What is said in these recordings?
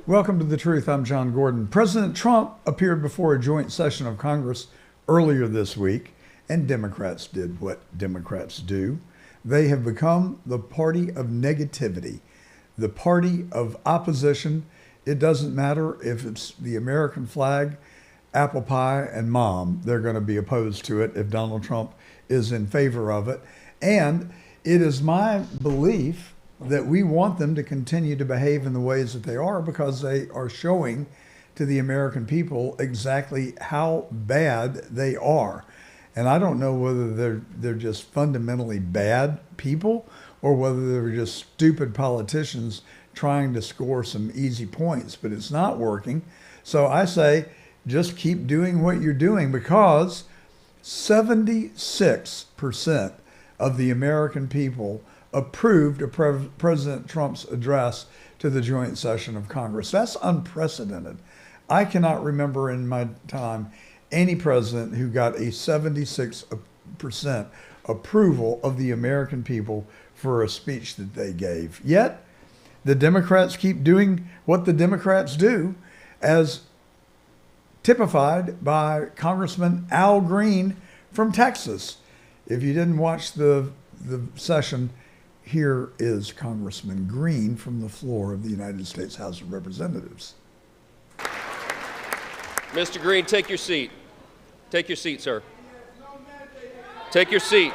Welcome to The Truth. I'm John Gordon. President Trump appeared before a joint session of Congress earlier this week, and Democrats did what Democrats do. They have become the party of negativity, the party of opposition. It doesn't matter if it's the American flag, apple pie, and mom. They're going to be opposed to it if Donald Trump is in favor of it. And it is my belief that we want them to continue to behave in the ways that they are, because they are showing to the American people exactly how bad they are. And I don't know whether they're just fundamentally bad people or whether they're just stupid politicians trying to score some easy points, but it's not working. So I say, just keep doing what you're doing, because 76% of the American people approved of President Trump's address to the joint session of Congress. That's unprecedented. I cannot remember in my time any president who got a 76% approval of the American people for a speech that they gave. Yet, the Democrats keep doing what the Democrats do, as typified by Congressman Al Green from Texas. If you didn't watch the session, here is Congressman Green from the floor of the United States House of Representatives. Mr. Green, take your seat. Take your seat, sir. Take your seat.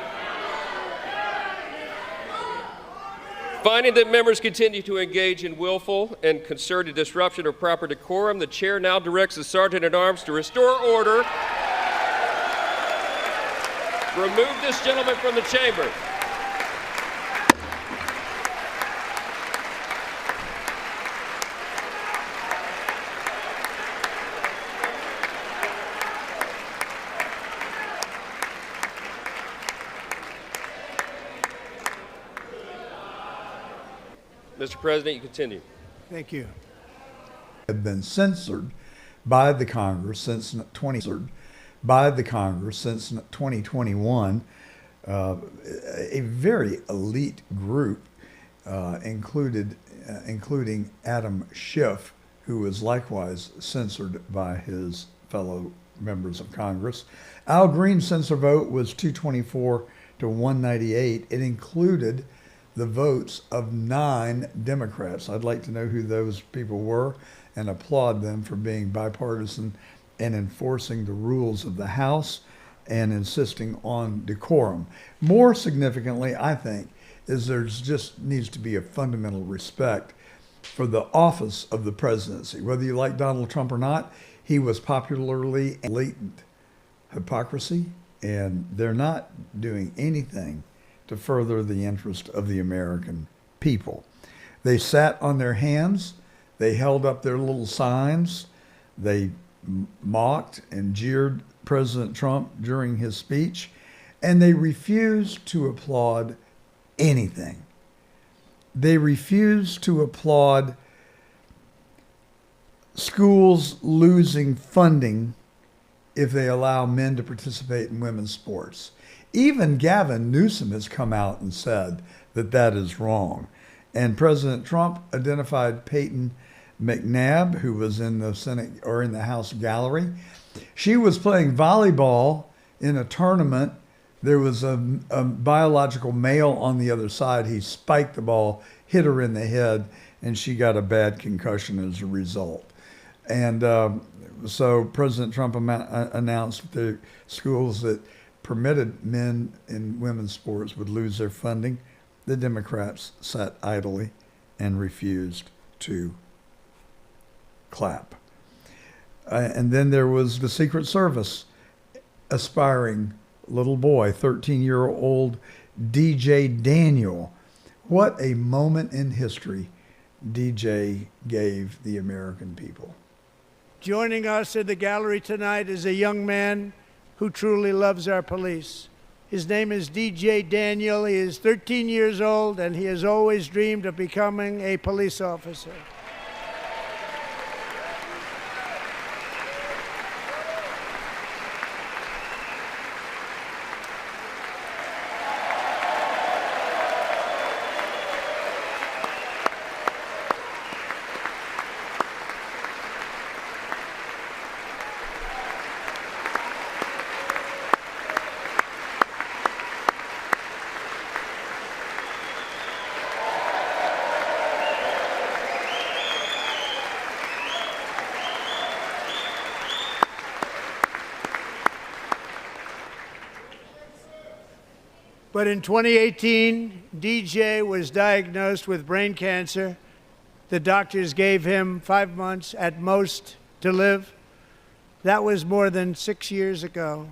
Finding that members continue to engage in willful and concerted disruption of proper decorum, the chair now directs the Sergeant-at-Arms to restore order. Remove this gentleman from the chamber. Mr. President, you continue. Thank you. Have been censored by the Congress since 2021. A very elite group, including Adam Schiff, who was likewise censored by his fellow members of Congress. Al Green's censor vote was 224 to 198. It included the votes of 9 Democrats. I'd like to know who those people were and applaud them for being bipartisan and enforcing the rules of the House and insisting on decorum. More significantly, I think, is there's just needs to be a fundamental respect for the office of the presidency. Whether you like Donald Trump or not, he was popularly latent hypocrisy, and they're not doing anything to further the interest of the American people. They sat on their hands, they held up their little signs, they mocked and jeered President Trump during his speech, and they refused to applaud anything. They refused to applaud schools losing funding if they allow men to participate in women's sports. Even Gavin Newsom has come out and said that that is wrong. And President Trump identified Peyton McNabb, who was in the Senate or in the House gallery. She was playing volleyball in a tournament. There was a biological male on the other side. He spiked the ball, hit her in the head, and she got a bad concussion as a result. And so President Trump announced the schools that permitted men in women's sports would lose their funding. The Democrats sat idly and refused to clap. And then there was the Secret Service aspiring little boy, 13-year-old DJ Daniel. What a moment in history DJ gave the American people. Joining us in the gallery tonight is a young man who truly loves our police. His name is DJ Daniel. He is 13 years old, and he has always dreamed of becoming a police officer. But in 2018, DJ was diagnosed with brain cancer. The doctors gave him 5 months at most to live. That was more than 6 years ago.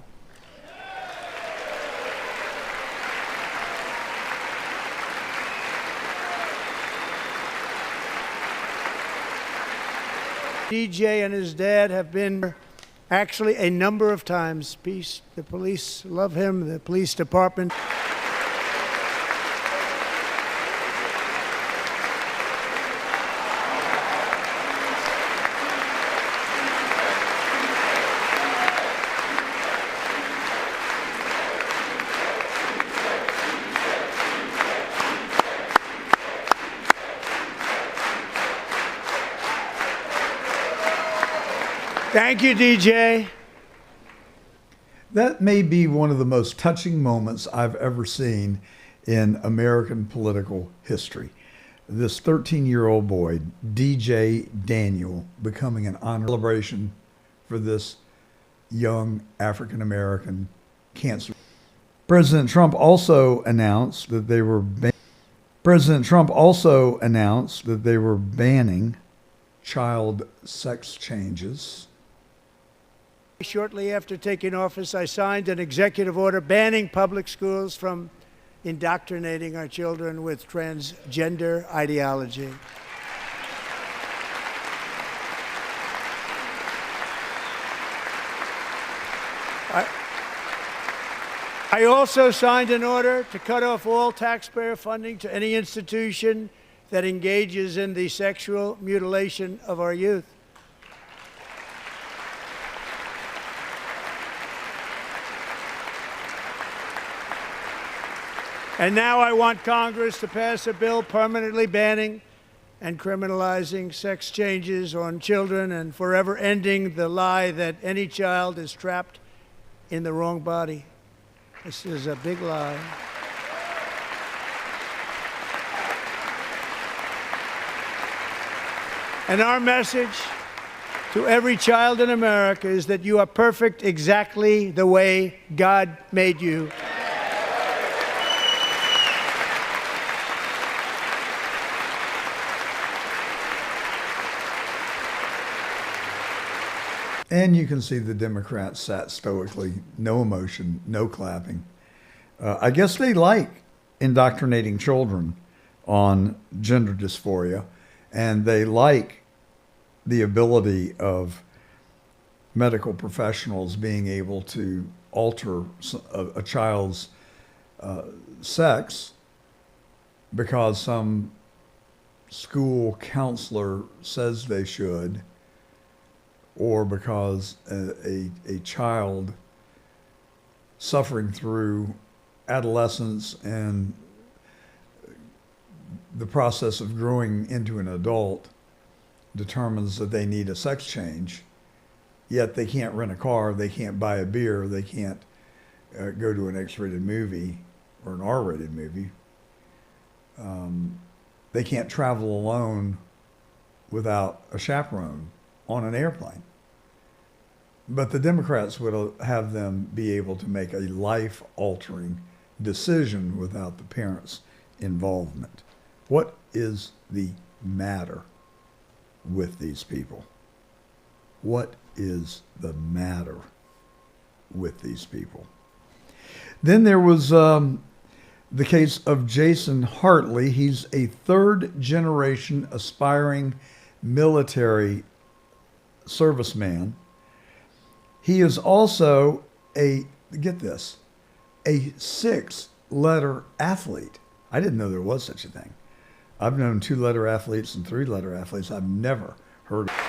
DJ and his dad have been actually a number of times. The police love him, the police department. Thank you, DJ. That may be one of the most touching moments I've ever seen in American political history. This 13-year-old boy, DJ Daniel, becoming an honor celebration for this young African-American cancer. President Trump also announced that they were banning child sex changes. Shortly after taking office, I signed an executive order banning public schools from indoctrinating our children with transgender ideology. I also signed an order to cut off all taxpayer funding to any institution that engages in the sexual mutilation of our youth. And now I want Congress to pass a bill permanently banning and criminalizing sex changes on children and forever ending the lie that any child is trapped in the wrong body. This is a big lie. And our message to every child in America is that you are perfect exactly the way God made you. And you can see the Democrats sat stoically, no emotion, no clapping. I guess they like indoctrinating children on gender dysphoria, and they like the ability of medical professionals being able to alter a child's sex because some school counselor says they should, or because a child suffering through adolescence and the process of growing into an adult determines that they need a sex change, yet they can't rent a car, they can't buy a beer, they can't go to an X-rated movie or an R-rated movie. They can't travel alone without a chaperone on an airplane. But the Democrats would have them be able to make a life-altering decision without the parents' involvement. What is the matter with these people? What is the matter with these people? Then there was the case of Jason Hartley. He's a third-generation aspiring military serviceman. He is also get this, a 6-letter athlete. I didn't know there was such a thing. I've known 2-letter athletes and 3-letter athletes. I've never heard of it.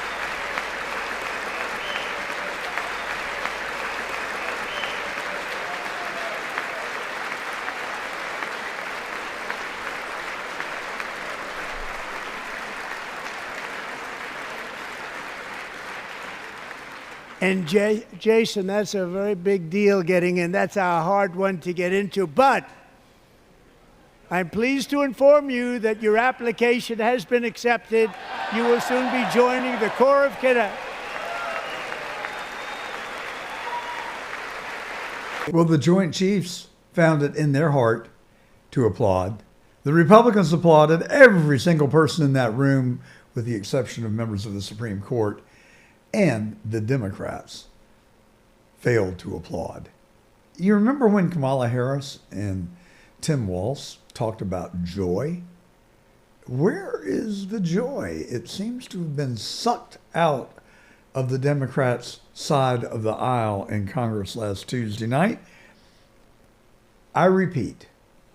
And Jason, that's a very big deal getting in. That's a hard one to get into. But I'm pleased to inform you that your application has been accepted. You will soon be joining the Corps of Cadets. Well, the Joint Chiefs found it in their heart to applaud. The Republicans applauded. Every single person in that room, with the exception of members of the Supreme Court, and the Democrats failed to applaud. You remember when Kamala Harris and Tim Walz talked about joy? Where is the joy? It seems to have been sucked out of the Democrats' side of the aisle in Congress last Tuesday night. I repeat,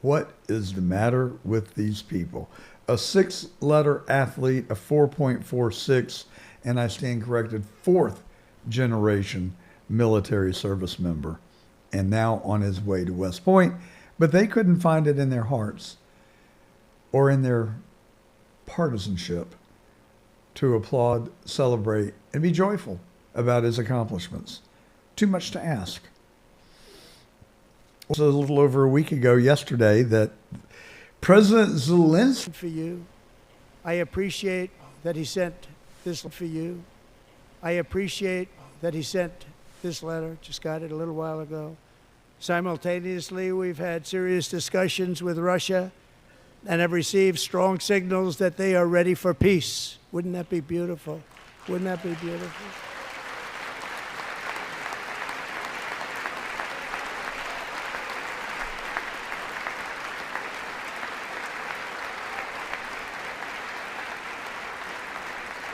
what is the matter with these people? A 6-letter athlete, a 4.46, and I stand corrected, 4th generation military service member, and now on his way to West Point. But they couldn't find it in their hearts or in their partisanship to applaud, celebrate, and be joyful about his accomplishments. Too much to ask. It was a little over a week ago yesterday that President Zelensky... For you, I appreciate that he sent this for you. I appreciate that he sent this letter. Just got it a little while ago. Simultaneously, we've had serious discussions with Russia and have received strong signals that they are ready for peace. Wouldn't that be beautiful? Wouldn't that be beautiful?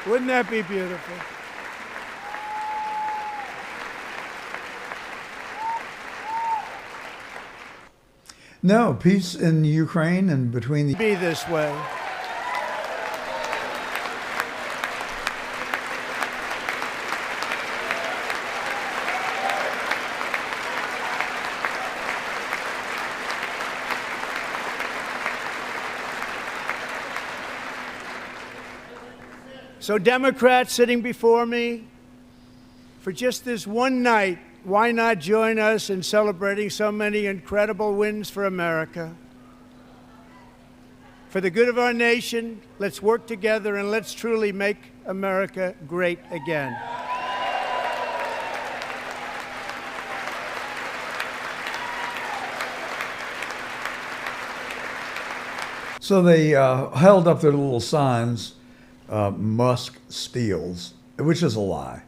Wouldn't that be beautiful? No, peace in Ukraine and between the... Be this way. So Democrats sitting before me, for just this one night, why not join us in celebrating so many incredible wins for America? For the good of our nation, let's work together and let's truly make America great again. So they held up their little signs, Musk steals, which is a lie.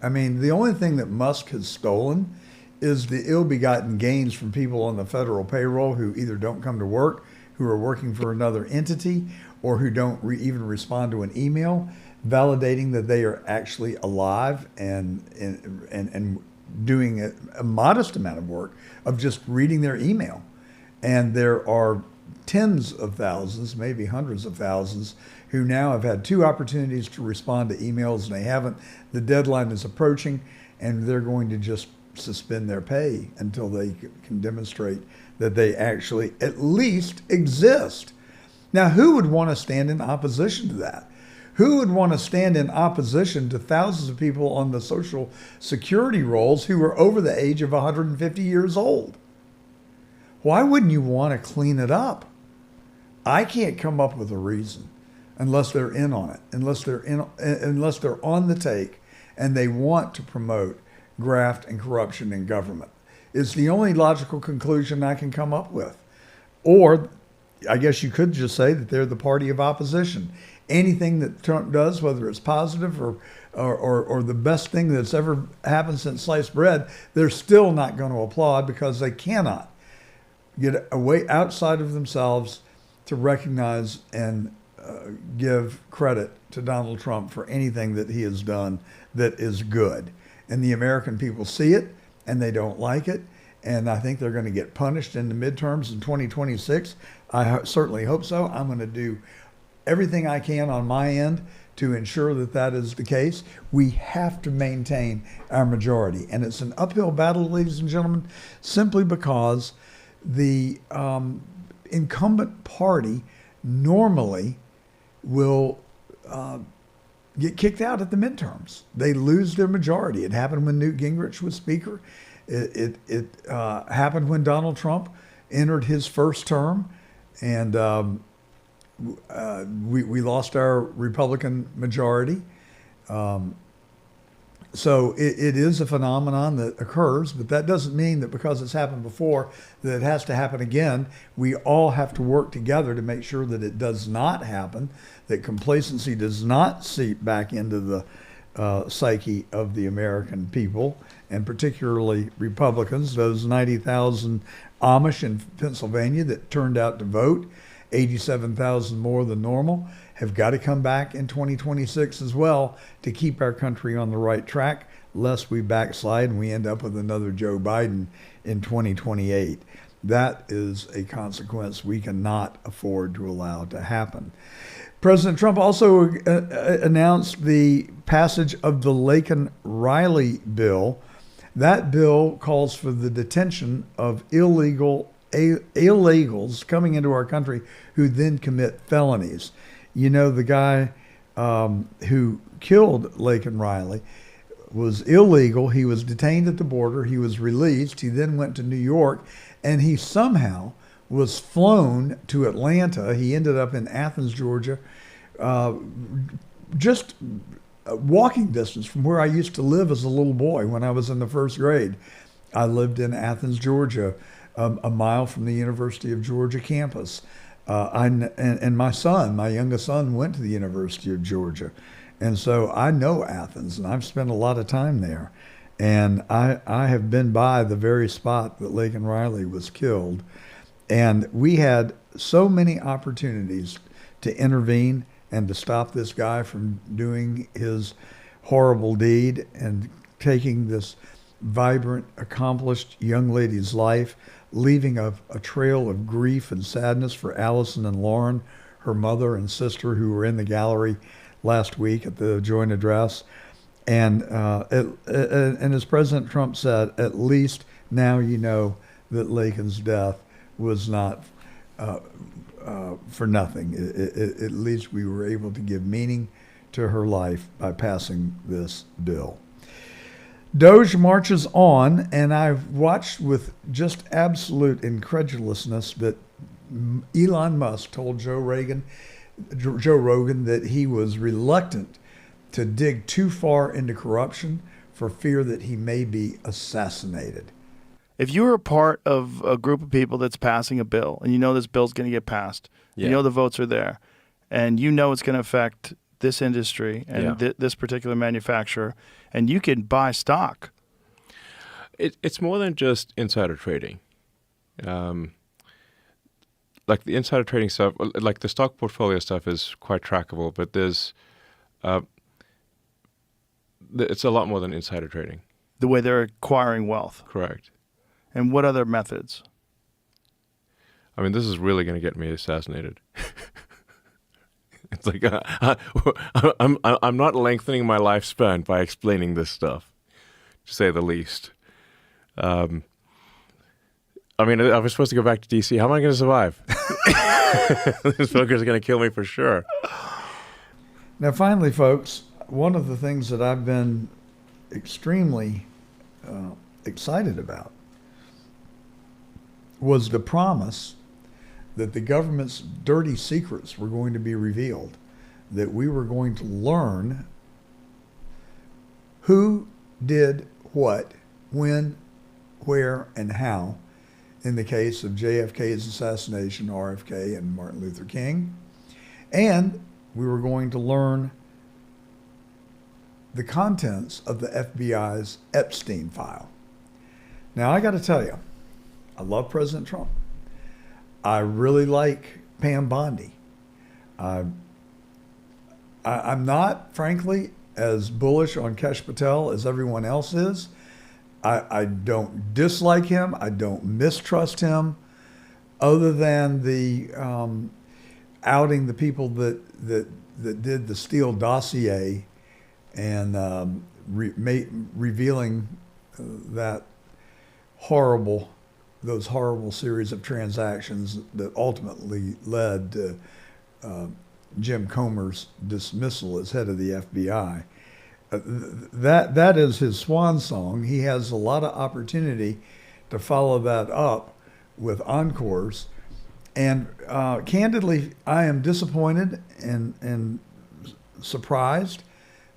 I mean, the only thing that Musk has stolen is the ill-begotten gains from people on the federal payroll who either don't come to work, who are working for another entity, or who don't even respond to an email validating that they are actually alive and doing a modest amount of work of just reading their email. And there are tens of thousands, maybe hundreds of thousands, who now have had 2 opportunities to respond to emails and they haven't. The deadline is approaching and they're going to just suspend their pay until they can demonstrate that they actually at least exist. Now, who would want to stand in opposition to that? Who would want to stand in opposition to thousands of people on the Social Security rolls who are over the age of 150 years old? Why wouldn't you want to clean it up? I can't come up with a reason unless they're in on it, unless they're on the take and they want to promote graft and corruption in government. It's the only logical conclusion I can come up with. Or I guess you could just say that they're the party of opposition. Anything that Trump does, whether it's positive or the best thing that's ever happened since sliced bread, they're still not going to applaud because they cannot get away outside of themselves to recognize and give credit to Donald Trump for anything that he has done that is good. And the American people see it and they don't like it. And I think they're going to get punished in the midterms in 2026. I certainly hope so. I'm going to do everything I can on my end to ensure that that is the case. We have to maintain our majority. And it's an uphill battle, ladies and gentlemen, simply because the incumbent party normally will get kicked out at the midterms. They lose their majority. It happened when Newt Gingrich was Speaker. It happened when Donald Trump entered his first term, and we lost our Republican majority. So it is a phenomenon that occurs, but that doesn't mean that because it's happened before that it has to happen again. We all have to work together to make sure that it does not happen, that complacency does not seep back into the psyche of the American people, and particularly Republicans, those 90,000 Amish in Pennsylvania that turned out to vote, 87,000 more than normal, have got to come back in 2026 as well to keep our country on the right track, lest we backslide and we end up with another Joe Biden in 2028. That is a consequence we cannot afford to allow to happen. President Trump also announced the passage of the Laken-Riley bill. That bill calls for the detention of illegals coming into our country who then commit felonies. You know, the guy who killed Laken-Riley was illegal. He was detained at the border. He was released. He then went to New York, and he somehow was flown to Atlanta. He ended up in Athens, Georgia, just walking distance from where I used to live as a little boy when I was in the first grade. I lived in Athens, Georgia, a mile from the University of Georgia campus. And my son, my youngest son, went to the University of Georgia. And so I know Athens, and I've spent a lot of time there. And I have been by the very spot that Laken-Riley was killed. And we had so many opportunities to intervene and to stop this guy from doing his horrible deed and taking this vibrant, accomplished young lady's life, leaving a trail of grief and sadness for Allison and Lauren, her mother and sister, who were in the gallery last week at the joint address. And as President Trump said, at least now you know that Laken's death was not for nothing. At least we were able to give meaning to her life by passing this bill. Doge marches on, and I've watched with just absolute incredulousness that Elon Musk told Joe Rogan that he was reluctant to dig too far into corruption for fear that he may be assassinated. If you were a part of a group of people that's passing a bill, and you know this bill's going to get passed, you know the votes are there, and you know it's going to affect this industry and this particular manufacturer, and you can buy stock. It's more than just insider trading. Like the insider trading stuff, like the stock portfolio stuff is quite trackable, but there's it's a lot more than insider trading. The way they're acquiring wealth. Correct. And what other methods? I mean, this is really going to get me assassinated. It's like I'm not lengthening my lifespan by explaining this stuff, to say the least. I mean, I was supposed to go back to D.C. How am I going to survive? These fuckers are going to kill me for sure. Now, finally, folks, one of the things that I've been extremely excited about was the promise that the government's dirty secrets were going to be revealed, that we were going to learn who did what, when, where, and how in the case of JFK's assassination, RFK, and Martin Luther King. And we were going to learn the contents of the FBI's Epstein file. Now, I got to tell you, I love President Trump. I really like Pam Bondi. I'm not, frankly, as bullish on Kesh Patel as everyone else is. I don't dislike him. I don't mistrust him, other than the outing the people that did the Steele dossier and revealing those horrible series of transactions that ultimately led to Jim Comer's dismissal as head of the FBI. That is his swan song. He has a lot of opportunity to follow that up with encores. And candidly, I am disappointed and surprised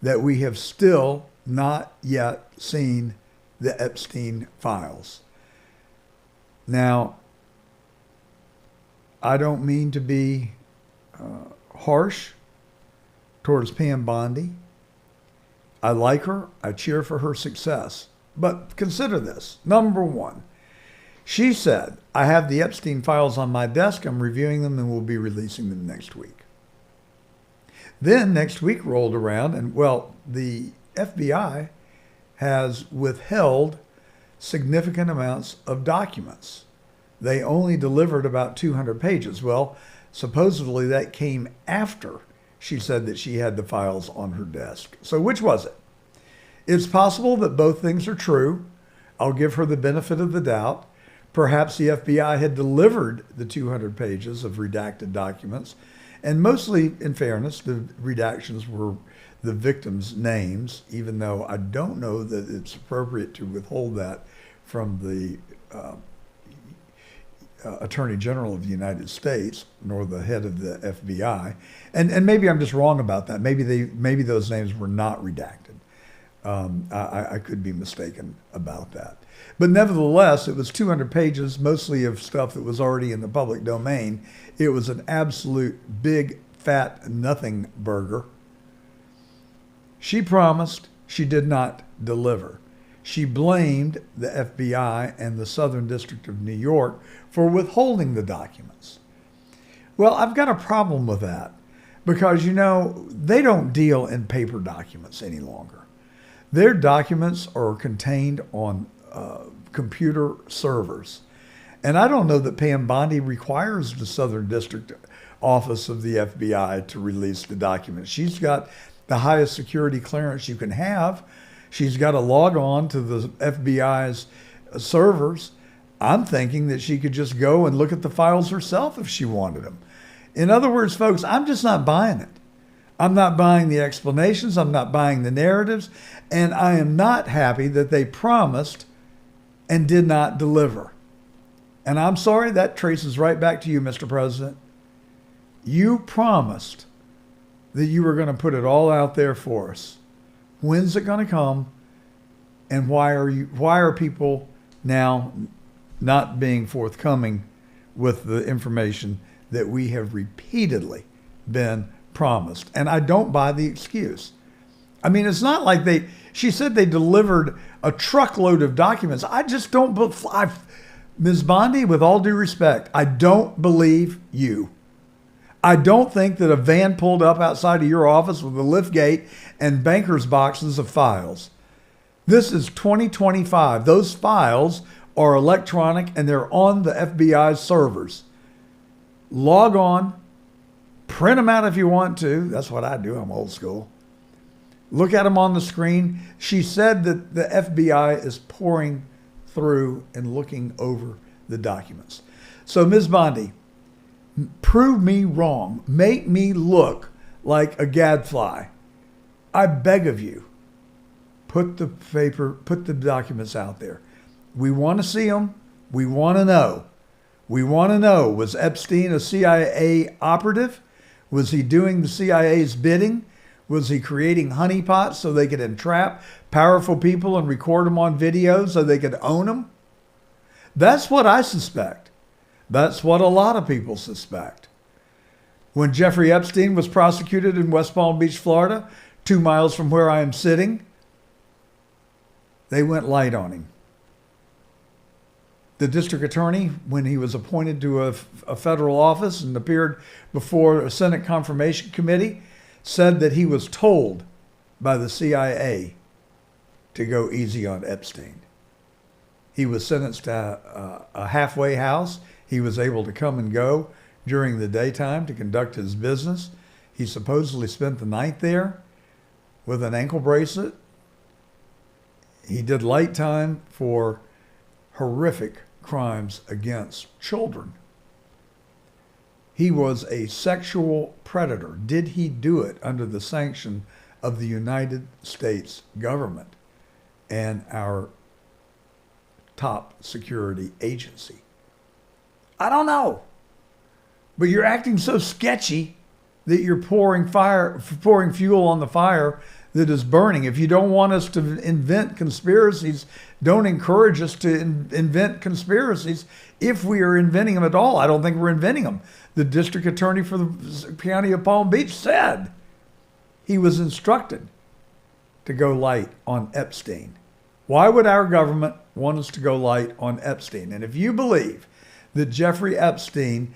that we have still not yet seen the Epstein files. Now, I don't mean to be harsh towards Pam Bondi. I like her. I cheer for her success. But consider this. Number one, she said, I have the Epstein files on my desk. I'm reviewing them and we'll be releasing them next week. Then next week rolled around and, well, the FBI has withheld significant amounts of documents. They only delivered about 200 pages. Well, supposedly that came after she said that she had the files on her desk. So which was it? It's possible that both things are true. I'll give her the benefit of the doubt. Perhaps the FBI had delivered the 200 pages of redacted documents, and mostly, in fairness, the redactions were the victims' names, even though I don't know that it's appropriate to withhold that from the Attorney General of the United States, nor the head of the FBI. And maybe I'm just wrong about that. Maybe those names were not redacted. I could be mistaken about that. But nevertheless, it was 200 pages, mostly of stuff that was already in the public domain. It was an absolute big, fat, nothing burger. She promised, she did not deliver. She blamed the FBI and the Southern District of New York for withholding the documents. Well, I've got a problem with that because, they don't deal in paper documents any longer. Their documents are contained on computer servers. And I don't know that Pam Bondi requires the Southern District Office of the FBI to release the documents. She's got the highest security clearance you can have. She's got to log on to the FBI's servers. I'm thinking that she could just go and look at the files herself if she wanted them. In other words, folks, I'm just not buying it. I'm not buying the explanations. I'm not buying the narratives. And I am not happy that they promised and did not deliver. And I'm sorry, that traces right back to you, Mr. President. You promised that you were going to put it all out there for us. When's it going to come? And why are people now not being forthcoming with the information that we have repeatedly been promised? And I don't buy the excuse. I mean, it's not like she said they delivered a truckload of documents. I just don't believe, Ms. Bondi, with all due respect, I don't believe you. I don't think that a van pulled up outside of your office with a lift gate and banker's boxes of files. This is 2025. Those files are electronic and they're on the FBI's servers. Log on, print them out if you want to. That's what I do. I'm old school. Look at them on the screen. She said that the FBI is pouring through and looking over the documents. So, Ms. Bondi, prove me wrong. Make me look like a gadfly. I beg of you, put the documents out there. We want to see them. We want to know. We want to know, was Epstein a CIA operative? Was he doing the CIA's bidding? Was he creating honeypots so they could entrap powerful people and record them on video so they could own them? That's what I suspect. That's what a lot of people suspect. When Jeffrey Epstein was prosecuted in West Palm Beach, Florida, 2 miles from where I am sitting, they went light on him. The district attorney, when he was appointed to a federal office and appeared before a Senate confirmation committee, said that he was told by the CIA to go easy on Epstein. He was sentenced to a halfway house. He was able to come and go during the daytime to conduct his business. He supposedly spent the night there with an ankle bracelet. He did light time for horrific crimes against children. He was a sexual predator. Did he do it under the sanction of the United States government and our top security agency? I don't know. But you're acting so sketchy that you're pouring fuel on the fire that is burning. If you don't want us to invent conspiracies, don't encourage us to invent conspiracies if we are inventing them at all. I don't think we're inventing them. The district attorney for the county of Palm Beach said he was instructed to go light on Epstein. Why would our government want us to go light on Epstein? And if you believe that Jeffrey Epstein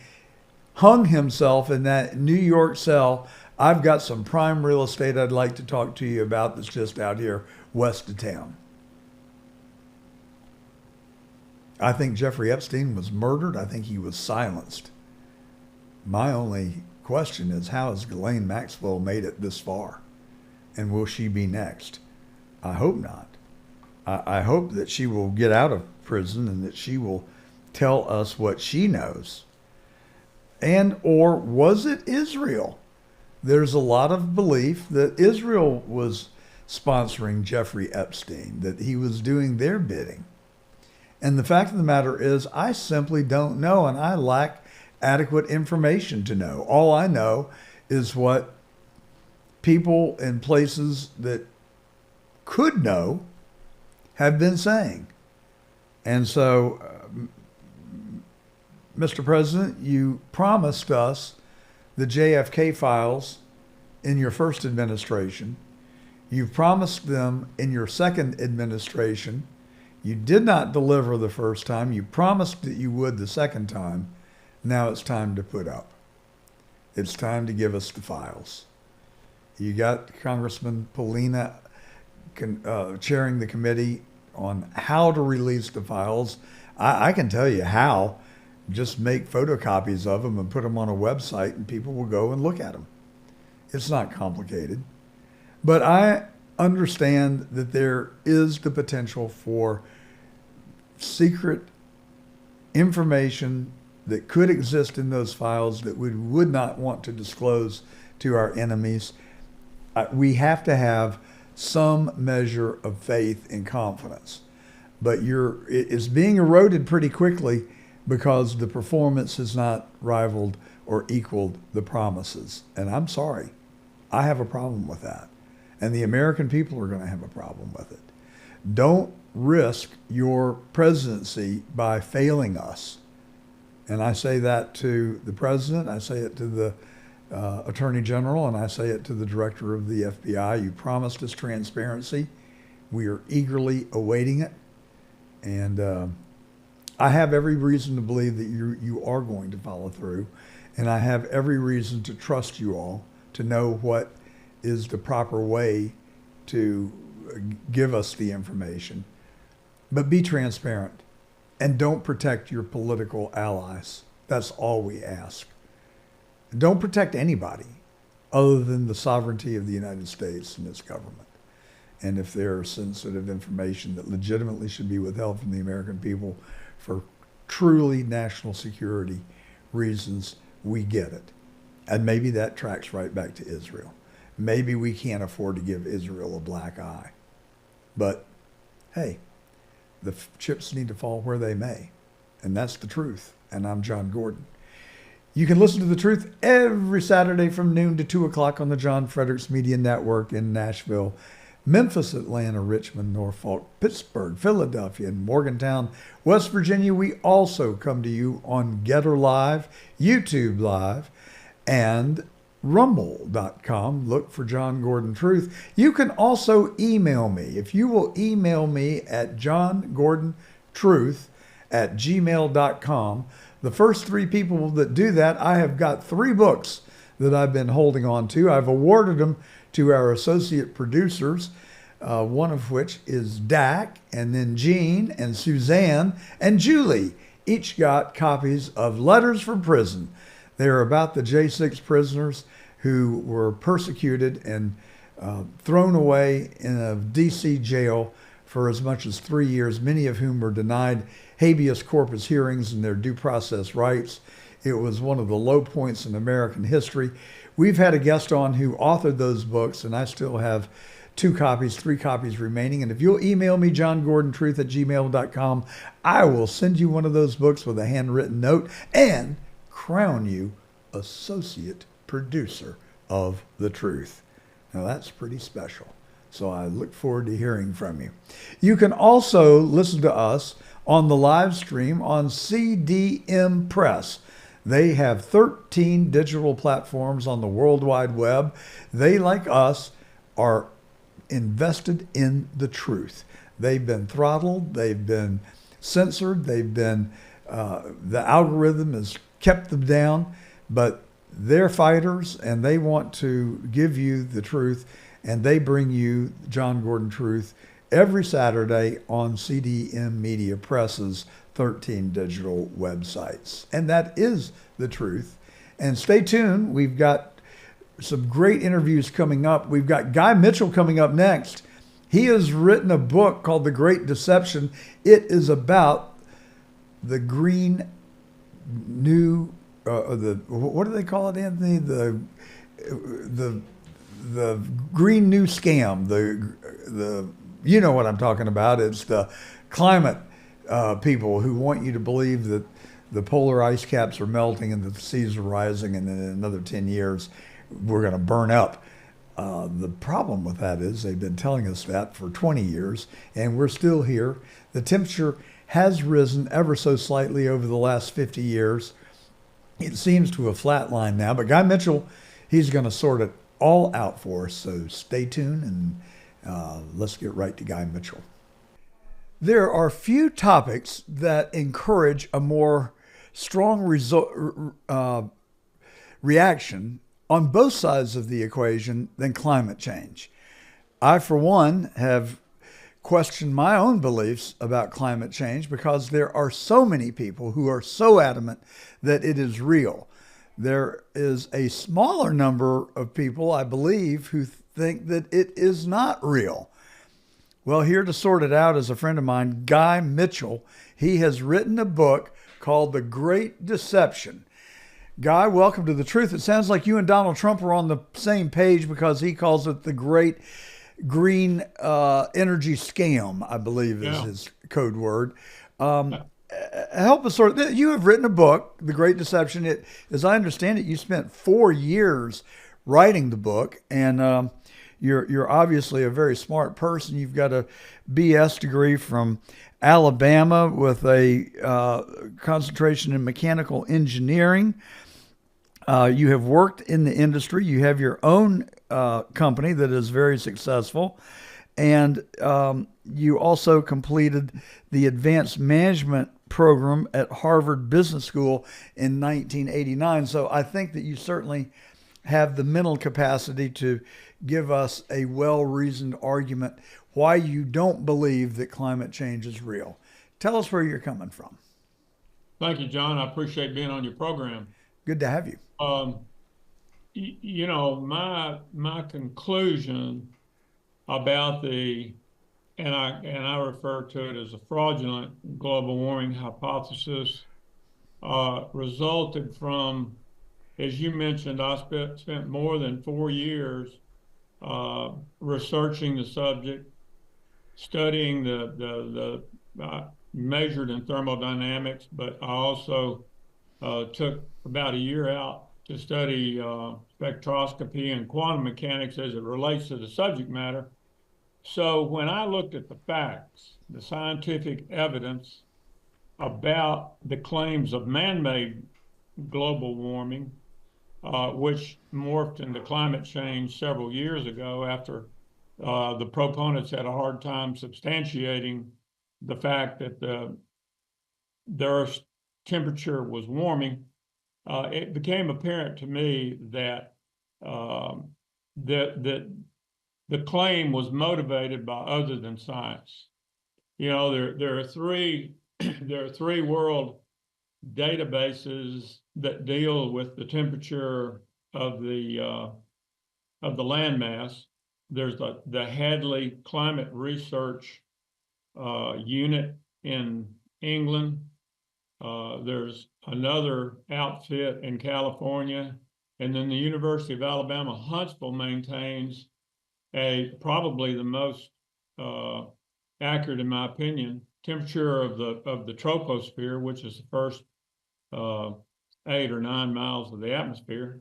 hung himself in that New York cell, I've got some prime real estate I'd like to talk to you about that's just out here west of town. I think Jeffrey Epstein was murdered. I think he was silenced. My only question is, how has Ghislaine Maxwell made it this far? And will she be next? I hope not. I hope that she will get out of prison and that she will tell us what she knows. And or was it Israel? There's a lot of belief that Israel was sponsoring Jeffrey Epstein, that he was doing their bidding. And the fact of the matter is, I simply don't know, and I lack adequate information to know. All I know is what people in places that could know have been saying. And so, Mr. President, you promised us the JFK files in your first administration. You promised them in your second administration. You did not deliver the first time. You promised that you would the second time. Now it's time to put up. It's time to give us the files. You got Congressman Polina chairing the committee on how to release the files. I can tell you how. Just make photocopies of them and put them on a website and people will go and look at them. It's not complicated. But I understand that there is the potential for secret information that could exist in those files that we would not want to disclose to our enemies. We have to have some measure of faith and confidence. But it's being eroded pretty quickly because the performance has not rivaled or equaled the promises. And I'm sorry, I have a problem with that. And the American people are going to have a problem with it. Don't risk your presidency by failing us. And I say that to the president, I say it to the Attorney General, and I say it to the director of the FBI. You promised us transparency. We are eagerly awaiting it. And I have every reason to believe that you are going to follow through. And I have every reason to trust you all to know what is the proper way to give us the information. But be transparent and don't protect your political allies. That's all we ask. Don't protect anybody other than the sovereignty of the United States and its government. And if there is sensitive information that legitimately should be withheld from the American people for truly national security reasons, we get it. And maybe that tracks right back to Israel. Maybe we can't afford to give Israel a black eye. But hey, the chips need to fall where they may. And that's the truth. And I'm John Gordon. You can listen to The Truth every Saturday from noon to 2 o'clock on the John Fredericks Media Network in Nashville, Memphis, Atlanta, Richmond, Norfolk, Pittsburgh, Philadelphia, and Morgantown, West Virginia. We also come to you on Getter Live, YouTube Live, and rumble.com. Look for John Gordon Truth. You can also email me. If you will email me at johngordontruth@gmail.com, the first 3 people that do that, I have got 3 books that I've been holding on to. I've awarded them to our associate producers, one of which is Dak, and then Jean and Suzanne and Julie. Each got copies of Letters from Prison. They're about the J6 prisoners who were persecuted and thrown away in a D.C. jail for as much as 3 years, many of whom were denied habeas corpus hearings and their due process rights. It was one of the low points in American history. We've had a guest on who authored those books, and I still have 3 copies remaining. And if you'll email me, johngordontruth@gmail.com, I will send you one of those books with a handwritten note and crown you associate producer of The Truth. Now that's pretty special. So I look forward to hearing from you. You can also listen to us on the live stream on CDM Press. They have 13 digital platforms on the World Wide Web. They, like us, are invested in the truth. They've been throttled, they've been censored, they've been, the algorithm has kept them down, but they're fighters and they want to give you the truth, and they bring you John Gordon Truth every Saturday on CDM Media Press's 13 digital websites. And that is the truth. And stay tuned. We've got some great interviews coming up. We've got Guy Mitchell coming up next. He has written a book called The Great Deception. It is about the green new, what do they call it, Anthony? The green new scam. The you know what I'm talking about. It's the climate people who want you to believe that the polar ice caps are melting and that the seas are rising, and then in another 10 years we're going to burn up. The problem with that is they've been telling us that for 20 years, and we're still here. The temperature has risen ever so slightly over the last 50 years. It seems to have flatlined now, but Guy Mitchell, he's going to sort it all out for us. So stay tuned, and let's get right to Guy Mitchell. There are few topics that encourage a more strong reaction on both sides of the equation than climate change. I, for one, have questioned my own beliefs about climate change because there are so many people who are so adamant that it is real. There is a smaller number of people, I believe, who think that it is not real. Well, here to sort it out is a friend of mine, Guy Mitchell. He has written a book called The Great Deception. Guy, welcome to The Truth. It sounds like you and Donald Trump are on the same page because he calls it the Great Green Energy Scam, I believe is his code word. Help us sort of, you have written a book, The Great Deception. As I understand it, you spent 4 years writing the book, and you're obviously a very smart person. You've got a BS degree from Alabama with a concentration in mechanical engineering. You have worked in the industry. You have your own company that is very successful. And you also completed the advanced management program at Harvard Business School in 1989. So I think that you certainly have the mental capacity to give us a well-reasoned argument why you don't believe that climate change is real. Tell us where you're coming from. Thank you, John. I appreciate being on your program. Good to have you. You know, my conclusion about and I refer to it as a fraudulent global warming hypothesis, resulted from, as you mentioned, I spent more than 4 years researching the subject, studying the measured in thermodynamics, but I also took about a year out to study spectroscopy and quantum mechanics as it relates to the subject matter. So when I looked at the facts, the scientific evidence about the claims of man-made global warming, which morphed into climate change several years ago after the proponents had a hard time substantiating the fact that the Earth's temperature was warming, it became apparent to me that the claim was motivated by other than science. You know, there are three world databases that deal with the temperature of the landmass. There's the Hadley Climate Research Unit in England. There's another outfit in California, and then the University of Alabama Huntsville maintains probably the most accurate, in my opinion, temperature of the troposphere, which is the first 8 or 9 miles of the atmosphere.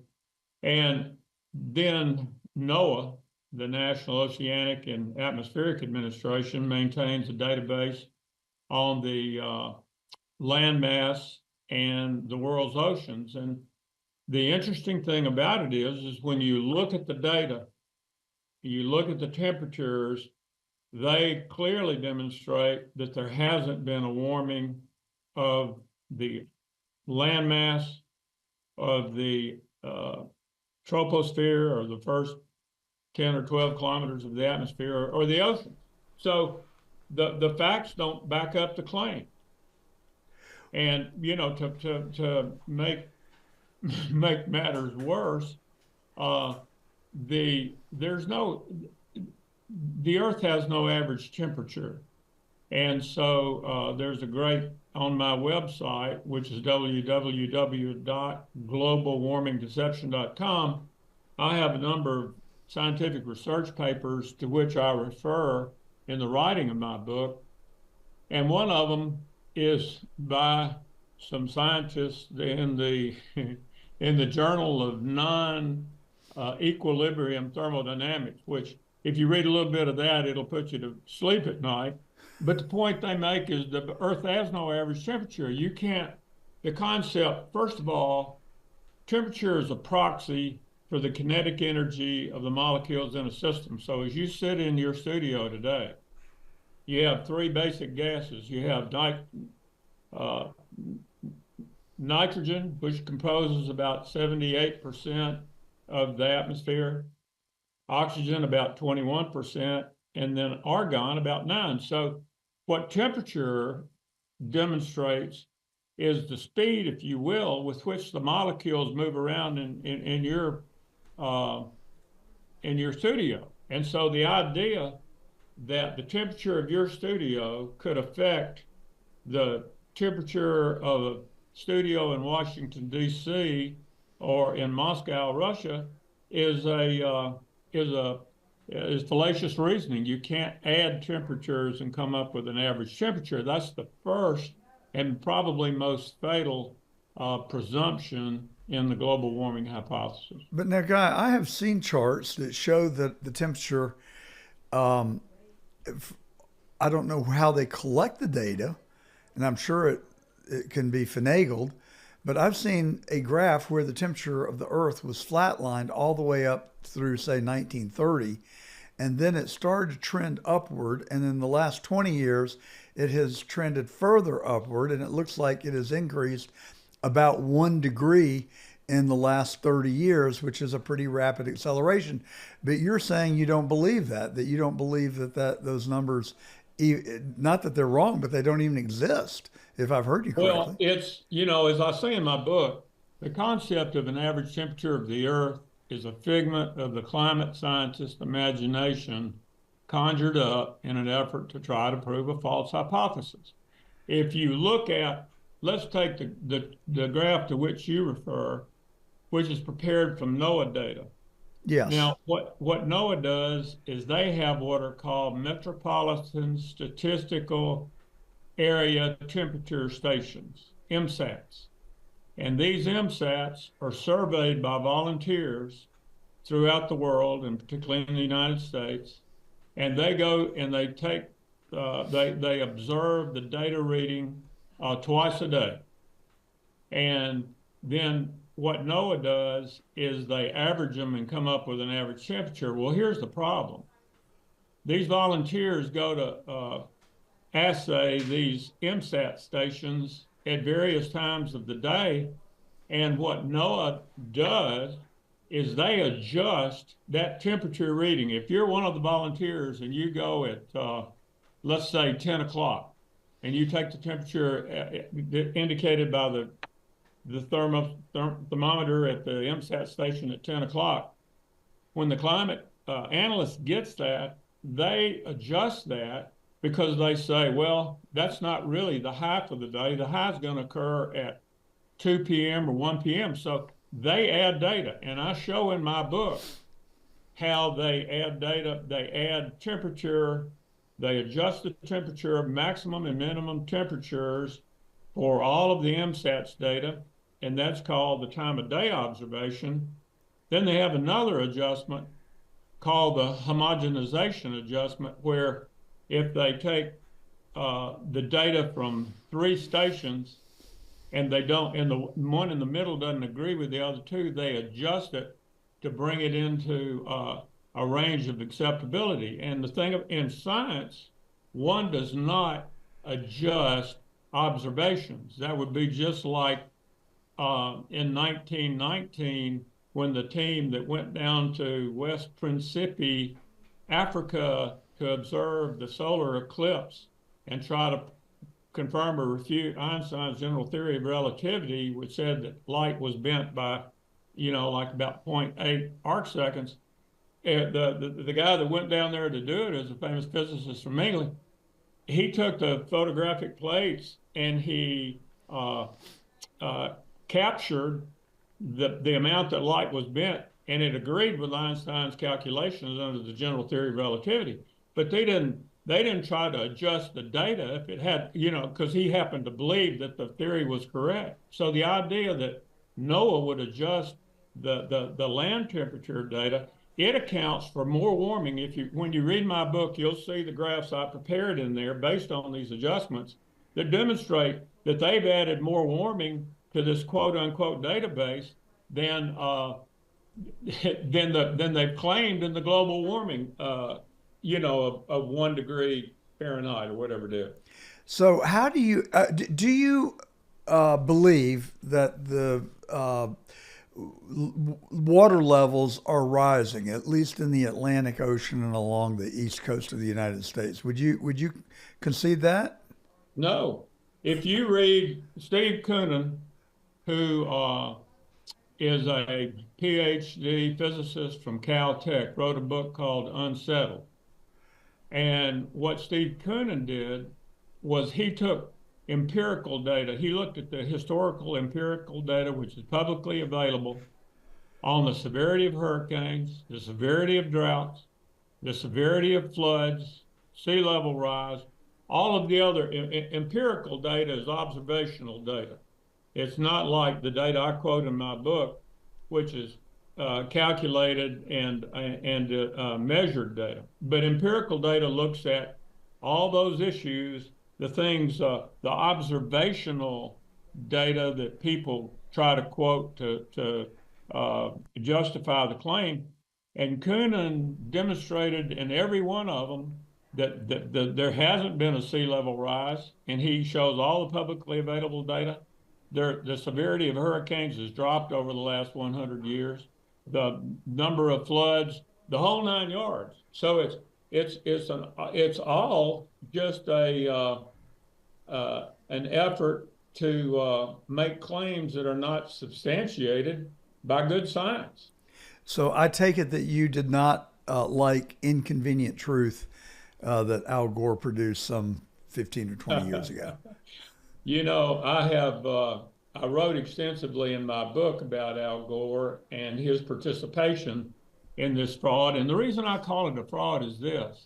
And then NOAA the National Oceanic and Atmospheric Administration maintains a database on the landmass and the world's oceans. And the interesting thing about it is when you look at the data, you look at the temperatures, they clearly demonstrate that there hasn't been a warming of the landmass, of the troposphere, or the first 10 or 12 kilometers of the atmosphere, or the ocean. So the facts don't back up the claim. And, you know, to make matters worse, the Earth has no average temperature. And so there's a great, on my website, which is www.globalwarmingdeception.com, I have a number of scientific research papers to which I refer in the writing of my book. And one of them is by some scientists in the in the Journal of Non-Equilibrium Thermodynamics, which if you read a little bit of that, it'll put you to sleep at night. But the point they make is the Earth has no average temperature. You can't, the concept, first of all, temperature is a proxy for the kinetic energy of the molecules in a system. So as you sit in your studio today, you have three basic gases. You have nitrogen, which composes about 78% of the atmosphere, oxygen about 21%, and then argon about 9%. So what temperature demonstrates is the speed, if you will, with which the molecules move around in your studio. And so the idea that the temperature of your studio could affect the temperature of a studio in Washington, D.C. or in Moscow, Russia, is fallacious reasoning. You can't add temperatures and come up with an average temperature. That's the first and probably most fatal presumption in the global warming hypothesis. But now, Guy, I have seen charts that show that the temperature, I don't know how they collect the data, and I'm sure it can be finagled, but I've seen a graph where the temperature of the Earth was flatlined all the way up through, say, 1930, and then it started to trend upward, and in the last 20 years, it has trended further upward, and it looks like it has increased about 1 degree in the last 30 years, which is a pretty rapid acceleration. But you're saying you don't believe that you don't believe that those numbers, not that they're wrong, but they don't even exist, if I've heard you correctly. Well, it's, you know, as I say in my book, the concept of an average temperature of the Earth is a figment of the climate scientist's imagination conjured up in an effort to try to prove a false hypothesis. If you look at, let's take the graph to which you refer, which is prepared from NOAA data. Yes. Now, what NOAA does is they have what are called Metropolitan Statistical Area Temperature Stations, MSATs. And these MSATs are surveyed by volunteers throughout the world, and particularly in the United States. And they go and they take, they observe the data reading twice a day. And then what NOAA does is they average them and come up with an average temperature. Well, here's the problem. These volunteers go to assay these MSAT stations at various times of the day. And what NOAA does is they adjust that temperature reading. If you're one of the volunteers and you go at, let's say 10 o'clock, and you take the temperature indicated by the thermometer at the MSAT station at 10 o'clock, when the climate analyst gets that, they adjust that because they say, well, that's not really the high for the day. The high is going to occur at 2 p.m. or 1 p.m. So they add data. And I show in my book how they add data. They add temperature. They adjust the temperature, maximum and minimum temperatures for all of the MSATs data. And that's called the time of day observation. Then they have another adjustment called the homogenization adjustment, where if they take the data from 3 stations and they don't, and the one in the middle doesn't agree with the other 2, they adjust it to bring it into a range of acceptability. And the thing in science, one does not adjust observations. That would be just like in 1919, when the team that went down to West Principe, Africa, to observe the solar eclipse and try to confirm or refute Einstein's general theory of relativity, which said that light was bent by, like about 0.8 arc seconds. The guy that went down there to do it is a famous physicist from England. He took the photographic plates and he captured the amount that light was bent, and it agreed with Einstein's calculations under the general theory of relativity. But they didn't try to adjust the data if it had, because he happened to believe that the theory was correct. So the idea that NOAA would adjust the land temperature data, it accounts for more warming. When you read my book, you'll see the graphs I prepared in there based on these adjustments that demonstrate that they've added more warming to this quote unquote database than they've claimed in the global warming, of 1 degree Fahrenheit or whatever it is. So how do you believe that the water levels are rising, at least in the Atlantic Ocean and along the east coast of the United States? Would you concede that? No. If you read Steve Koonin, who is a PhD physicist from Caltech, wrote a book called Unsettled. And what Steve Koonin did was he took empirical data. He looked at the historical empirical data, which is publicly available, on the severity of hurricanes, the severity of droughts, the severity of floods, sea level rise. All of the other empirical data is observational data. It's not like the data I quote in my book, which is calculated and measured data. But empirical data looks at all those issues, the things, the observational data that people try to quote to justify the claim. And Koonin demonstrated in every one of them that there hasn't been a sea level rise, and he shows all the publicly available data. The severity of hurricanes has dropped over the last 100 years. The number of floods, the whole 9 yards. So it's all just an effort to make claims that are not substantiated by good science. So I take it that you did not like Inconvenient Truth that Al Gore produced some 15 or 20 years ago. I wrote extensively in my book about Al Gore and his participation in this fraud. And the reason I call it a fraud is this: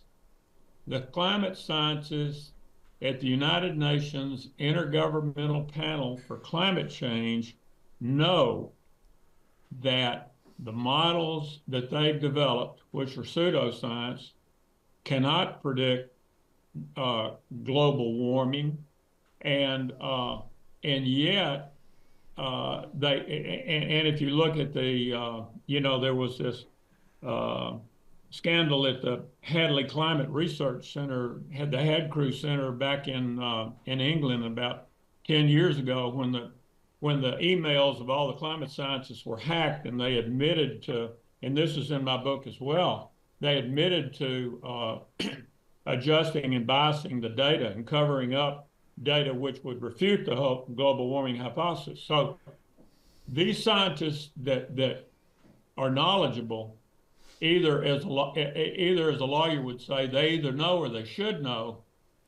the climate scientists at the United Nations Intergovernmental Panel for Climate Change know that the models that they've developed, which are pseudoscience, cannot predict global warming, and yet if you look at there was this scandal at the Hadley Climate Research Center, the HADCREW Center back in England about 10 years ago, when the emails of all the climate scientists were hacked, and they admitted to, and this is in my book as well, they admitted to adjusting and biasing the data and covering up data which would refute the whole global warming hypothesis. So these scientists that are knowledgeable, either as a lawyer would say, they either know or they should know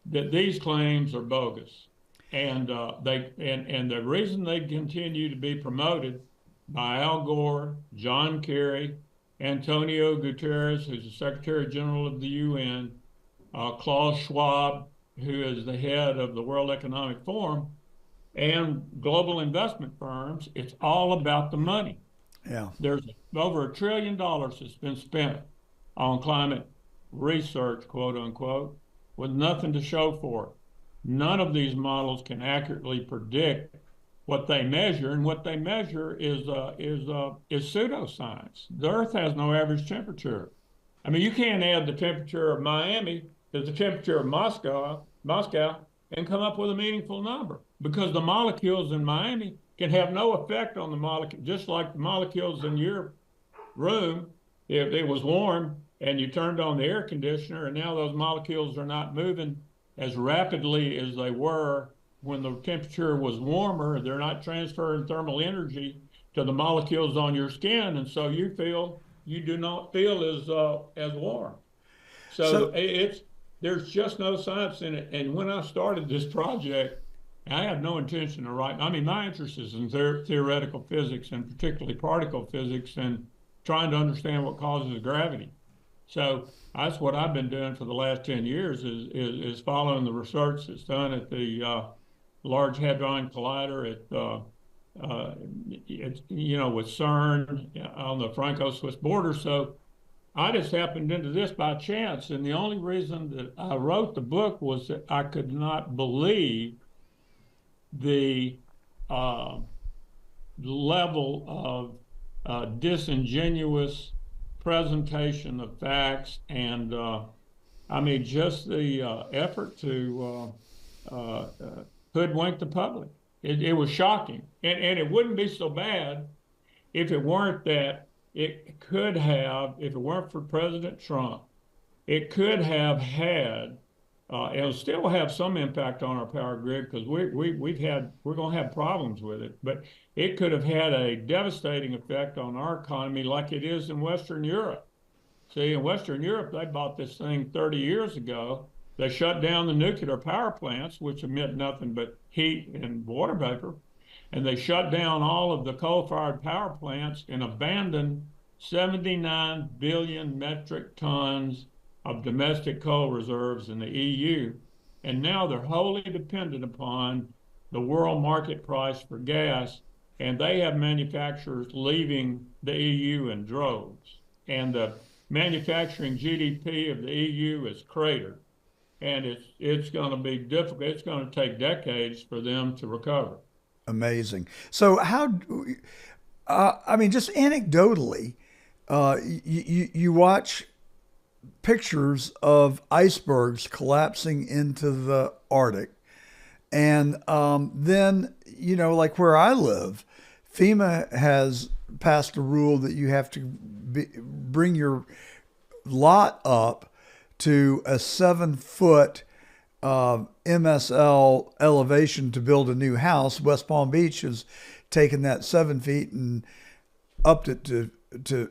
that these claims are bogus, and the reason they continue to be promoted by Al Gore, John Kerry, Antonio Guterres, who's the Secretary General of the UN, Klaus Schwab, who is the head of the World Economic Forum, and global investment firms, it's all about the money. Yeah. There's over $1 trillion that's been spent on climate research, quote unquote, with nothing to show for it. None of these models can accurately predict what they measure, and what they measure is pseudoscience. The Earth has no average temperature. I mean, you can't add the temperature of Miami to the temperature of Moscow, and come up with a meaningful number, because the molecules in Miami can have no effect on the molecule, just like the molecules in your room. If it was warm and you turned on the air conditioner, and now those molecules are not moving as rapidly as they were when the temperature was warmer, they're not transferring thermal energy to the molecules on your skin, and so you do not feel as warm. So there's just no science in it. And when I started this project, I had no intention of writing. I mean, my interest is in theoretical physics, and particularly particle physics, and trying to understand what causes gravity. So that's what I've been doing for the last 10 years is following the research that's done at the Large Hadron Collider with CERN on the Franco-Swiss border. So I just happened into this by chance. And the only reason that I wrote the book was that I could not believe the level of disingenuous presentation of facts, and I mean, just the effort to hoodwink the public. It was shocking, and it wouldn't be so bad if it weren't that it could have, if it weren't for President Trump, it could have had, it'll still have some impact on our power grid, because we're going to have problems with it, but it could have had a devastating effect on our economy like it is in Western Europe. See, in Western Europe, they bought this thing 30 years ago. They shut down the nuclear power plants, which emit nothing but heat and water vapor, and they shut down all of the coal-fired power plants and abandoned 79 billion metric tons of domestic coal reserves in the EU. And now they're wholly dependent upon the world market price for gas, and they have manufacturers leaving the EU in droves. And the manufacturing GDP of the EU is cratered. And it's going to be difficult. It's going to take decades for them to recover. Amazing. So how, I mean, just anecdotally, you watch pictures of icebergs collapsing into the Arctic. And then, like where I live, FEMA has passed a rule that you have to bring your lot up to a 7-foot MSL elevation to build a new house. West Palm Beach has taken that 7 feet and upped it to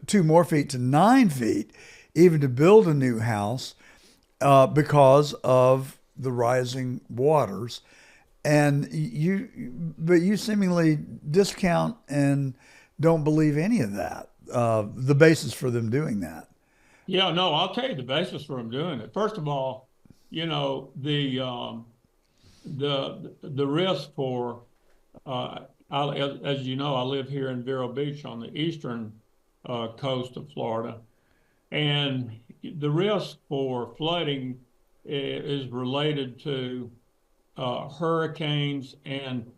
2 more feet to 9 feet, even to build a new house because of the rising waters. And you seemingly discount and don't believe any of that, the basis for them doing that. Yeah, no, I'll tell you the basis for them doing it. First of all, the risk for, as you know, I live here in Vero Beach on the eastern coast of Florida, and the risk for flooding is related to hurricanes and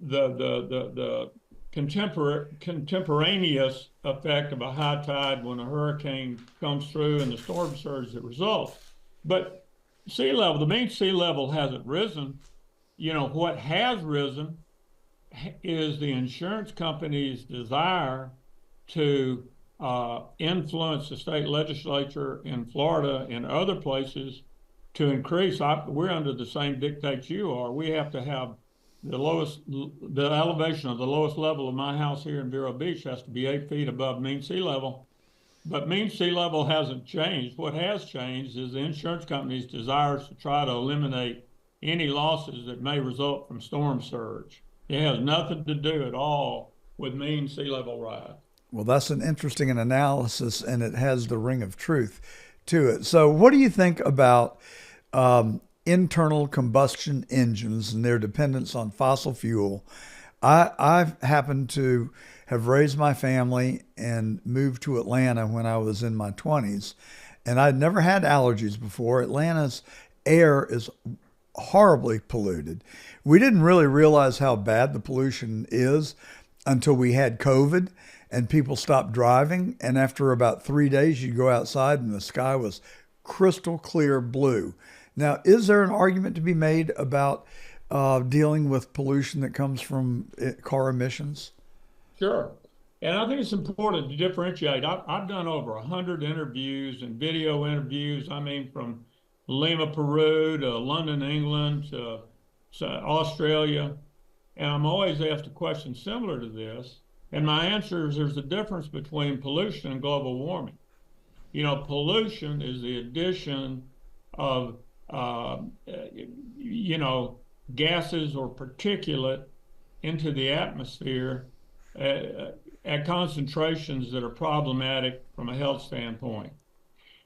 the contemporaneous effect of a high tide when a hurricane comes through and the storm surge that results. But the mean sea level hasn't risen. What has risen is the insurance company's desire to influence the state legislature in Florida and other places to increase. We're under the same dictates you are. We have to have the elevation of the lowest level of my house here in Vero Beach has to be 8 feet above mean sea level. But mean sea level hasn't changed. What has changed is the insurance company's desires to try to eliminate any losses that may result from storm surge. It has nothing to do at all with mean sea level rise. Well, that's an interesting analysis, and it has the ring of truth to it. So what do you think about internal combustion engines and their dependence on fossil fuel I've happened to have raised my family and moved to Atlanta when I was in my 20s, and I'd never had allergies before. Atlanta's air is horribly polluted. We didn't really realize how bad the pollution is until we had COVID and people stopped driving. And after about 3 days, you go outside and the sky was crystal clear blue. Now, is there an argument to be made about dealing with pollution that comes from car emissions? Sure. And I think it's important to differentiate. I've done over 100 interviews and video interviews. I mean, from Lima, Peru to London, England to Australia. And I'm always asked a question similar to this. And my answer is there's a difference between pollution and global warming. You know, pollution is the addition of, gases or particulate into the atmosphere at concentrations that are problematic from a health standpoint.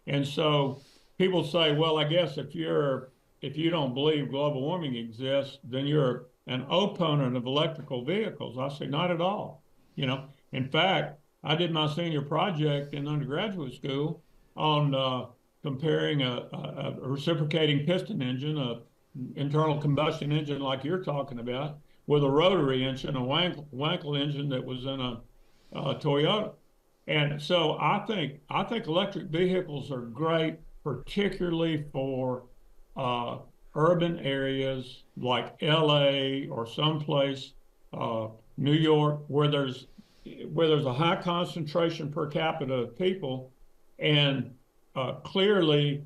And so people say, well, I guess if you don't believe global warming exists, then you're an opponent of electrical vehicles. I say, not at all. You know, in fact, I did my senior project in undergraduate school on comparing a reciprocating piston engine, a internal combustion engine like you're talking about, with a rotary engine, a Wankel engine that was in a Toyota. And so I think electric vehicles are great, particularly for urban areas like LA or someplace, New York, where there's a high concentration per capita of people, and clearly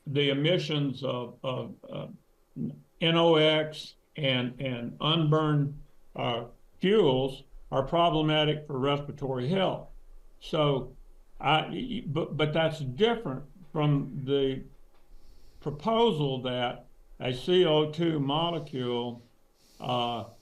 the emissions of NOx and unburned fuels are problematic for respiratory health. So, but that's different from the proposal that a CO2 molecule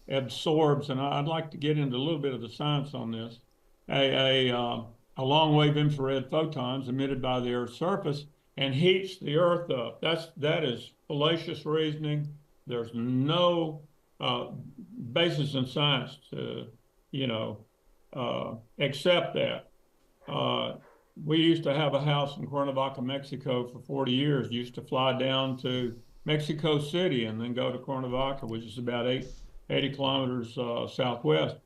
absorbs, and I'd like to get into a little bit of the science on this, a long-wave infrared photons emitted by the Earth's surface and heats the Earth up. That is fallacious reasoning. There's no basis in science to, accept that. We used to have a house in Cuernavaca, Mexico for 40 years. Used to fly down to Mexico City and then go to Cuernavaca, which is about 80 kilometers southwest.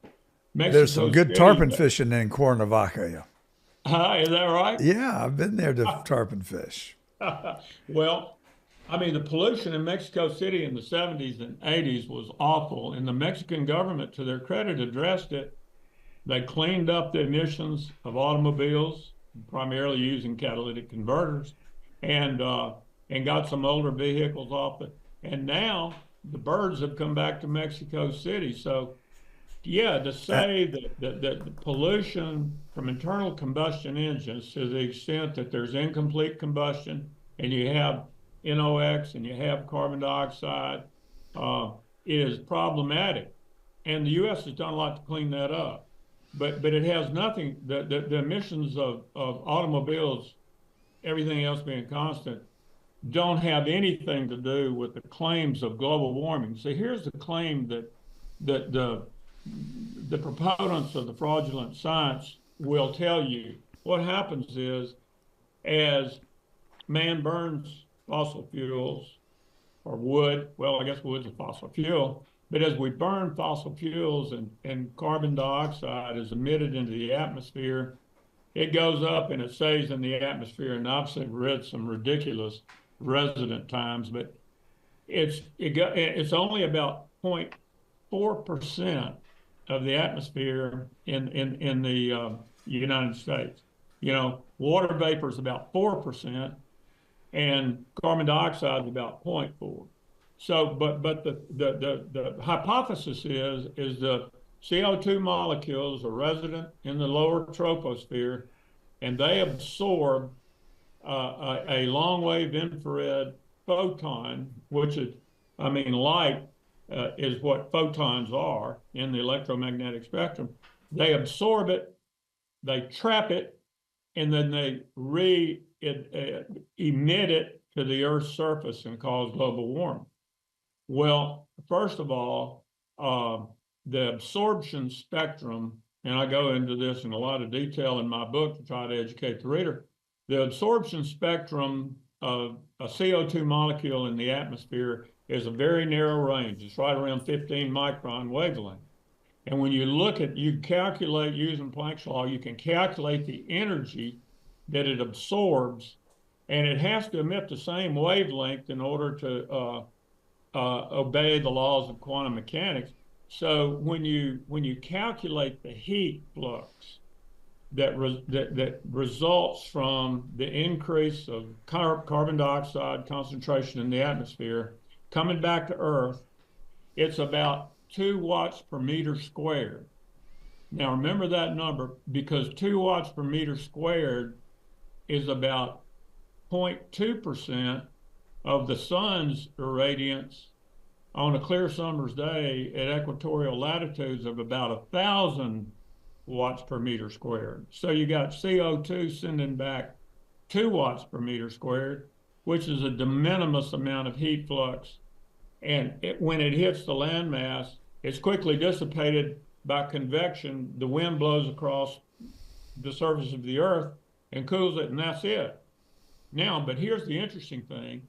There's some good tarpon fishing in Cuernavaca. Is that right? Yeah, I've been there to tarpon fish. Well, I mean, the pollution in Mexico City in the 70s and 80s was awful, and the Mexican government, to their credit, addressed it. They cleaned up the emissions of automobiles, primarily using catalytic converters, and got some older vehicles off it. And now the birds have come back to Mexico City. So, yeah, to say that the pollution from internal combustion engines, to the extent that there's incomplete combustion and you have NOx and you have carbon dioxide, is problematic. And the U.S. has done a lot to clean that up. But it has nothing, the emissions of automobiles, everything else being constant, don't have anything to do with the claims of global warming. So here's the claim that the proponents of the fraudulent science will tell you. What happens is, as man burns fossil fuels or wood, well, I guess wood's a fossil fuel, but as we burn fossil fuels and carbon dioxide is emitted into the atmosphere, it goes up and it stays in the atmosphere. And I've read some ridiculous resident times, but it's only about 0.4% of the atmosphere in the United States. Water vapor is about 4%, and carbon dioxide is about 0.4. So, but the hypothesis is the CO2 molecules are resident in the lower troposphere, and they absorb a long-wave infrared photon, which is, light is what photons are in the electromagnetic spectrum. They absorb it, they trap it, and then they emit it to the Earth's surface and cause global warming. Well, first of all, the absorption spectrum, and I go into this in a lot of detail in my book to try to educate the reader. The absorption spectrum of a CO2 molecule in the atmosphere is a very narrow range. It's right around 15 micron wavelength. And when you look at, you calculate using Planck's law, you can calculate the energy that it absorbs, and it has to emit the same wavelength in order to obey the laws of quantum mechanics. So when you calculate the heat flux that results from the increase of carbon dioxide concentration in the atmosphere coming back to Earth, it's about 2 watts per meter squared. Now remember that number, because 2 watts per meter squared is about 0.2% of the sun's irradiance on a clear summer's day at equatorial latitudes of about 1,000 watts per meter squared. So you got CO2 sending back 2 watts per meter squared, which is a de minimis amount of heat flux. And when it hits the landmass, it's quickly dissipated by convection. The wind blows across the surface of the Earth and cools it, and that's it. Now, but here's the interesting thing.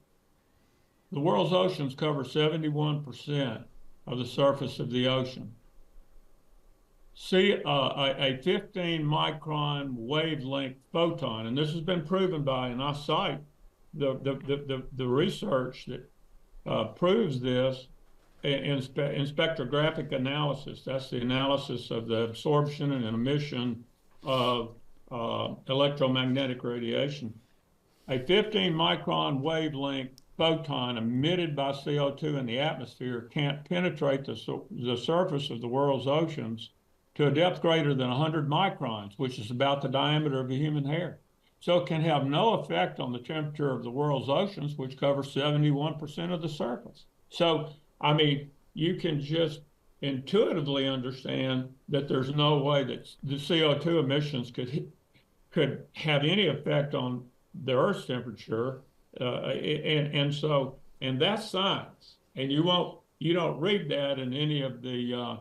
The world's oceans cover 71% of the surface of the ocean. See, a 15 micron wavelength photon, and this has been proven by, and I cite the research that proves this in spectrographic analysis. That's the analysis of the absorption and emission of electromagnetic radiation. A 15 micron wavelength photon emitted by CO2 in the atmosphere can't penetrate the surface of the world's oceans to a depth greater than 100 microns, which is about the diameter of a human hair. So it can have no effect on the temperature of the world's oceans, which cover 71% of the surface. So, I mean, you can just intuitively understand that there's no way that the CO2 emissions could have any effect on the Earth's temperature. And that's science. And you don't read that in any of the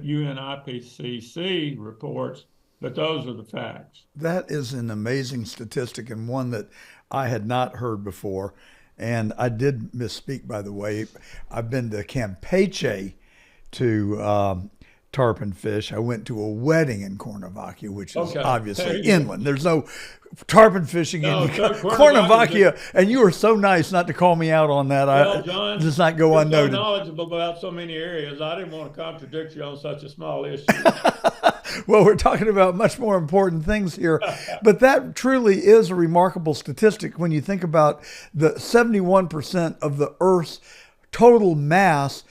UNIPCC reports, but those are the facts. That is an amazing statistic, and one that I had not heard before. And I did misspeak, by the way. I've been to Campeche to tarpon fish. I went to a wedding in Cuernavaca, which is obviously inland. There's no tarpon fishing in Cuernavaca, and you were so nice not to call me out on that. Well, John, does not go unnoted. So knowledgeable about so many areas. I didn't want to contradict you on such a small issue. Well, we're talking about much more important things here, but that truly is a remarkable statistic when you think about the 71% of the Earth's total mass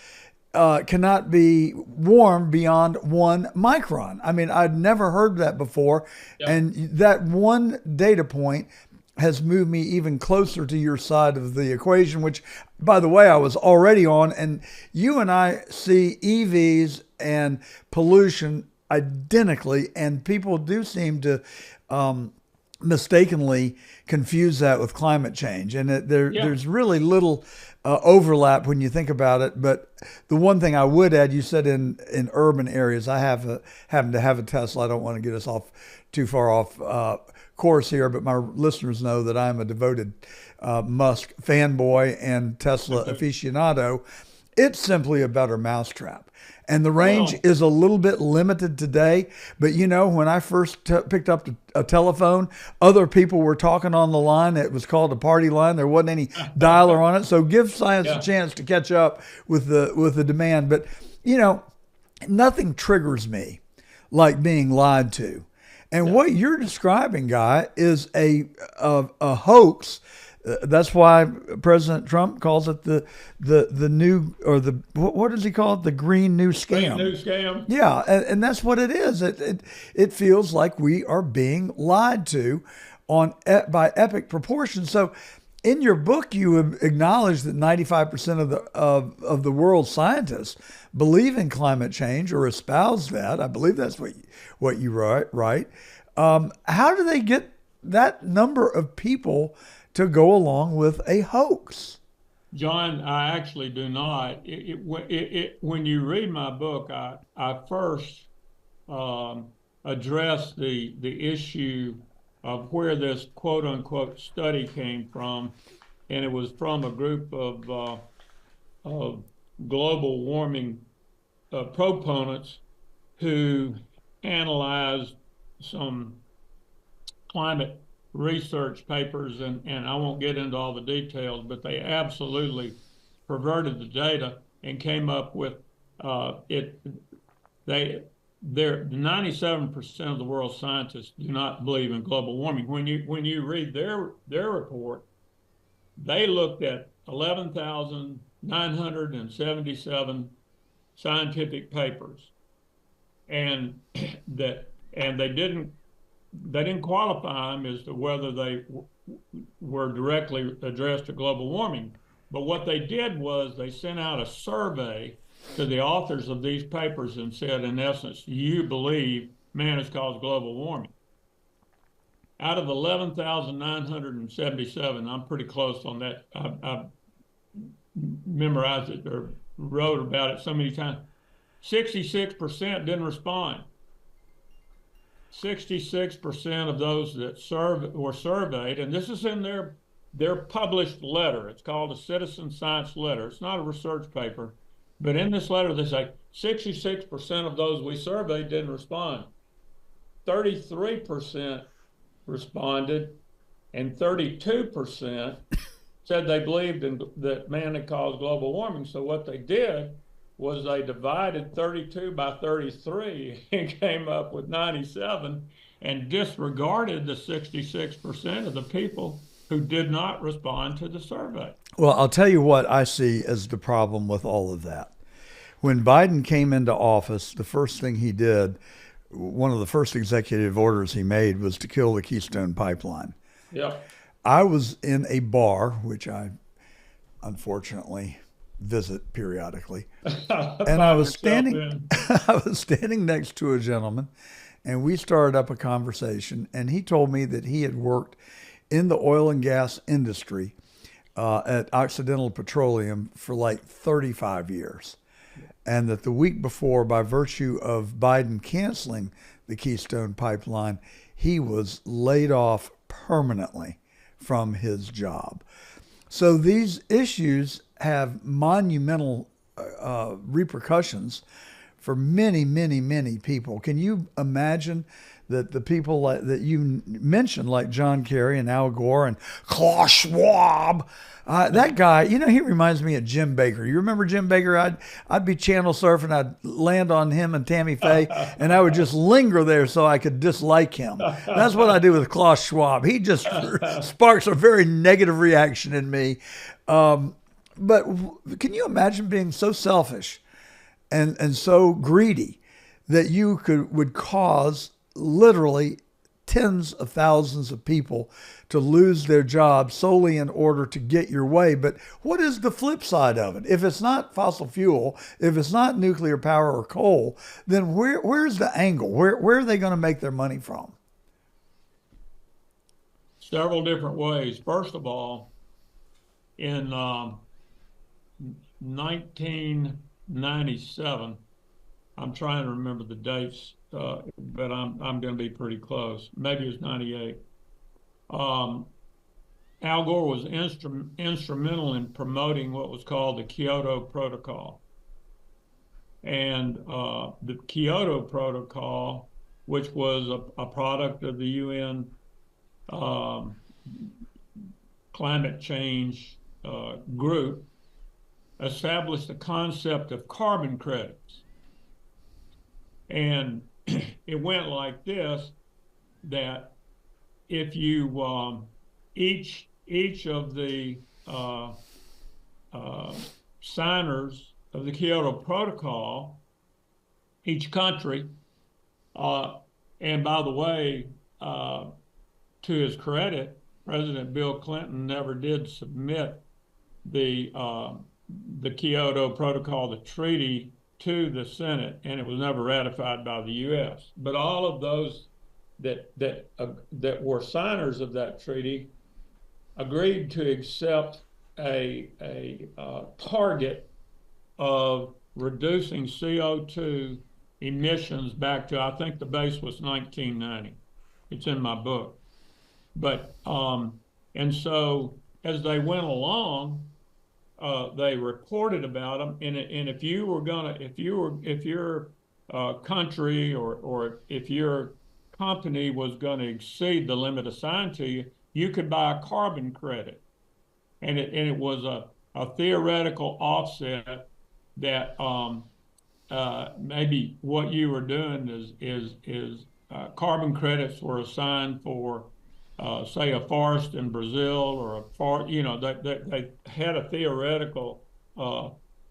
cannot be warmed beyond 1 micron. I mean, I'd never heard that before. Yep. And that one data point has moved me even closer to your side of the equation, which, by the way, I was already on. And you and I see EVs and pollution identically, and people do seem to mistakenly confuse that with climate change. And there's really little overlap when you think about it. But the one thing I would add, you said in urban areas, I happen to have a Tesla. I don't want to get us too far off course here, but my listeners know that I'm a devoted Musk fanboy and Tesla aficionado. It's simply a better mousetrap. And the range is a little bit limited today. But, you know, when I first picked up a telephone, other people were talking on the line. It was called a party line. There wasn't any dialer on it. So give science a chance to catch up with the demand. But, you know, nothing triggers me like being lied to. And what you're describing, Guy, is a hoax. That's why President Trump calls it the new, or the, what does he call it? The green new scam. Green new scam. Yeah, and that's what it is. It feels like we are being lied to by epic proportions. So in your book, you acknowledge that 95% of the world's scientists believe in climate change or espouse that. I believe that's what you write. How do they get that number of people to go along with a hoax? John, I actually do not. When you read my book, I first address the issue of where this quote unquote study came from, and it was from a group of global warming proponents who analyzed some climate research papers, and I won't get into all the details, but they absolutely perverted the data and came up with they're 97% of the world's scientists do not believe in global warming. When you read their report, they looked at 11,977 scientific papers, and they didn't qualify them as to whether they were directly addressed to global warming. But what they did was they sent out a survey to the authors of these papers and said, in essence, do you believe man has caused global warming? Out of 11,977, I'm pretty close on that. I memorized it or wrote about it so many times. 66% didn't respond. 66% of those that were surveyed, and this is in their published letter. It's called a citizen science letter. It's not a research paper, but in this letter they say 66% of those we surveyed didn't respond. 33% responded, and 32% said they believed that man had caused global warming. So what they did was they divided 32 by 33 and came up with 97 and disregarded the 66% of the people who did not respond to the survey. Well, I'll tell you what I see as the problem with all of that. When Biden came into office, the first thing he did, one of the first executive orders he made was to kill the Keystone Pipeline. Yeah. I was in a bar, which I unfortunately visit periodically, and I was standing next to a gentleman, and we started up a conversation, and he told me that he had worked in the oil and gas industry at Occidental Petroleum for like 35 years. And that the week before, by virtue of Biden canceling the Keystone Pipeline, he was laid off permanently from his job. So these issues have monumental repercussions for many, many, many people. Can you imagine that the people that you mentioned, like John Kerry and Al Gore and Klaus Schwab, that guy, he reminds me of Jim Baker. You remember Jim Baker? I'd be channel surfing, I'd land on him and Tammy Faye, and I would just linger there so I could dislike him. That's what I do with Klaus Schwab. He just sparks a very negative reaction in me. But can you imagine being so selfish and so greedy that you would cause literally tens of thousands of people to lose their jobs solely in order to get your way? But what is the flip side of it? If it's not fossil fuel, if it's not nuclear power or coal, then where's the angle? Where are they going to make their money from? Several different ways. First of all, in 1997, I'm trying to remember the dates, but I'm going to be pretty close. Maybe it was 98. Al Gore was instrumental in promoting what was called the Kyoto Protocol. And the Kyoto Protocol, which was a product of the UN climate change group, established the concept of carbon credits. And it went like this, that if you, each of the signers of the Kyoto Protocol, each country, and by the way, to his credit, President Bill Clinton never did submit the Kyoto Protocol, the treaty, to the Senate, and it was never ratified by the U.S. But all of those that were signers of that treaty agreed to accept a target of reducing CO2 emissions back to, I think the base was 1990. It's in my book. But, and so as they went along, they reported about them. And if you were gonna, if your country or if your company was gonna exceed the limit assigned to you, you could buy a carbon credit. And it was a theoretical offset that maybe what you were doing is carbon credits were assigned for say a forest in Brazil or a forest, they had a theoretical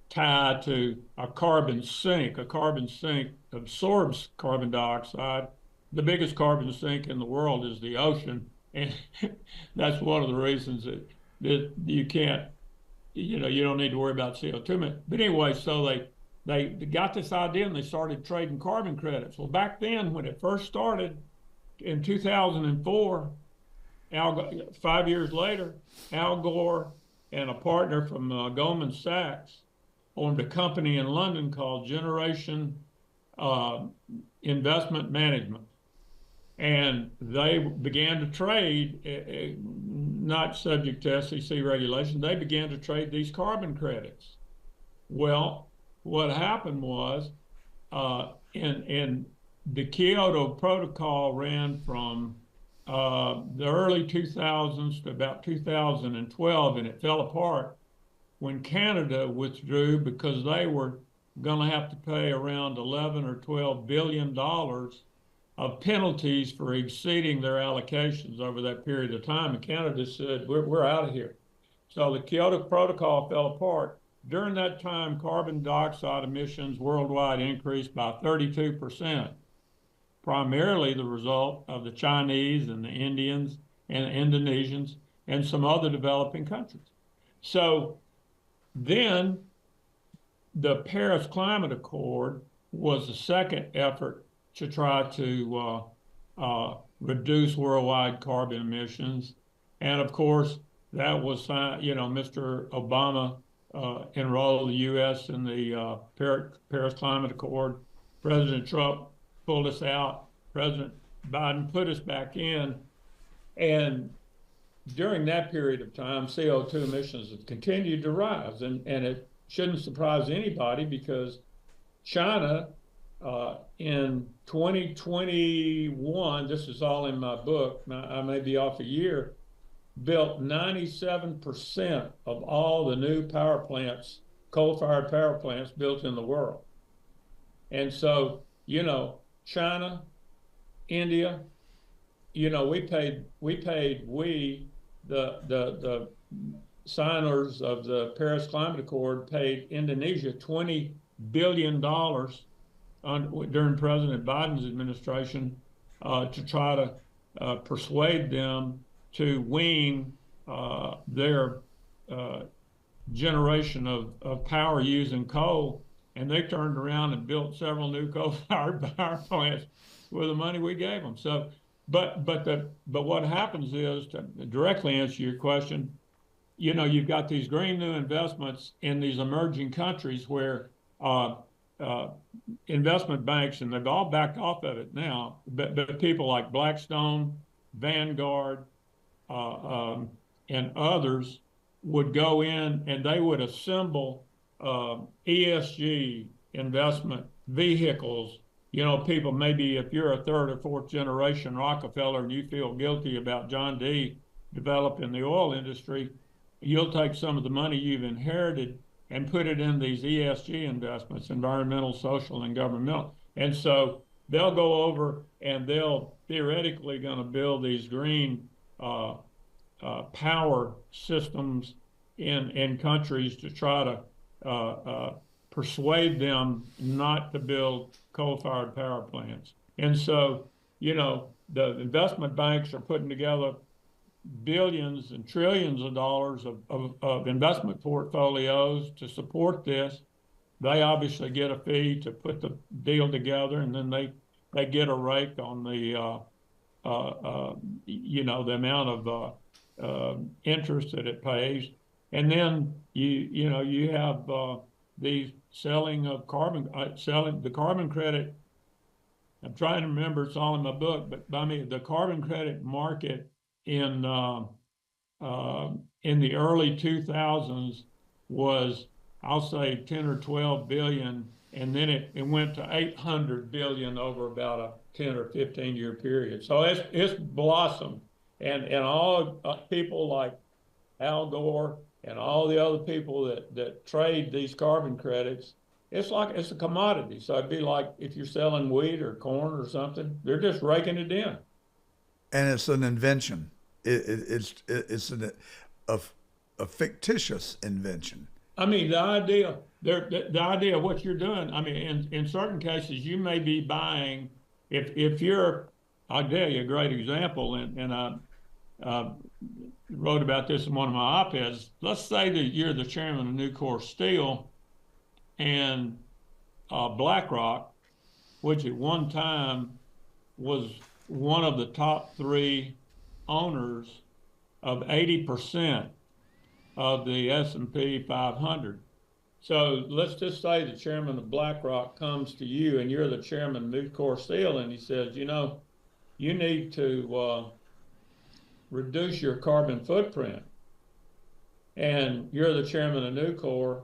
tie to a carbon sink. A carbon sink absorbs carbon dioxide. The biggest carbon sink in the world is the ocean, and that's one of the reasons that you can't, you don't need to worry about CO2. But anyway, so they got this idea and they started trading carbon credits. Well, back then, when it first started in 2004, 5 years later, Al Gore and a partner from Goldman Sachs owned a company in London called Generation Investment Management. And they began to trade, not subject to SEC regulation, they began to trade these carbon credits. Well, what happened was, in the Kyoto Protocol ran from the early 2000s to about 2012, and it fell apart when Canada withdrew because they were going to have to pay around 11 or 12 billion dollars of penalties for exceeding their allocations over that period of time. And Canada said, we're out of here. So the Kyoto Protocol fell apart. During that time, carbon dioxide emissions worldwide increased by 32%, primarily the result of the Chinese and the Indians and the Indonesians and some other developing countries. So then the Paris Climate Accord was the second effort to try to reduce worldwide carbon emissions. And of course, that was, Mr. Obama enrolled the U.S. in the Paris Climate Accord. President Trump pulled us out. President Biden put us back in. And during that period of time, CO2 emissions have continued to rise. And it shouldn't surprise anybody because China, in 2021, this is all in my book, I may be off a year, built 97% of all the new power plants, coal-fired power plants built in the world. And so, China, India, the signers of the Paris Climate Accord paid Indonesia $20 billion during President Biden's administration to try to persuade them to wean their generation of power using coal. And they turned around and built several new coal-fired power plants with the money we gave them. So, but what happens is, to directly answer your question, you've got these green new investments in these emerging countries where investment banks, and they've all backed off of it now, but people like Blackstone, Vanguard, and others would go in and they would assemble ESG investment vehicles. People, maybe if you're a third or fourth generation Rockefeller and you feel guilty about John D. developing the oil industry, you'll take some of the money you've inherited and put it in these ESG investments, environmental, social, and governmental. And so they'll go over and they'll theoretically going to build these green power systems in countries to try to persuade them not to build coal-fired power plants. And so, the investment banks are putting together billions and trillions of dollars of investment portfolios to support this. They obviously get a fee to put the deal together, and then they get a rake on the the amount of interest that it pays. And then you have the selling of selling the carbon credit. I'm trying to remember, it's all in my book, but I mean the carbon credit market in the early 2000s was, I'll say, 10 or 12 billion, and then it went to 800 billion over about a 10 or 15-year period. So it's blossomed, and all people like Al Gore and all the other people that trade these carbon credits, it's a commodity. So it'd be like if you're selling wheat or corn or something, they're just raking it in. And it's an invention. It's a fictitious invention. I mean, the idea of what you're doing. I mean, in certain cases, you may be buying. If you're, I'll tell you a great example, and I wrote about this in one of my op-eds. Let's say that you're the chairman of Nucor Steel, and BlackRock, which at one time was one of the top 3 owners of 80% of the S&P 500. So let's just say the chairman of BlackRock comes to you, and you're the chairman of Nucor Steel, and he says, you need to reduce your carbon footprint. And you're the chairman of Nucor,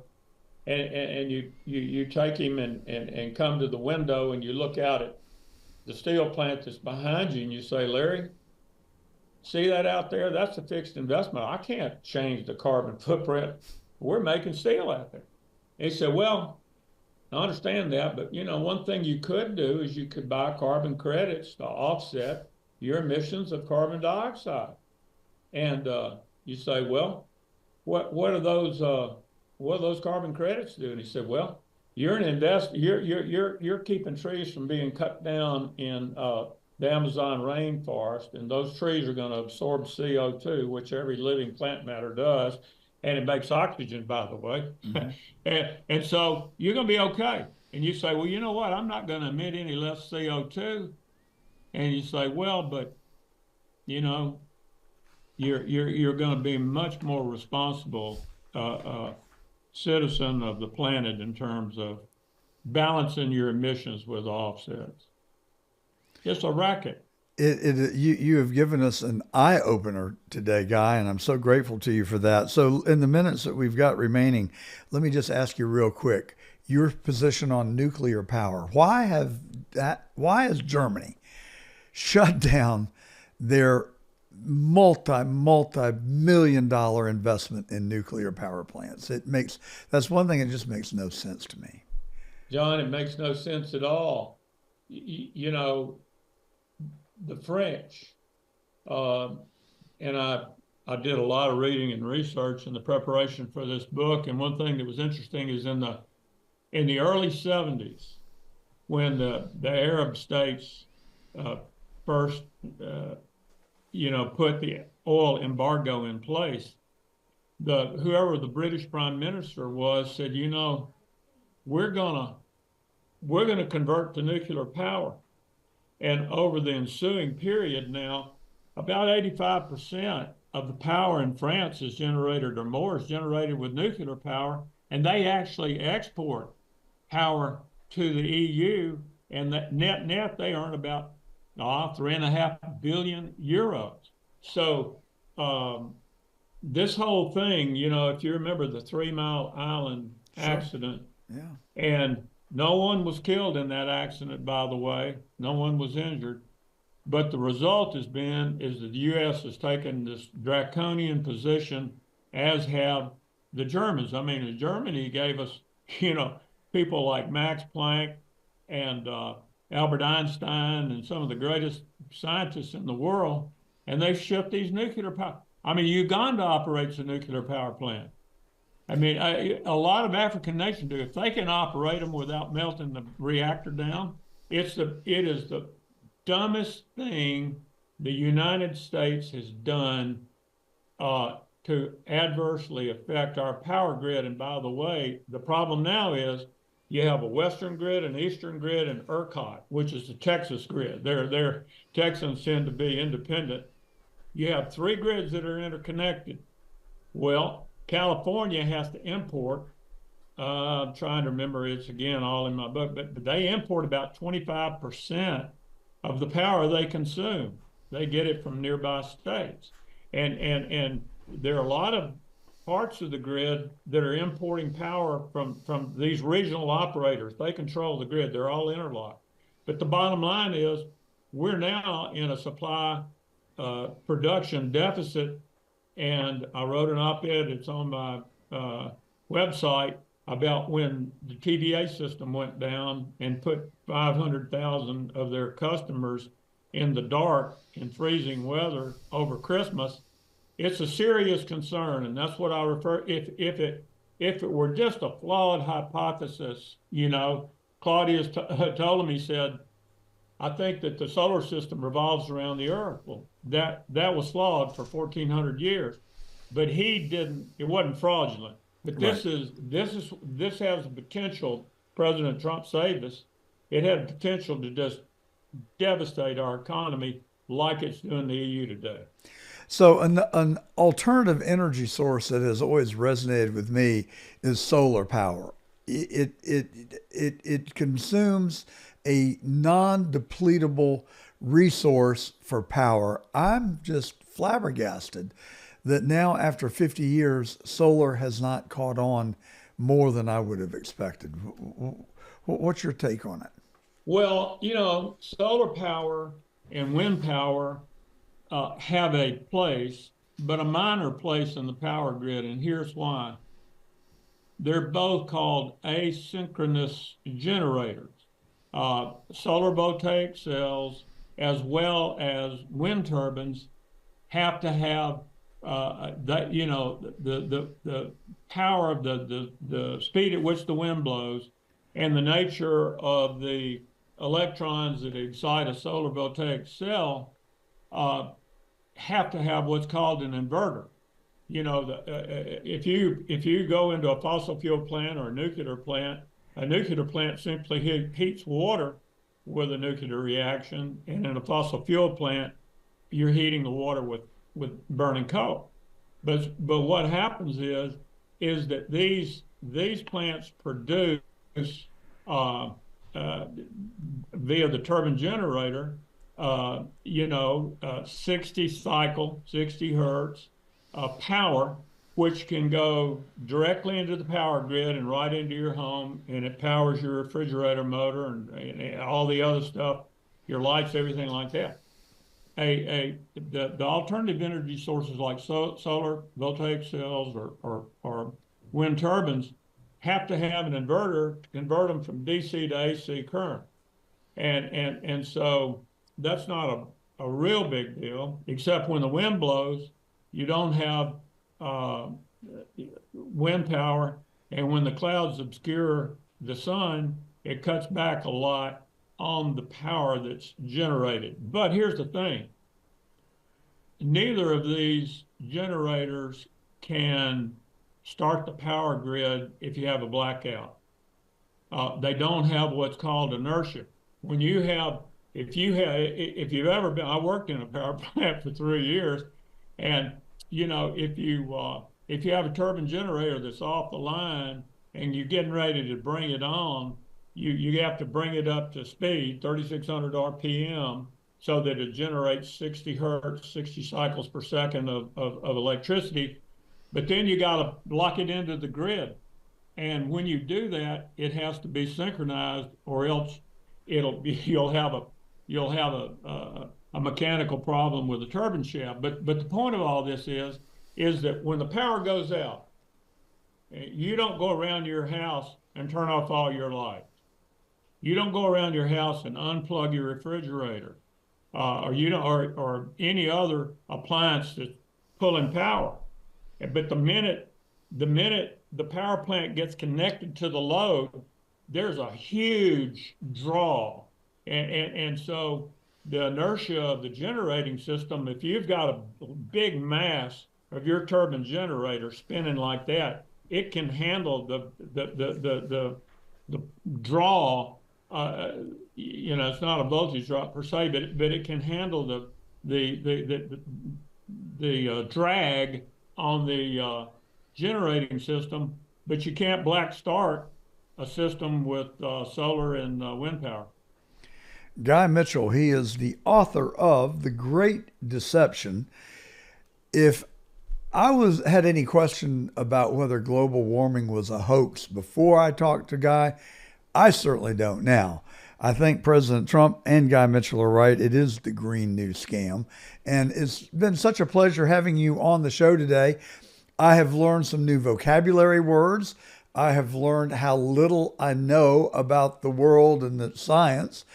and you take him and come to the window, and you look out at the steel plant that's behind you, and you say, Larry, see that out there? That's a fixed investment. I can't change the carbon footprint. We're making steel out there. And he said, well, I understand that, but one thing you could do is you could buy carbon credits to offset your emissions of carbon dioxide. And you say, well, what are those carbon credits do? And he said, well, you're an investor. You're keeping trees from being cut down in the Amazon rainforest, and those trees are going to absorb CO2, which every living plant matter does, and it makes oxygen, by the way. Mm-hmm. and so you're going to be okay. And you say, well, you know what? I'm not going to emit any less CO2. And you say, well, but you're going to be much more responsible citizen of the planet in terms of balancing your emissions with offsets. It's a racket. You have given us an eye opener today, Guy, and I'm so grateful to you for that. So in the minutes that we've got remaining, let me just ask you real quick, your position on nuclear power. Why has Germany shut down their multi-million-dollar investment in nuclear power plants? That's one thing that just makes no sense to me. John, it makes no sense at all. The French, and I did a lot of reading and research in the preparation for this book, and one thing that was interesting is in the early 70s, when the Arab states first put the oil embargo in place, whoever the British Prime Minister was said, we're gonna convert to nuclear power. And over the ensuing period now, about 85% of the power in France is generated or more is generated with nuclear power, and they actually export power to the EU, and that net they earn about 3.5 billion euros. So this whole thing, if you remember the 3 Mile Island accident, yeah, and no one was killed in that accident, by the way. No one was injured. But the result is that the U.S. has taken this draconian position, as have the Germans. I mean, Germany gave us, people like Max Planck and Albert Einstein and some of the greatest scientists in the world, and they shut these nuclear power. I mean, Uganda operates a nuclear power plant. I mean, a lot of African nations do. If they can operate them without melting the reactor down, it is the dumbest thing the United States has done to adversely affect our power grid. And by the way, the problem now is you have a Western grid, an Eastern grid, and ERCOT, which is the Texas grid. They're Texans tend to be independent. You have 3 grids that are interconnected. Well, California has to import. I'm trying to remember, it's again all in my book, but they import about 25% of the power they consume. They get it from nearby states. And there are a lot of parts of the grid that are importing power from these regional operators. They control the grid. They're all interlocked. But the bottom line is we're now in a supply production deficit. And I wrote an op-ed, it's on my website, about when the TVA system went down and put 500,000 of their customers in the dark in freezing weather over Christmas. It's a serious concern, and that's what I refer. If it were just a flawed hypothesis, you know, Claudius told him, he said, I think that the solar system revolves around the Earth. Well, that was flawed for 1,400 years, but he didn't. It wasn't fraudulent. But this has the potential. President Trump saved us. It had the potential to just devastate our economy like it's doing the EU today. So an alternative energy source that has always resonated with me is solar power. It consumes a non-depletable resource for power. I'm just flabbergasted that now, after 50 years, solar has not caught on more than I would have expected. What's your take on it? Well, you know, solar power and wind power have a place, but a minor place in the power grid, and here's why. They're both called asynchronous generators. Solar voltaic cells, as well as wind turbines, have to have that, you know, the power of the speed at which the wind blows and the nature of the electrons that excite a solar voltaic cell have to have what's called an inverter. You know, if you go into a fossil fuel plant or a nuclear plant simply heats water with a nuclear reaction, and in a fossil fuel plant, you're heating the water with burning coal. But what happens is that these plants produce via the turbine generator, 60 hertz power, which can go directly into the power grid and right into your home, and it powers your refrigerator motor and all the other stuff, your lights, everything like that. The alternative energy sources like solar voltaic cells or wind turbines have to have an inverter to convert them from DC to AC current, and so that's not a real big deal, except when the wind blows, you don't have wind power, and when the clouds obscure the sun, it cuts back a lot on the power that's generated. But here's the thing. Neither of these generators can start the power grid if you have a blackout. They don't have what's called inertia. When you have, if you've ever been, I worked in a power plant for 3 years, and you know, if you have a turbine generator that's off the line and you're getting ready to bring it on, you have to bring it up to speed, 3,600 RPM, so that it generates 60 hertz, 60 cycles per second of electricity. But then you got to lock it into the grid. And when you do that, it has to be synchronized, or else you'll have a mechanical problem with the turbine shaft. But the point of all this is that when the power goes out, you don't go around your house and turn off all your lights. You don't go around your house and unplug your refrigerator, or any other appliance that's pulling power. But the minute the power plant gets connected to the load, there's a huge draw, and so the inertia of the generating system, if you've got a big mass of your turbine generator spinning like that, it can handle the draw. It's not a voltage drop per se, but it can handle the drag on the generating system, but you can't black start a system with solar and wind power. Guy Mitchell, he is the author of The Great Deception. If I had any question about whether global warming was a hoax before I talked to Guy, I certainly don't now. I think President Trump and Guy Mitchell are right. It is the Green New Scam. And it's been such a pleasure having you on the show today. I have learned some new vocabulary words. I have learned how little I know about the world and the science,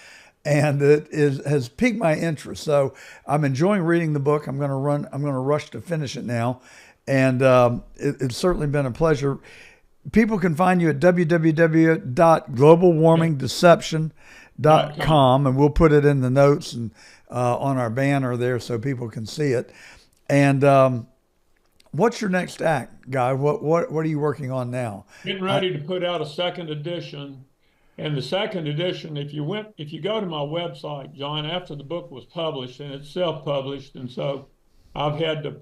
and has piqued my interest. So I'm enjoying reading the book. I'm going to rush to finish it now. And it's certainly been a pleasure. People can find you at www.globalwarmingdeception.com, and we'll put it in the notes and on our banner there so people can see it. And what's your next act, Guy? What are you working on now? Getting ready to put out a second edition. And the second edition, if you go to my website, John, after the book was published, and it's self-published, and so I've had to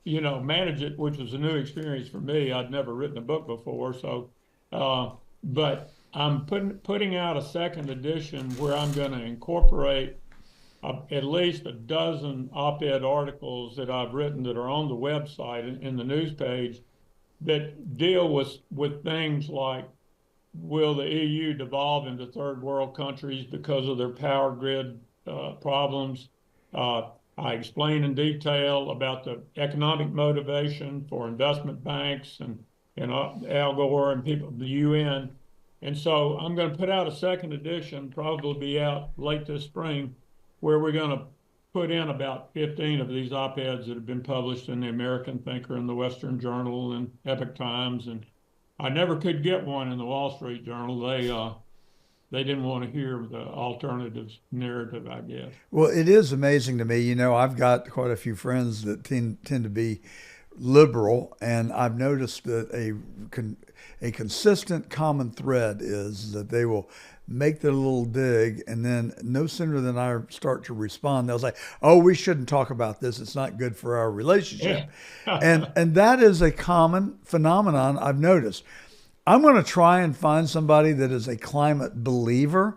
manage it, which was a new experience for me. I'd never written a book before, so but I'm putting out a second edition where I'm going to incorporate at least a dozen op-ed articles that I've written that are on the website in the news page that deal with things like, will the EU devolve into third world countries because of their power grid problems? I explain in detail about the economic motivation for investment banks and Al Gore and people, the UN. And so I'm going to put out a second edition, probably be out late this spring, where we're going to put in about 15 of these op-eds that have been published in the American Thinker and the Western Journal and Epoch Times. And I never could get one in the Wall Street Journal. They didn't want to hear the alternatives narrative, I guess. Well, it is amazing to me. I've got quite a few friends that tend to be liberal, and I've noticed that a consistent common thread is that they will make their little dig, and then no sooner than I start to respond, they'll say, "Oh, we shouldn't talk about this. It's not good for our relationship." Yeah. and that is a common phenomenon I've noticed. I'm going to try and find somebody that is a climate believer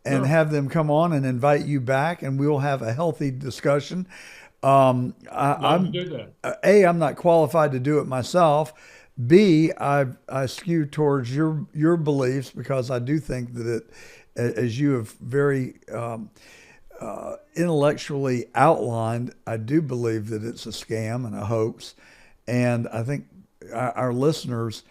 and have them come on and invite you back, and we'll have a healthy discussion. I'm not qualified to do it myself. B, I skew towards your beliefs because I do think that it, as you have very intellectually outlined, I do believe that it's a scam and a hoax. And I think our listeners,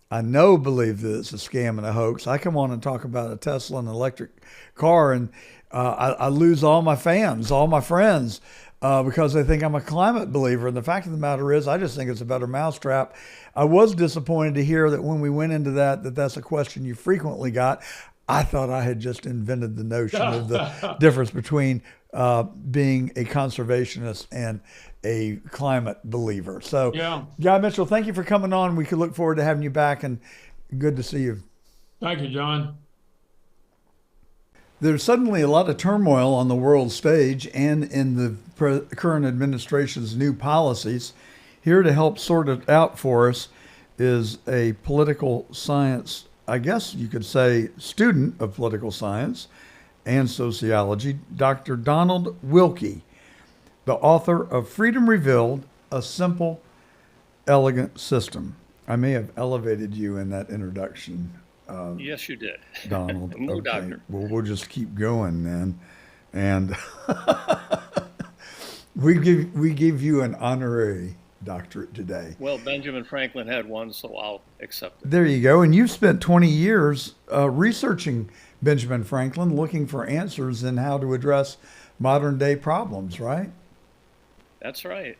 I know, believe that it's a scam and a hoax. I come on and talk about a Tesla and electric car, and I lose all my fans, all my friends, because they think I'm a climate believer. And the fact of the matter is, I just think it's a better mousetrap. I was disappointed to hear that when we went into that's a question you frequently got. I thought I had just invented the notion of the difference between being a conservationist and a climate believer. So, yeah. Guy Mitchell, thank you for coming on. We could look forward to having you back, and good to see you. Thank you, John. There's suddenly a lot of turmoil on the world stage and in the current administration's new policies. Here to help sort it out for us is a political science, I guess you could say, student of political science and sociology, Dr. Donald Wilkie, the author of Freedom Revealed, A Simple, Elegant System. I may have elevated you in that introduction. Yes, you did. Donald. No, okay. doctor. Well, we'll just keep going then. And we give you an honorary doctorate today. Well, Benjamin Franklin had one, so I'll accept it. There you go. And you've spent 20 years researching Benjamin Franklin, looking for answers in how to address modern day problems, right? That's right.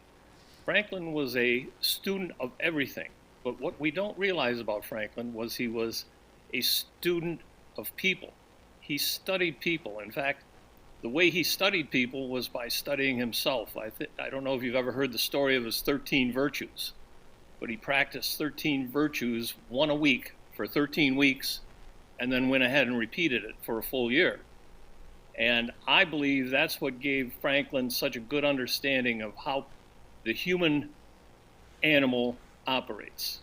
Franklin was a student of everything. But what we don't realize about Franklin was he was a student of people. He studied people. In fact, the way he studied people was by studying himself. I don't know if you've ever heard the story of his 13 virtues, but he practiced 13 virtues, one a week for 13 weeks, and then went ahead and repeated it for a full year. And I believe that's what gave Franklin such a good understanding of how the human animal operates.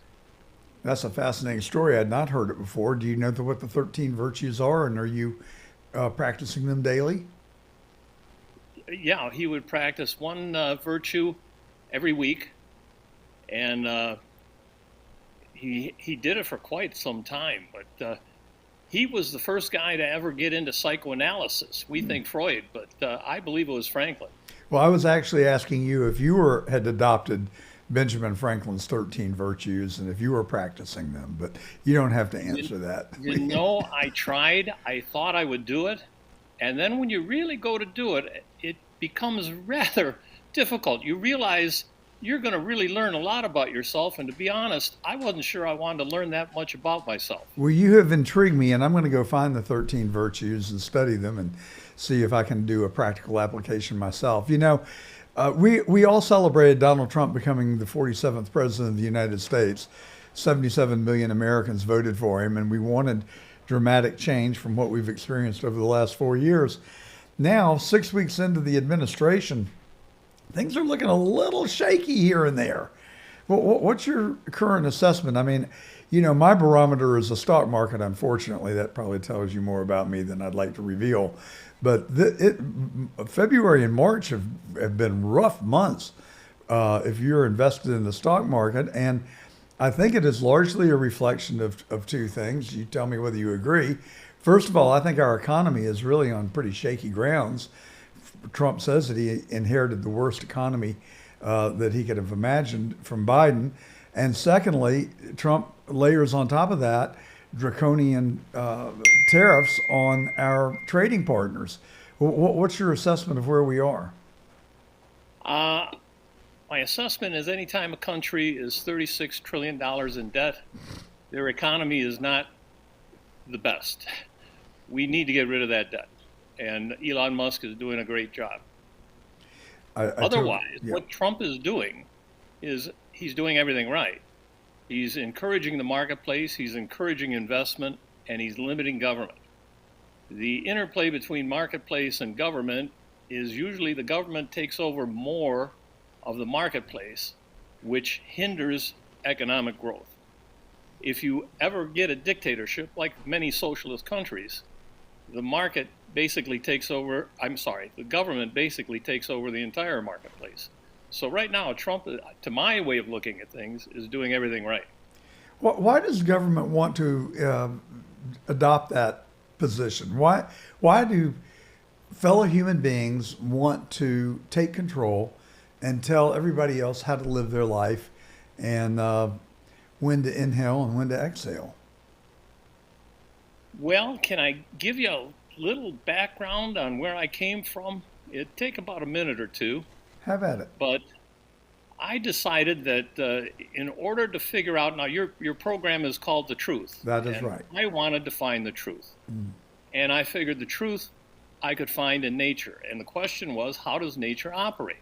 That's a fascinating story. I had not heard it before. Do you know what the 13 virtues are, and are you practicing them daily? Yeah, he would practice one virtue every week, and he did it for quite some time. But he was the first guy to ever get into psychoanalysis. We think Freud, but I believe it was Franklin. Well, I was actually asking you if you had adopted Benjamin Franklin's 13 virtues and if you were practicing them, but you don't have to answer that. I tried. I thought I would do it. And then when you really go to do it, it becomes rather difficult. You realize you're going to really learn a lot about yourself. And to be honest, I wasn't sure I wanted to learn that much about myself. Well, you have intrigued me, and I'm going to go find the 13 virtues and study them and see if I can do a practical application myself. You know, we all celebrated Donald Trump becoming the 47th president of the United States. 77 million Americans voted for him, and we wanted dramatic change from what we've experienced over the last 4 years. Now, 6 weeks into the administration, things are looking a little shaky here and there. What's your current assessment? I mean, you know, my barometer is the stock market, unfortunately. That probably tells you more about me than I'd like to reveal. But February and March have been rough months if you're invested in the stock market. And I think it is largely a reflection of two things. You tell me whether you agree. First of all, I think our economy is really on pretty shaky grounds. Trump says that he inherited the worst economy that he could have imagined from Biden. And secondly, Trump layers on top of that draconian tariffs on our trading partners. What's your assessment of where we are? My assessment is anytime a country is $36 trillion in debt, their economy is not the best. We need to get rid of that debt. And Elon Musk is doing a great job. Otherwise, what Trump is doing is he's doing everything right. He's encouraging the marketplace, he's encouraging investment, and he's limiting government. The interplay between marketplace and government is usually the government takes over more of the marketplace, which hinders economic growth. If you ever get a dictatorship, like many socialist countries, the market basically takes over, the government basically takes over the entire marketplace. So right now, Trump, to my way of looking at things, is doing everything right. Why does government want to adopt that position? Why do fellow human beings want to take control and tell everybody else how to live their life and when to inhale and when to exhale? Well, can I give you a little background on where I came from? It'd take about a minute or two. Have at it. But I decided that in order to figure out, now your program is called The Truth. That is right. I wanted to find the truth. And I figured the truth I could find in nature. And the question was, how does nature operate?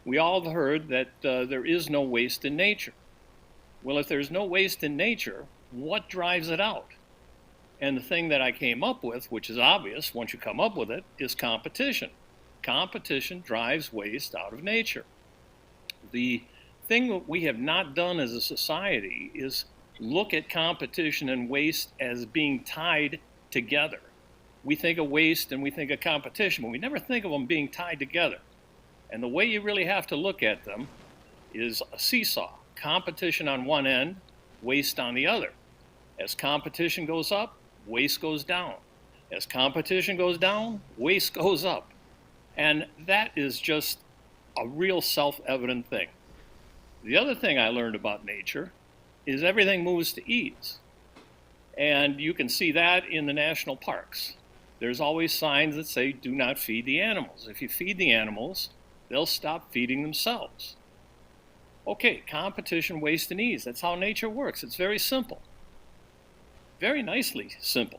We all have heard that there is no waste in nature. Well, if there's no waste in nature, what drives it out? And the thing that I came up with, which is obvious once you come up with it, is competition. Competition drives waste out of nature. The thing that we have not done as a society is look at competition and waste as being tied together. We think of waste and we think of competition, but we never think of them being tied together. And the way you really have to look at them is a seesaw. Competition on one end, waste on the other. As competition goes up, waste goes down. As competition goes down, waste goes up. And that is just a real self-evident thing. The other thing I learned about nature is everything moves to ease. And you can see that in the national parks. There's always signs that say, do not feed the animals. If you feed the animals, they'll stop feeding themselves. Okay, competition, waste, and ease. That's how nature works. It's very simple. Very nicely simple.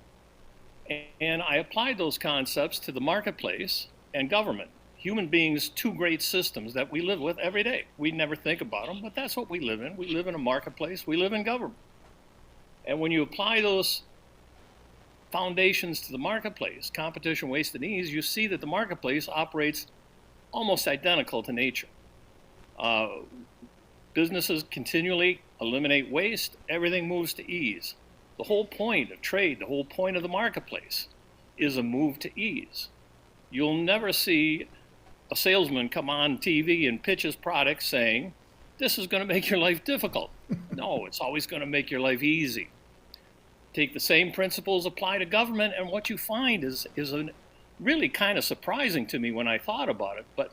And I applied those concepts to the marketplace and government. Human beings, two great systems that we live with every day. We never think about them, but that's what we live in. We live in a marketplace. We live in government. And when you apply those foundations to the marketplace, competition, waste, and ease, you see that the marketplace operates almost identical to nature. Businesses continually eliminate waste, everything moves to ease. The whole point of trade, the whole point of the marketplace is a move to ease. You'll never see a salesman come on TV and pitch his product saying, this is going to make your life difficult. No, it's always going to make your life easy. Take the same principles, apply to government, and what you find is really kind of surprising to me when I thought about it, but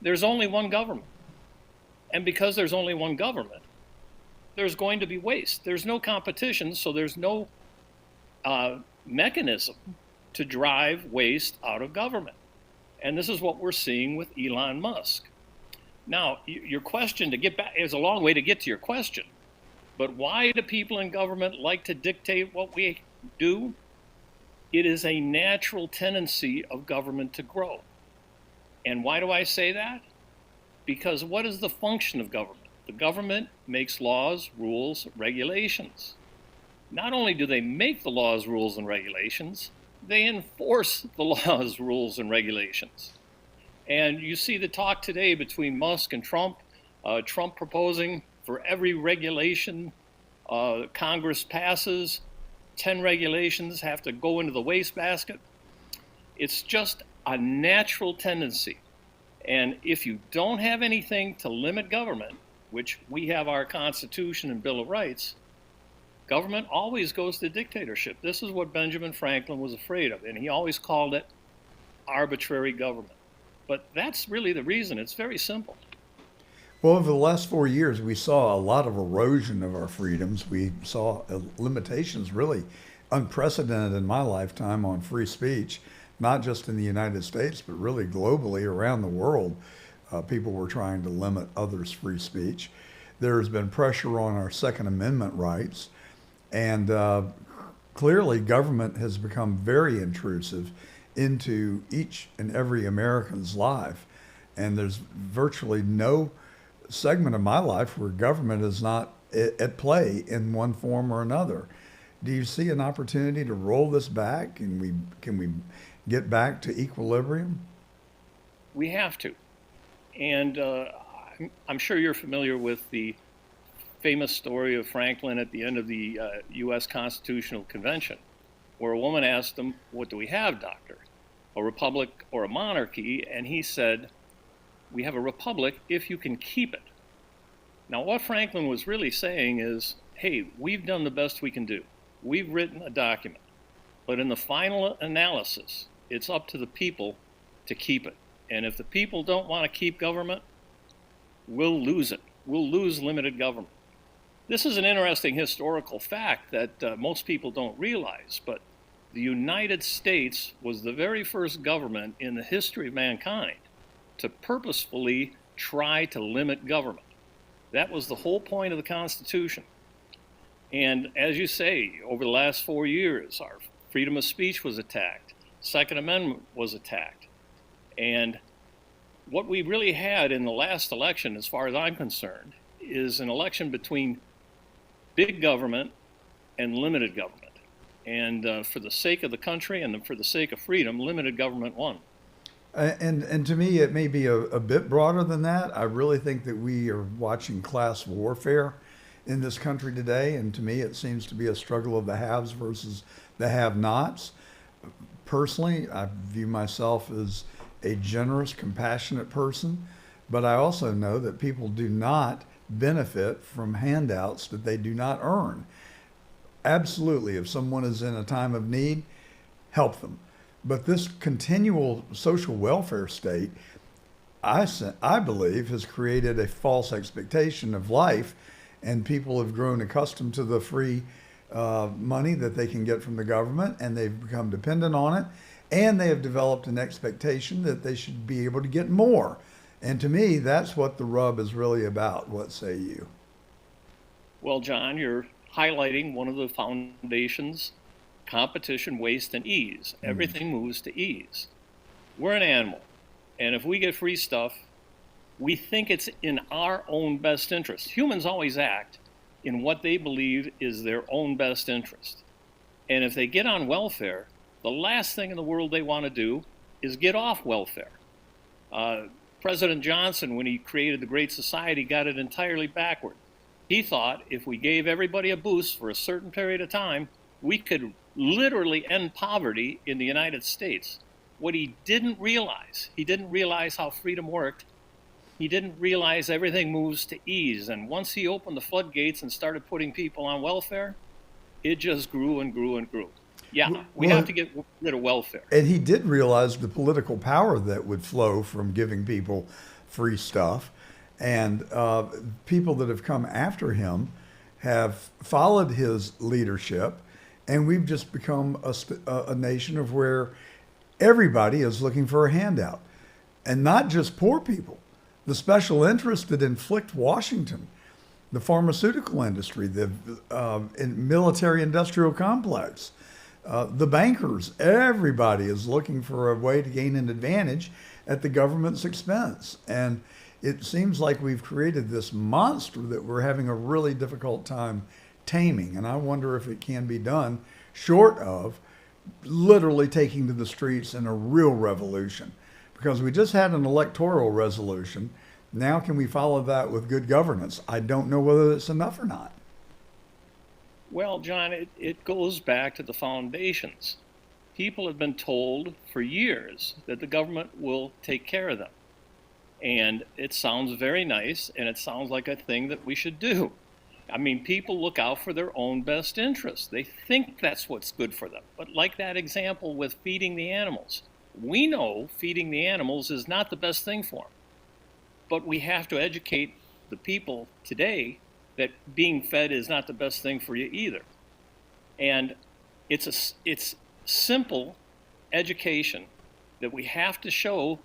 there's only one government. And because there's only one government, there's going to be waste. There's no competition, so there's no mechanism to drive waste out of government. And this is what we're seeing with Elon Musk. Now, your question to get back is a long way to get to your question, but why do people in government like to dictate what we do? It is a natural tendency of government to grow. And why do I say that? Because what is the function of government? The government makes laws, rules, regulations. Not only do they make the laws, rules, and regulations, they enforce the laws, rules, and regulations. And you see the talk today between Musk and Trump, Trump proposing for every regulation Congress passes, 10 regulations have to go into the wastebasket. It's just a natural tendency. And if you don't have anything to limit government, which we have our Constitution and Bill of Rights, government always goes to dictatorship. This is what Benjamin Franklin was afraid of, and he always called it arbitrary government. But that's really the reason. It's very simple. Well, over the last 4 years, we saw a lot of erosion of our freedoms. We saw limitations really unprecedented in my lifetime on free speech, not just in the United States, but really globally around the world. People were trying to limit others' free speech. There has been pressure on our Second Amendment rights, and clearly government has become very intrusive into each and every American's life. And there's virtually no segment of my life where government is not at play in one form or another. Do you see an opportunity to roll this back? Can we get back to equilibrium? We have to. And I'm sure you're familiar with the famous story of Franklin at the end of the U.S. Constitutional Convention, where a woman asked him, "What do we have, doctor? A republic or a monarchy?" And he said, "We have a republic if you can keep it." Now, what Franklin was really saying is, hey, we've done the best we can do. We've written a document. But in the final analysis, it's up to the people to keep it. And if the people don't want to keep government, we'll lose it. We'll lose limited government. This is an interesting historical fact that most people don't realize, but the United States was the very first government in the history of mankind to purposefully try to limit government. That was the whole point of the Constitution. And as you say, over the last 4 years, our freedom of speech was attacked. Second Amendment was attacked. And what we really had in the last election, as far as I'm concerned, is an election between big government and limited government. And for the sake of the country and for the sake of freedom, limited government won. And to me, it may be a bit broader than that. I really think that we are watching class warfare in this country today. And to me, it seems to be a struggle of the haves versus the have-nots. Personally, I view myself as a generous, compassionate person, but I also know that people do not benefit from handouts that they do not earn. Absolutely, if someone is in a time of need, help them. But this continual social welfare state, I believe, has created a false expectation of life, and people have grown accustomed to the free money that they can get from the government, and they've become dependent on it, and they have developed an expectation that they should be able to get more. And to me, that's what the rub is really about. What say you? Well, John, you're highlighting one of the foundations: competition, waste, and ease. Everything moves to ease. We're an animal, and if we get free stuff, we think it's in our own best interest. Humans always act in what they believe is their own best interest. And if they get on welfare, the last thing in the world they want to do is get off welfare. President Johnson, when he created the Great Society, got it entirely backward. He thought if we gave everybody a boost for a certain period of time, we could literally end poverty in the United States. What he didn't realize how freedom worked. He didn't realize everything moves to ease. And once he opened the floodgates and started putting people on welfare, it just grew and grew and grew. Yeah, we have to get rid of welfare. And he did realize the political power that would flow from giving people free stuff. And people that have come after him have followed his leadership. And we've just become a nation of where everybody is looking for a handout. And not just poor people. The special interests that inflict Washington, the pharmaceutical industry, the military-industrial complex, the bankers, everybody is looking for a way to gain an advantage at the government's expense. And it seems like we've created this monster that we're having a really difficult time taming. And I wonder if it can be done short of literally taking to the streets in a real revolution. Because we just had an electoral resolution. Now can we follow that with good governance? I don't know whether it's enough or not. Well, John, it goes back to the foundations. People have been told for years that the government will take care of them. And it sounds very nice, and it sounds like a thing that we should do. I mean, people look out for their own best interests. They think that's what's good for them. But like that example with feeding the animals, we know feeding the animals is not the best thing for them. But we have to educate the people today that being fed is not the best thing for you either. And it's simple education that we have to show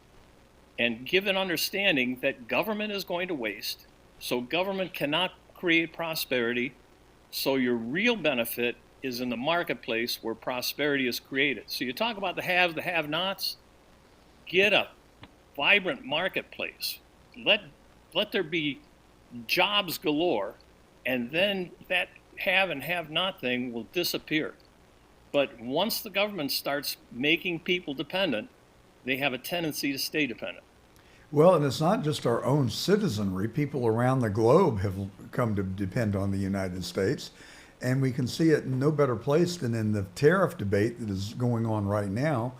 and give an understanding that government is going to waste, so government cannot create prosperity, so your real benefit is in the marketplace where prosperity is created. So you talk about the haves, the have-nots. Get a vibrant marketplace. Let there be jobs galore, and then that have and have-not thing will disappear. But once the government starts making people dependent, they have a tendency to stay dependent. Well, and it's not just our own citizenry. People around the globe have come to depend on the United States. And we can see it in no better place than in the tariff debate that is going on right now.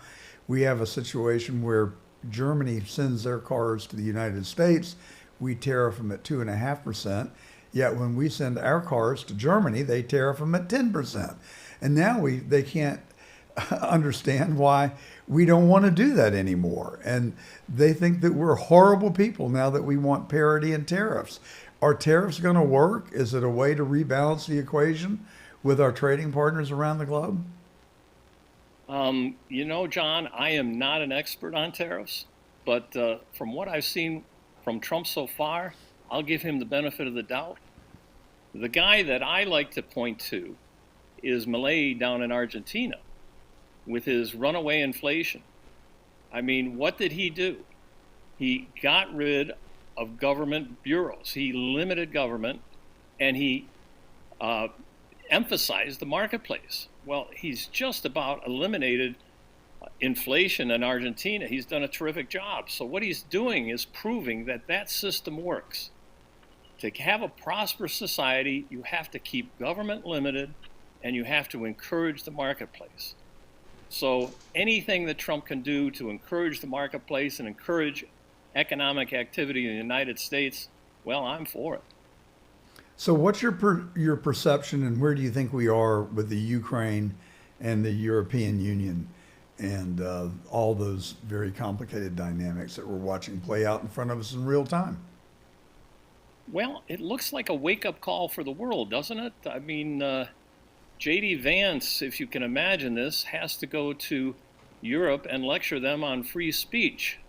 We have a situation where Germany sends their cars to the United States. We tariff them at 2.5%. Yet when we send our cars to Germany, they tariff them at 10%. And now they can't understand why we don't want to do that anymore. And they think that we're horrible people now that we want parity in tariffs. Are tariffs going to work? Is it a way to rebalance the equation with our trading partners around the globe? You know, John, I am not an expert on tariffs, but from what I've seen from Trump so far, I'll give him the benefit of the doubt. The guy that I like to point to is Milei down in Argentina with his runaway inflation. I mean, what did he do? He got rid of government bureaus. He limited government, and he emphasized the marketplace. Well, he's just about eliminated inflation in Argentina. He's done a terrific job. So what he's doing is proving that that system works. To have a prosperous society, you have to keep government limited, and you have to encourage the marketplace. So anything that Trump can do to encourage the marketplace and encourage economic activity in the United States, well, I'm for it. So what's your perception, and where do you think we are with the Ukraine and the European Union and all those very complicated dynamics that we're watching play out in front of us in real time? Well, it looks like a wake-up call for the world, doesn't it? I mean, J.D. Vance, if you can imagine this, has to go to Europe and lecture them on free speech.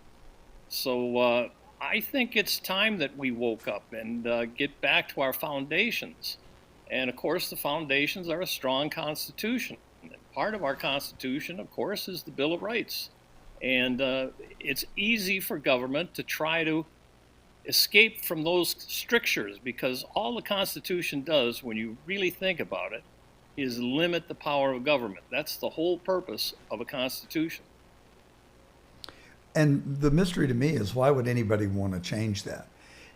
So I think it's time that we woke up and get back to our foundations. And of course, the foundations are a strong constitution. And part of our constitution, of course, is the Bill of Rights. And it's easy for government to try to escape from those strictures, because all the Constitution does, when you really think about it, is limit the power of government. That's the whole purpose of a Constitution. And the mystery to me is, why would anybody want to change that?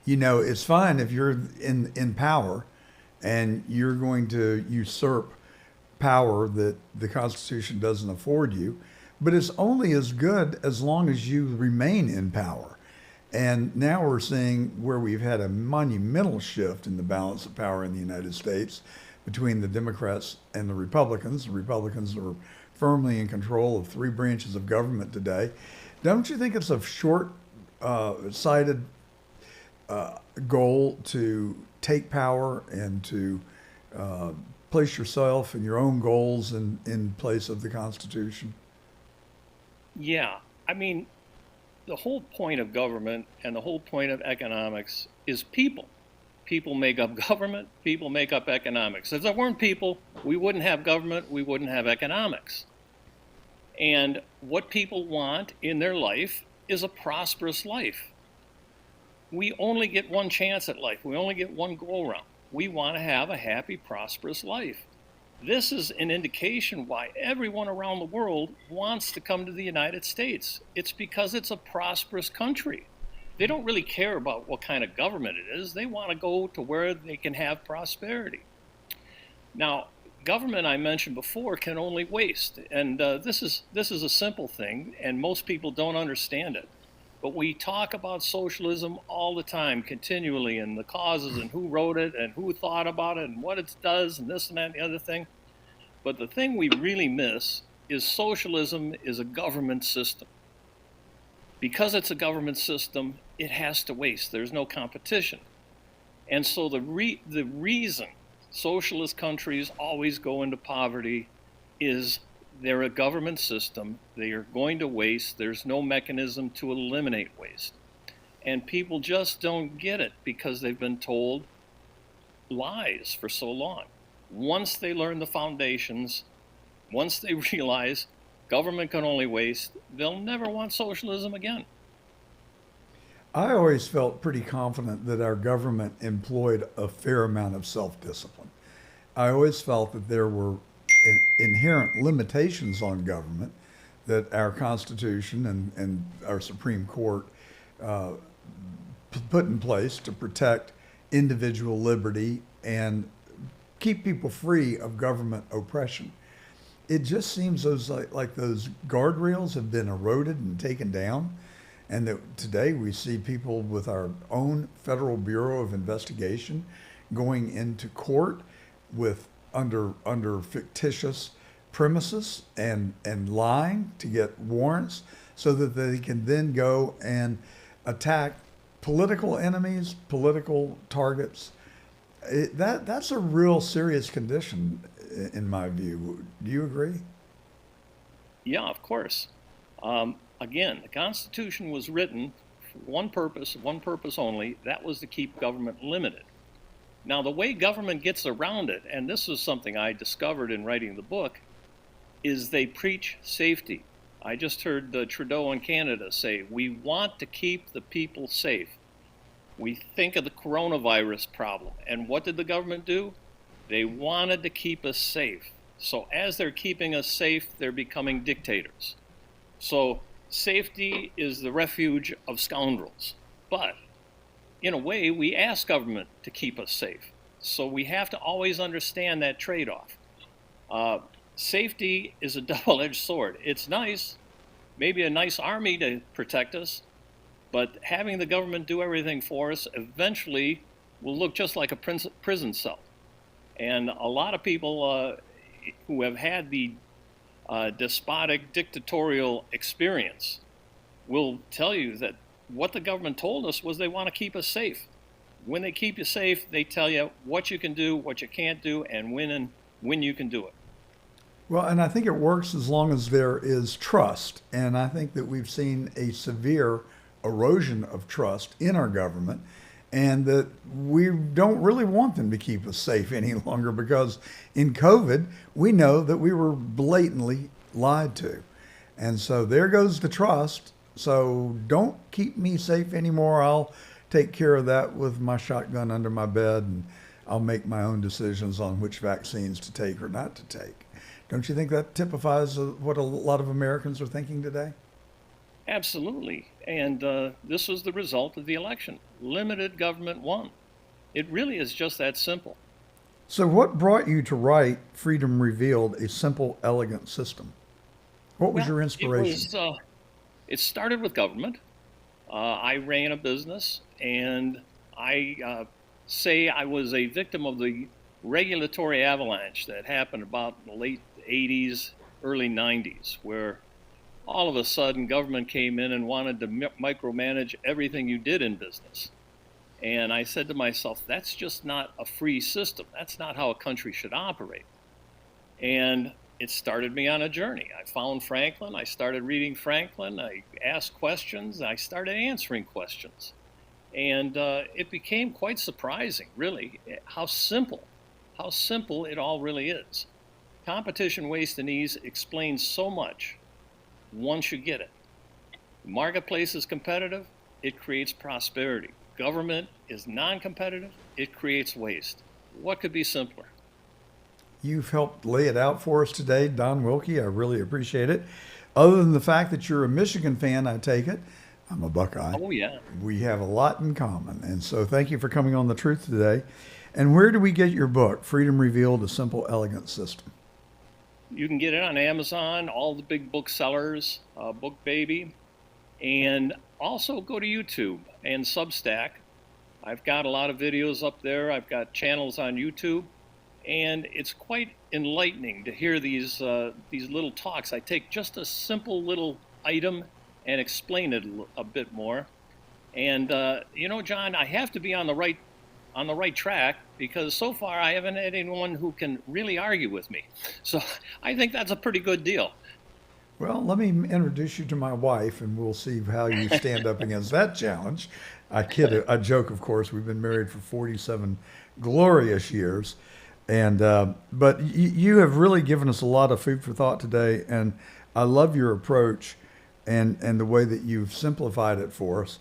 You know, it's fine if you're in power and you're going to usurp power that the Constitution doesn't afford you. But it's only as good as long as you remain in power. And now we're seeing where we've had a monumental shift in the balance of power in the United States between the Democrats and the Republicans. The Republicans are firmly in control of 3 branches of government today. Don't you think it's a short-sighted goal to take power and to place yourself and your own goals in place of the Constitution? Yeah, I mean, the whole point of government and the whole point of economics is people. People make up government, people make up economics. If there weren't people, we wouldn't have government, we wouldn't have economics. And what people want in their life is a prosperous life. We only get one chance at life. We only get one go around. We want to have a happy, prosperous life. This is an indication why everyone around the world wants to come to the United States. It's because it's a prosperous country. They don't really care about what kind of government it is. They want to go to where they can have prosperity. Now, government, I mentioned before, can only waste. And this is a simple thing, and most people don't understand it. But we talk about socialism all the time, continually, and the causes and who wrote it and who thought about it and what it does and this and that and the other thing. But the thing we really miss is socialism is a government system. Because it's a government system, it has to waste. There's no competition. And so the reason socialist countries always go into poverty is they're a government system. They are going to waste. There's no mechanism to eliminate waste. And people just don't get it because they've been told lies for so long. Once they learn the foundations, once they realize government can only waste, they'll never want socialism again. I always felt pretty confident that our government employed a fair amount of self-discipline. I always felt that there were inherent limitations on government that our Constitution and our Supreme Court put in place to protect individual liberty and keep people free of government oppression. It just seems like those guardrails have been eroded and taken down, and that today we see people with our own Federal Bureau of Investigation going into court with under fictitious premises and lying to get warrants so that they can then go and attack political enemies, political targets. That's a real serious condition in my view. Do you agree? Yeah, of course. Again, the Constitution was written for one purpose only. That was to keep government limited. Now, the way government gets around it, and this is something I discovered in writing the book, is they preach safety. I just heard Trudeau in Canada say, we want to keep the people safe. We think of the coronavirus problem, and what did the government do? They wanted to keep us safe. So as they're keeping us safe, they're becoming dictators. So safety is the refuge of scoundrels. But in a way, we ask government to keep us safe. So we have to always understand that trade-off. Safety is a double-edged sword. It's nice, maybe a nice army to protect us, but having the government do everything for us eventually will look just like a prison cell. And a lot of people who have had the despotic, dictatorial experience will tell you that what the government told us was they want to keep us safe. When they keep you safe, they tell you what you can do, what you can't do, and when you can do it. Well, and I think it works as long as there is trust. And I think that we've seen a severe erosion of trust in our government, and that we don't really want them to keep us safe any longer, because in COVID, we know that we were blatantly lied to. And so there goes the trust. So don't keep me safe anymore. I'll take care of that with my shotgun under my bed, and I'll make my own decisions on which vaccines to take or not to take. Don't you think that typifies what a lot of Americans are thinking today? Absolutely. And this was the result of the election. Limited government won. It really is just that simple. So what brought you to write Freedom Revealed, a simple, elegant system? What was your inspiration? It started with government. I ran a business, and I say I was a victim of the regulatory avalanche that happened about in the late 80s, early 90s, where all of a sudden government came in and wanted to micromanage everything you did in business. And I said to myself, that's just not a free system. That's not how a country should operate. And it started me on a journey. I found Franklin. I started reading Franklin. I asked questions. I started answering questions. And it became quite surprising, really, how simple it all really is. Competition, Waste, and Ease explains so much once you get it. The marketplace is competitive, it creates prosperity. Government is non-competitive, it creates waste. What could be simpler? You've helped lay it out for us today, Don Wilkie. I really appreciate it. Other than the fact that you're a Michigan fan, I take it. I'm a Buckeye. Oh, yeah. We have a lot in common. And so thank you for coming on The Truth today. And where do we get your book, Freedom Revealed, a Simple, Elegant System? You can get it on Amazon, all the big booksellers, Book Baby, and also go to YouTube and Substack. I've got a lot of videos up there. I've got channels on YouTube, and it's quite enlightening to hear these little talks. I take just a simple little item and explain it a bit more. And John, I have to be on the right track, because so far I haven't had anyone who can really argue with me. So I think that's a pretty good deal. Well, let me introduce you to my wife, and we'll see how you stand up against that challenge. I kid, I joke, of course. We've been married for 47 glorious years. And but you have really given us a lot of food for thought today, and I love your approach and the way that you've simplified it for us.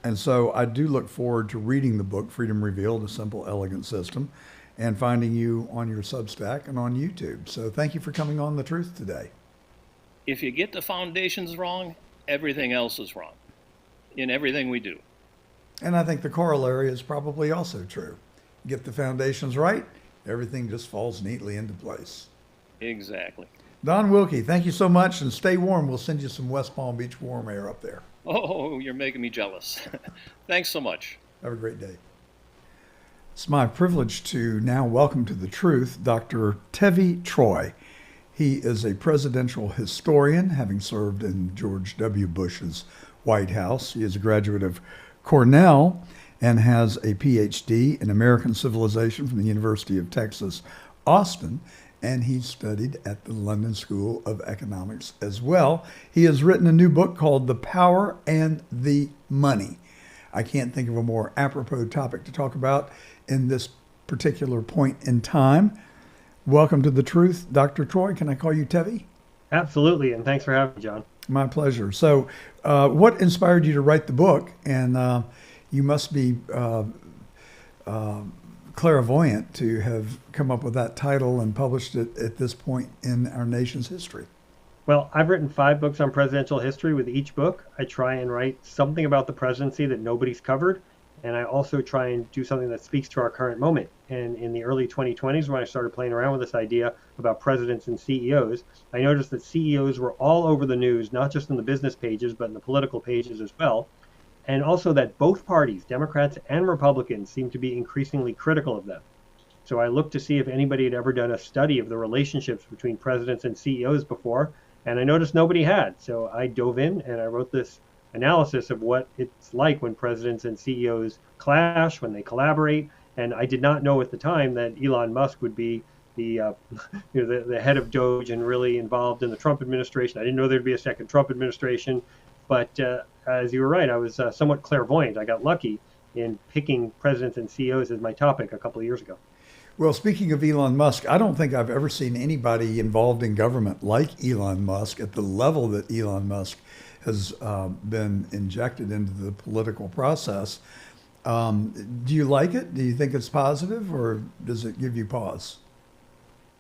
And so I do look forward to reading the book, Freedom Revealed, a Simple, Elegant System, and finding you on your Substack and on YouTube. So thank you for coming on The Truth today. If you get the foundations wrong, everything else is wrong in everything we do. And I think the corollary is probably also true. Get the foundations right, everything just falls neatly into place. Exactly. Don Wilkie, thank you so much, and stay warm. We'll send you some West Palm Beach warm air up there. Oh, you're making me jealous. Thanks so much. Have a great day. It's my privilege to now welcome to The Truth Dr. Tevi Troy. He is a presidential historian, having served in George W. Bush's White House. He is a graduate of Cornell and has a PhD in American Civilization from the University of Texas, Austin, and he studied at the London School of Economics as well. He has written a new book called The Power and the Money. I can't think of a more apropos topic to talk about in this particular point in time. Welcome to The Truth, Dr. Troy. Can I call you Tevi? Absolutely, and thanks for having me, John. My pleasure. So what inspired you to write the book? And you must be clairvoyant to have come up with that title and published it at this point in our nation's history. Well, I've written 5 books on presidential history. With each book, I try and write something about the presidency that nobody's covered, and I also try and do something that speaks to our current moment. And in the early 2020s, when I started playing around with this idea about presidents and CEOs, I noticed that CEOs were all over the news, not just in the business pages, but in the political pages as well. And also that both parties, Democrats and Republicans, seem to be increasingly critical of them. So I looked to see if anybody had ever done a study of the relationships between presidents and CEOs before, and I noticed nobody had. So I dove in and I wrote this analysis of what it's like when presidents and CEOs clash, when they collaborate. And I did not know at the time that Elon Musk would be the head of Doge and really involved in the Trump administration. I didn't know there'd be a second Trump administration. But as you were right, I was somewhat clairvoyant. I got lucky in picking presidents and CEOs as my topic a couple of years ago. Well, speaking of Elon Musk, I don't think I've ever seen anybody involved in government like Elon Musk at the level that Elon Musk has been injected into the political process. Do you like it? Do you think it's positive, or does it give you pause?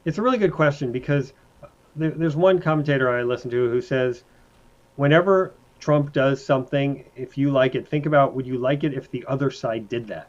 It's a really good question, because there's one commentator I listen to who says, whenever Trump does something, if you like it, think about, would you like it if the other side did that?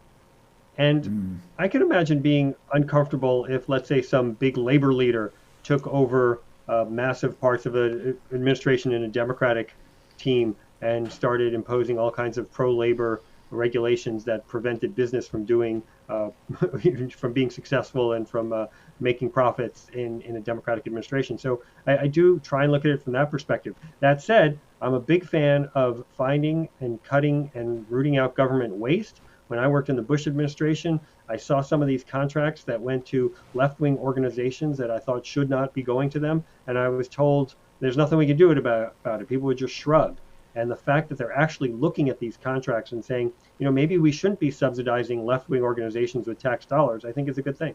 And I can imagine being uncomfortable if, let's say, some big labor leader took over massive parts of an administration in a Democratic team and started imposing all kinds of pro-labor regulations that prevented business from doing, from being successful and from making profits in a Democratic administration. So I do try and look at it from that perspective. That said, I'm a big fan of finding and cutting and rooting out government waste. When I worked in the Bush administration, I saw some of these contracts that went to left-wing organizations that I thought should not be going to them, and I was told there's nothing we can do about it. People would just shrug. And the fact that they're actually looking at these contracts and saying, maybe we shouldn't be subsidizing left-wing organizations with tax dollars, I think is a good thing.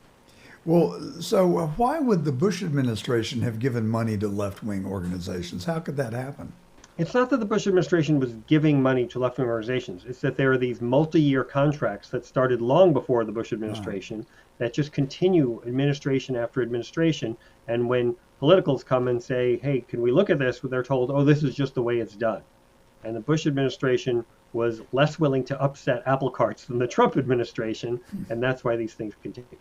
Well, so why would the Bush administration have given money to left-wing organizations? How could that happen? It's not that the Bush administration was giving money to left-wing organizations. It's that there are these multi-year contracts that started long before the Bush administration that just continue administration after administration. And when politicals come and say, hey, can we look at this? They're told, oh, this is just the way it's done. And the Bush administration was less willing to upset apple carts than the Trump administration, and that's why these things continue.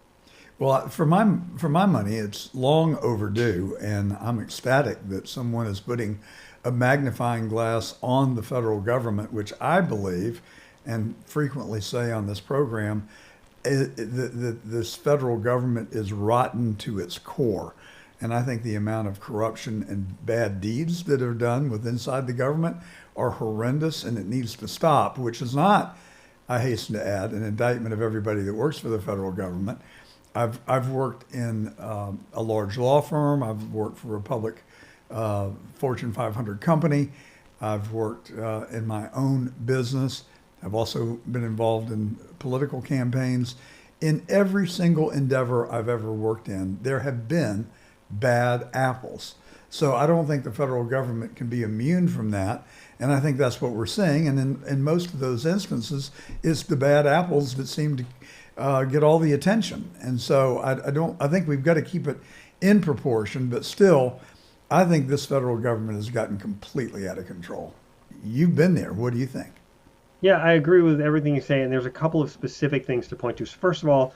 Well, for my money, it's long overdue, and I'm ecstatic that someone is putting a magnifying glass on the federal government, which I believe and frequently say on this program, this federal government is rotten to its core. And I think the amount of corruption and bad deeds that are done with inside the government are horrendous, and it needs to stop, which is not, I hasten to add, an indictment of everybody that works for the federal government. I've worked in a large law firm. I've worked for a public Fortune 500 company. I've worked in my own business. I've also been involved in political campaigns. In every single endeavor I've ever worked in, there have been bad apples. So I don't think the federal government can be immune from that. And I think that's what we're seeing. And in most of those instances, it's the bad apples that seem to get all the attention. And so I think we've got to keep it in proportion, but still, I think this federal government has gotten completely out of control. You've been there. What do you think? Yeah, I agree with everything you say. And there's a couple of specific things to point to. So first of all,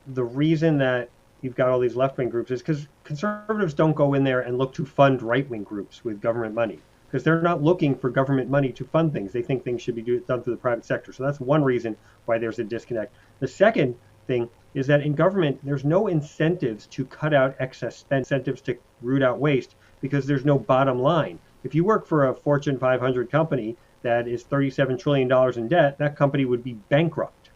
the reason that you've got all these left-wing groups is because conservatives don't go in there and look to fund right-wing groups with government money, because they're not looking for government money to fund things. They think things should be done through the private sector. So that's one reason why there's a disconnect. The second thing is that in government, there's no incentives to cut out excess spend, incentives to root out waste, because there's no bottom line. If you work for a Fortune 500 company that is $37 trillion in debt, that company would be bankrupt.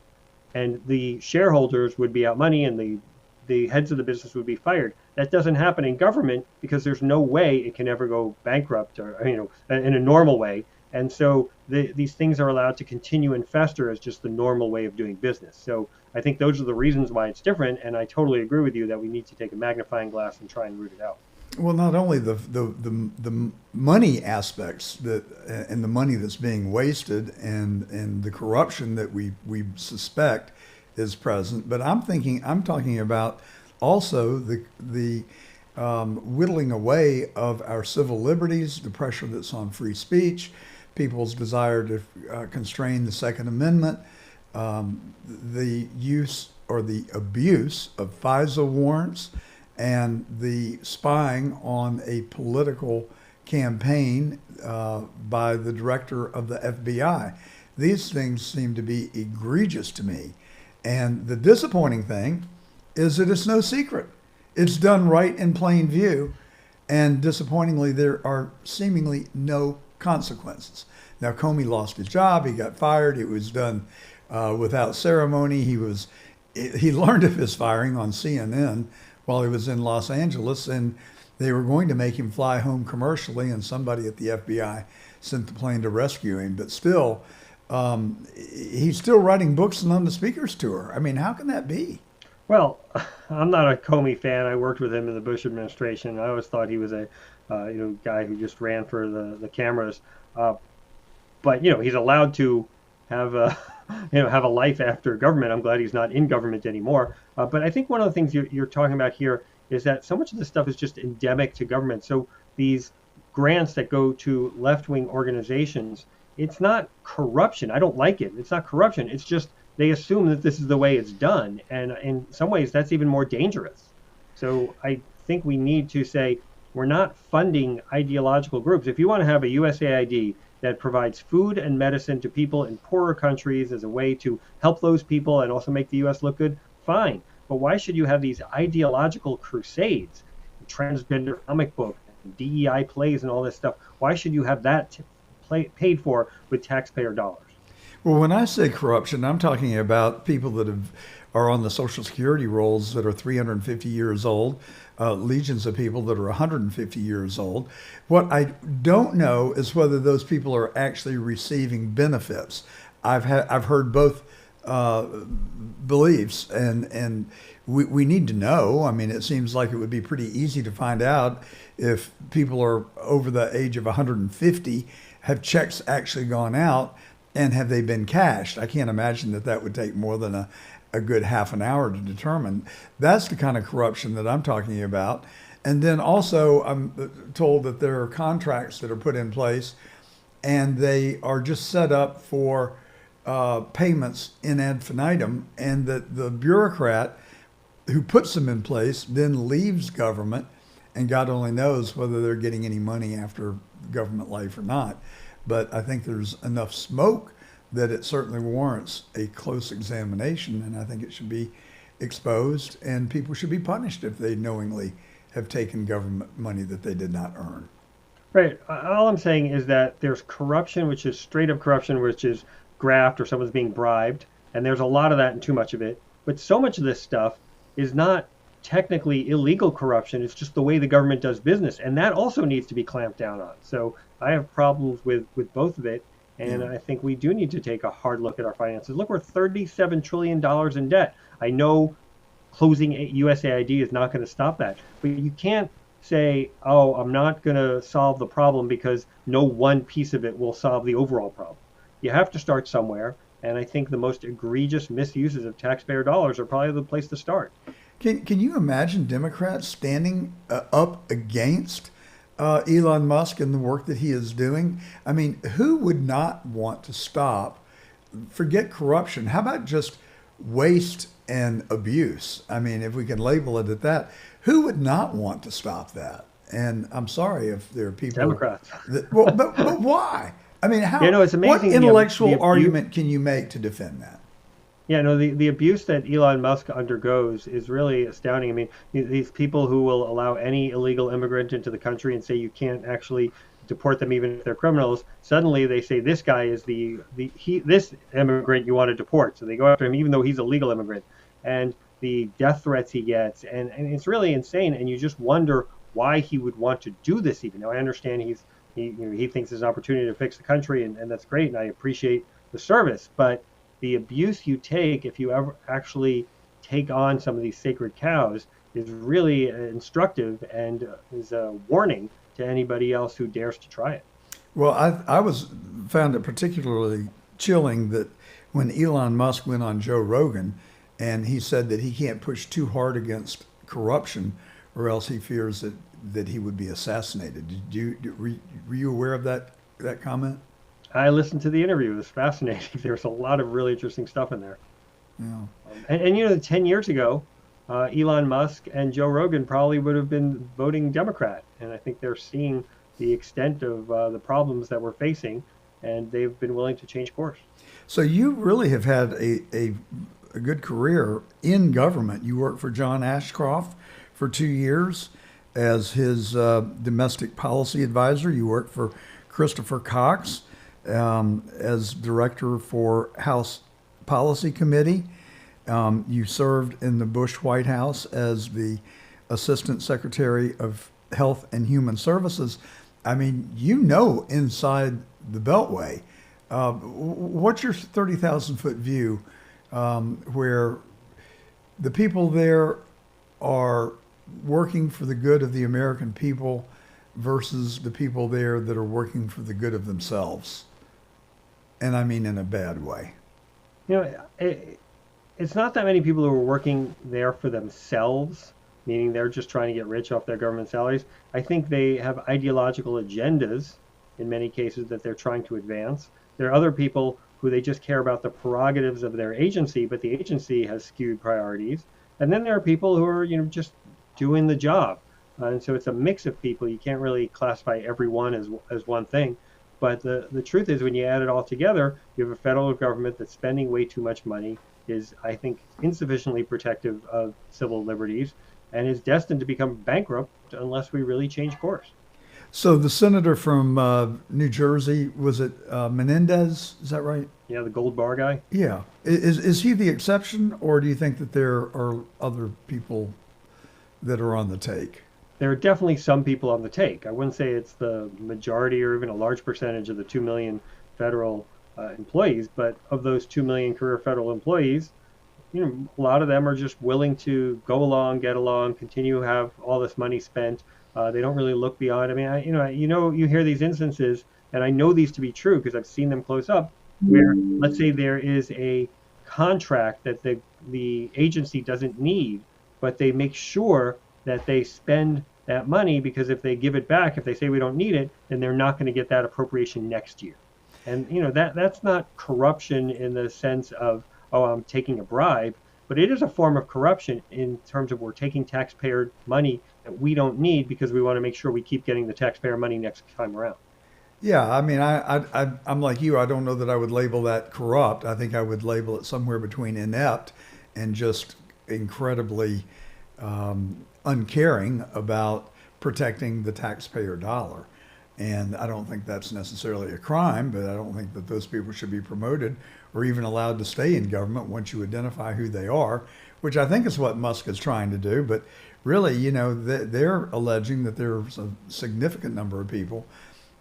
And the shareholders would be out money, and the heads of the business would be fired. That doesn't happen in government because there's no way it can ever go bankrupt or in a normal way. And so these things are allowed to continue and fester as just the normal way of doing business. So I think those are the reasons why it's different. And I totally agree with you that we need to take a magnifying glass and try and root it out. Well, not only the money aspects and the money that's being wasted and the corruption that we suspect is present, but I'm talking about also the whittling away of our civil liberties, the pressure that's on free speech, people's desire to constrain the Second Amendment, the use or the abuse of FISA warrants, and the spying on a political campaign by the director of the FBI. These things seem to be egregious to me. And the disappointing thing is that it's no secret. It's done right in plain view. And disappointingly, there are seemingly no consequences. Now, Comey lost his job. He got fired. It was done without ceremony. He learned of his firing on CNN while he was in Los Angeles, and they were going to make him fly home commercially, and somebody at the FBI sent the plane to rescue him. But still, he's still writing books and on the speaker's tour. I mean, how can that be? Well, I'm not a Comey fan. I worked with him in the Bush administration. I always thought he was a guy who just ran for the cameras. But he's allowed to have a have a life after government. I'm glad he's not in government anymore. But I think one of the things you're talking about here is that so much of this stuff is just endemic to government. So these grants that go to left-wing organizations, it's not corruption. I don't like it. It's not corruption. It's just they assume that this is the way it's done. And in some ways, that's even more dangerous. So I think we need to say, we're not funding ideological groups. If you want to have a USAID that provides food and medicine to people in poorer countries as a way to help those people and also make the US look good, fine. But why should you have these ideological crusades, transgender comic book, DEI plays and all this stuff? Why should you have that paid for with taxpayer dollars? Well, when I say corruption, I'm talking about people that are on the Social Security rolls that are 350 years old, legions of people that are 150 years old. What I don't know is whether those people are actually receiving benefits. I've heard both beliefs, and we need to know. I mean, it seems like it would be pretty easy to find out if people are over the age of 150, have checks actually gone out, and have they been cashed? I can't imagine that would take more than a good half an hour to determine. That's the kind of corruption that I'm talking about. And then also I'm told that there are contracts that are put in place and they are just set up for payments in ad infinitum, and that the bureaucrat who puts them in place then leaves government, and God only knows whether they're getting any money after government life or not. But I think there's enough smoke that it certainly warrants a close examination, and I think it should be exposed, and people should be punished if they knowingly have taken government money that they did not earn. Right. All I'm saying is that there's corruption, which is straight up corruption, which is graft or someone's being bribed, and there's a lot of that and too much of it. But so much of this stuff is not technically illegal corruption. It's just the way the government does business, and that also needs to be clamped down on. So I have problems with both of it, and I think we do need to take a hard look at our finances. Look, we're $37 trillion in debt. I know closing USAID is not going to stop that, but you can't say, oh, I'm not going to solve the problem because no one piece of it will solve the overall problem. You have to start somewhere, and I think the most egregious misuses of taxpayer dollars are probably the place to start. Can you imagine Democrats standing up against Elon Musk and the work that he is doing? I mean, who would not want to stop, forget corruption, how about just waste and abuse? I mean, if we can label it at that, who would not want to stop that? And I'm sorry if there are people... Democrats. But why? I mean, how? Yeah, no, it's amazing. What intellectual argument can you make to defend that? Yeah, no, the abuse that Elon Musk undergoes is really astounding. I mean, these people who will allow any illegal immigrant into the country and say you can't actually deport them even if they're criminals, suddenly they say this guy is this immigrant you want to deport. So they go after him even though he's a legal immigrant. And the death threats he gets, and it's really insane. And you just wonder why he would want to do this even. Now, I understand he thinks there's an opportunity to fix the country, and that's great, and I appreciate the service. But the abuse you take if you ever actually take on some of these sacred cows is really instructive and is a warning to anybody else who dares to try it. Well, I found it particularly chilling that when Elon Musk went on Joe Rogan and he said that he can't push too hard against corruption or else he fears that he would be assassinated. Were you aware of that comment? I listened to the interview. It was fascinating. There's a lot of really interesting stuff in there. Yeah. And 10 years ago, Elon Musk and Joe Rogan probably would have been voting Democrat. And I think they're seeing the extent of the problems that we're facing, and they've been willing to change course. So you really have had a good career in government. You worked for John Ashcroft for 2 years as his domestic policy advisor. You worked for Christopher Cox as director for House Policy Committee. You served in the Bush White House as the Assistant Secretary of Health and Human Services. I mean, inside the Beltway. What's your 30,000-foot view where the people there are working for the good of the American people versus the people there that are working for the good of themselves? And I mean in a bad way. It's not that many people who are working there for themselves, meaning they're just trying to get rich off their government salaries. I think they have ideological agendas in many cases that they're trying to advance. There are other people who they just care about the prerogatives of their agency, but the agency has skewed priorities. And then there are people who are, just doing the job. And so it's a mix of people. You can't really classify everyone as one thing. But the truth is, when you add it all together, you have a federal government that's spending way too much money, is, I think, insufficiently protective of civil liberties, and is destined to become bankrupt unless we really change course. So the senator from New Jersey, was it Menendez? Is that right? Yeah, the gold bar guy. Yeah. Is he the exception, or do you think that there are other people that are on the take? There are definitely some people on the take. I wouldn't say it's the majority or even a large percentage of the 2 million federal employees, but of those 2 million career federal employees, a lot of them are just willing to go along, get along, continue to have all this money spent. They don't really look beyond. I mean, you hear these instances, and I know these to be true because I've seen them close up, where let's say there is a contract that the agency doesn't need, but they make sure that they spend that money, because if they give it back, if they say we don't need it, then they're not going to get that appropriation next year. And that's not corruption in the sense of, oh, I'm taking a bribe, but it is a form of corruption in terms of we're taking taxpayer money that we don't need because we want to make sure we keep getting the taxpayer money next time around. Yeah, I mean, I'm like you. I don't know that I would label that corrupt. I think I would label it somewhere between inept and just incredibly uncaring about protecting the taxpayer dollar. And I don't think that's necessarily a crime, but I don't think that those people should be promoted or even allowed to stay in government once you identify who they are, which I think is what Musk is trying to do. But really, they're alleging that there's a significant number of people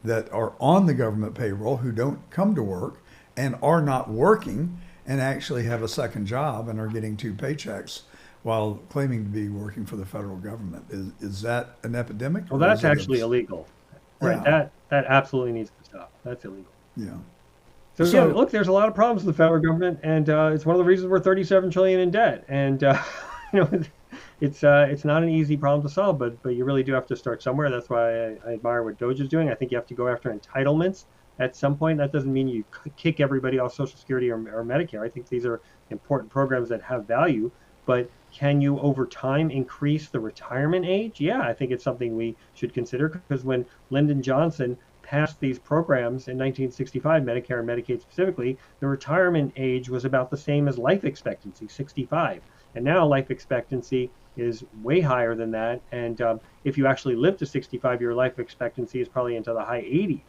that are on the government payroll who don't come to work and are not working and actually have a second job and are getting 2 paychecks while claiming to be working for the federal government. Is that an epidemic? Well, that's actually illegal. Right. Yeah. That absolutely needs to stop. That's illegal. Yeah. So look, there's a lot of problems with the federal government, and it's one of the reasons we're 37 trillion in debt. And it's not an easy problem to solve, but you really do have to start somewhere. That's why I admire what Doge is doing. I think you have to go after entitlements at some point. That doesn't mean you kick everybody off Social Security or Medicare. I think these are important programs that have value, but can you over time increase the retirement age? Yeah, I think it's something we should consider, because when Lyndon Johnson passed these programs in 1965, Medicare and Medicaid specifically, the retirement age was about the same as life expectancy, 65. And now life expectancy is way higher than that. And if you actually live to 65, your life expectancy is probably into the high 80s.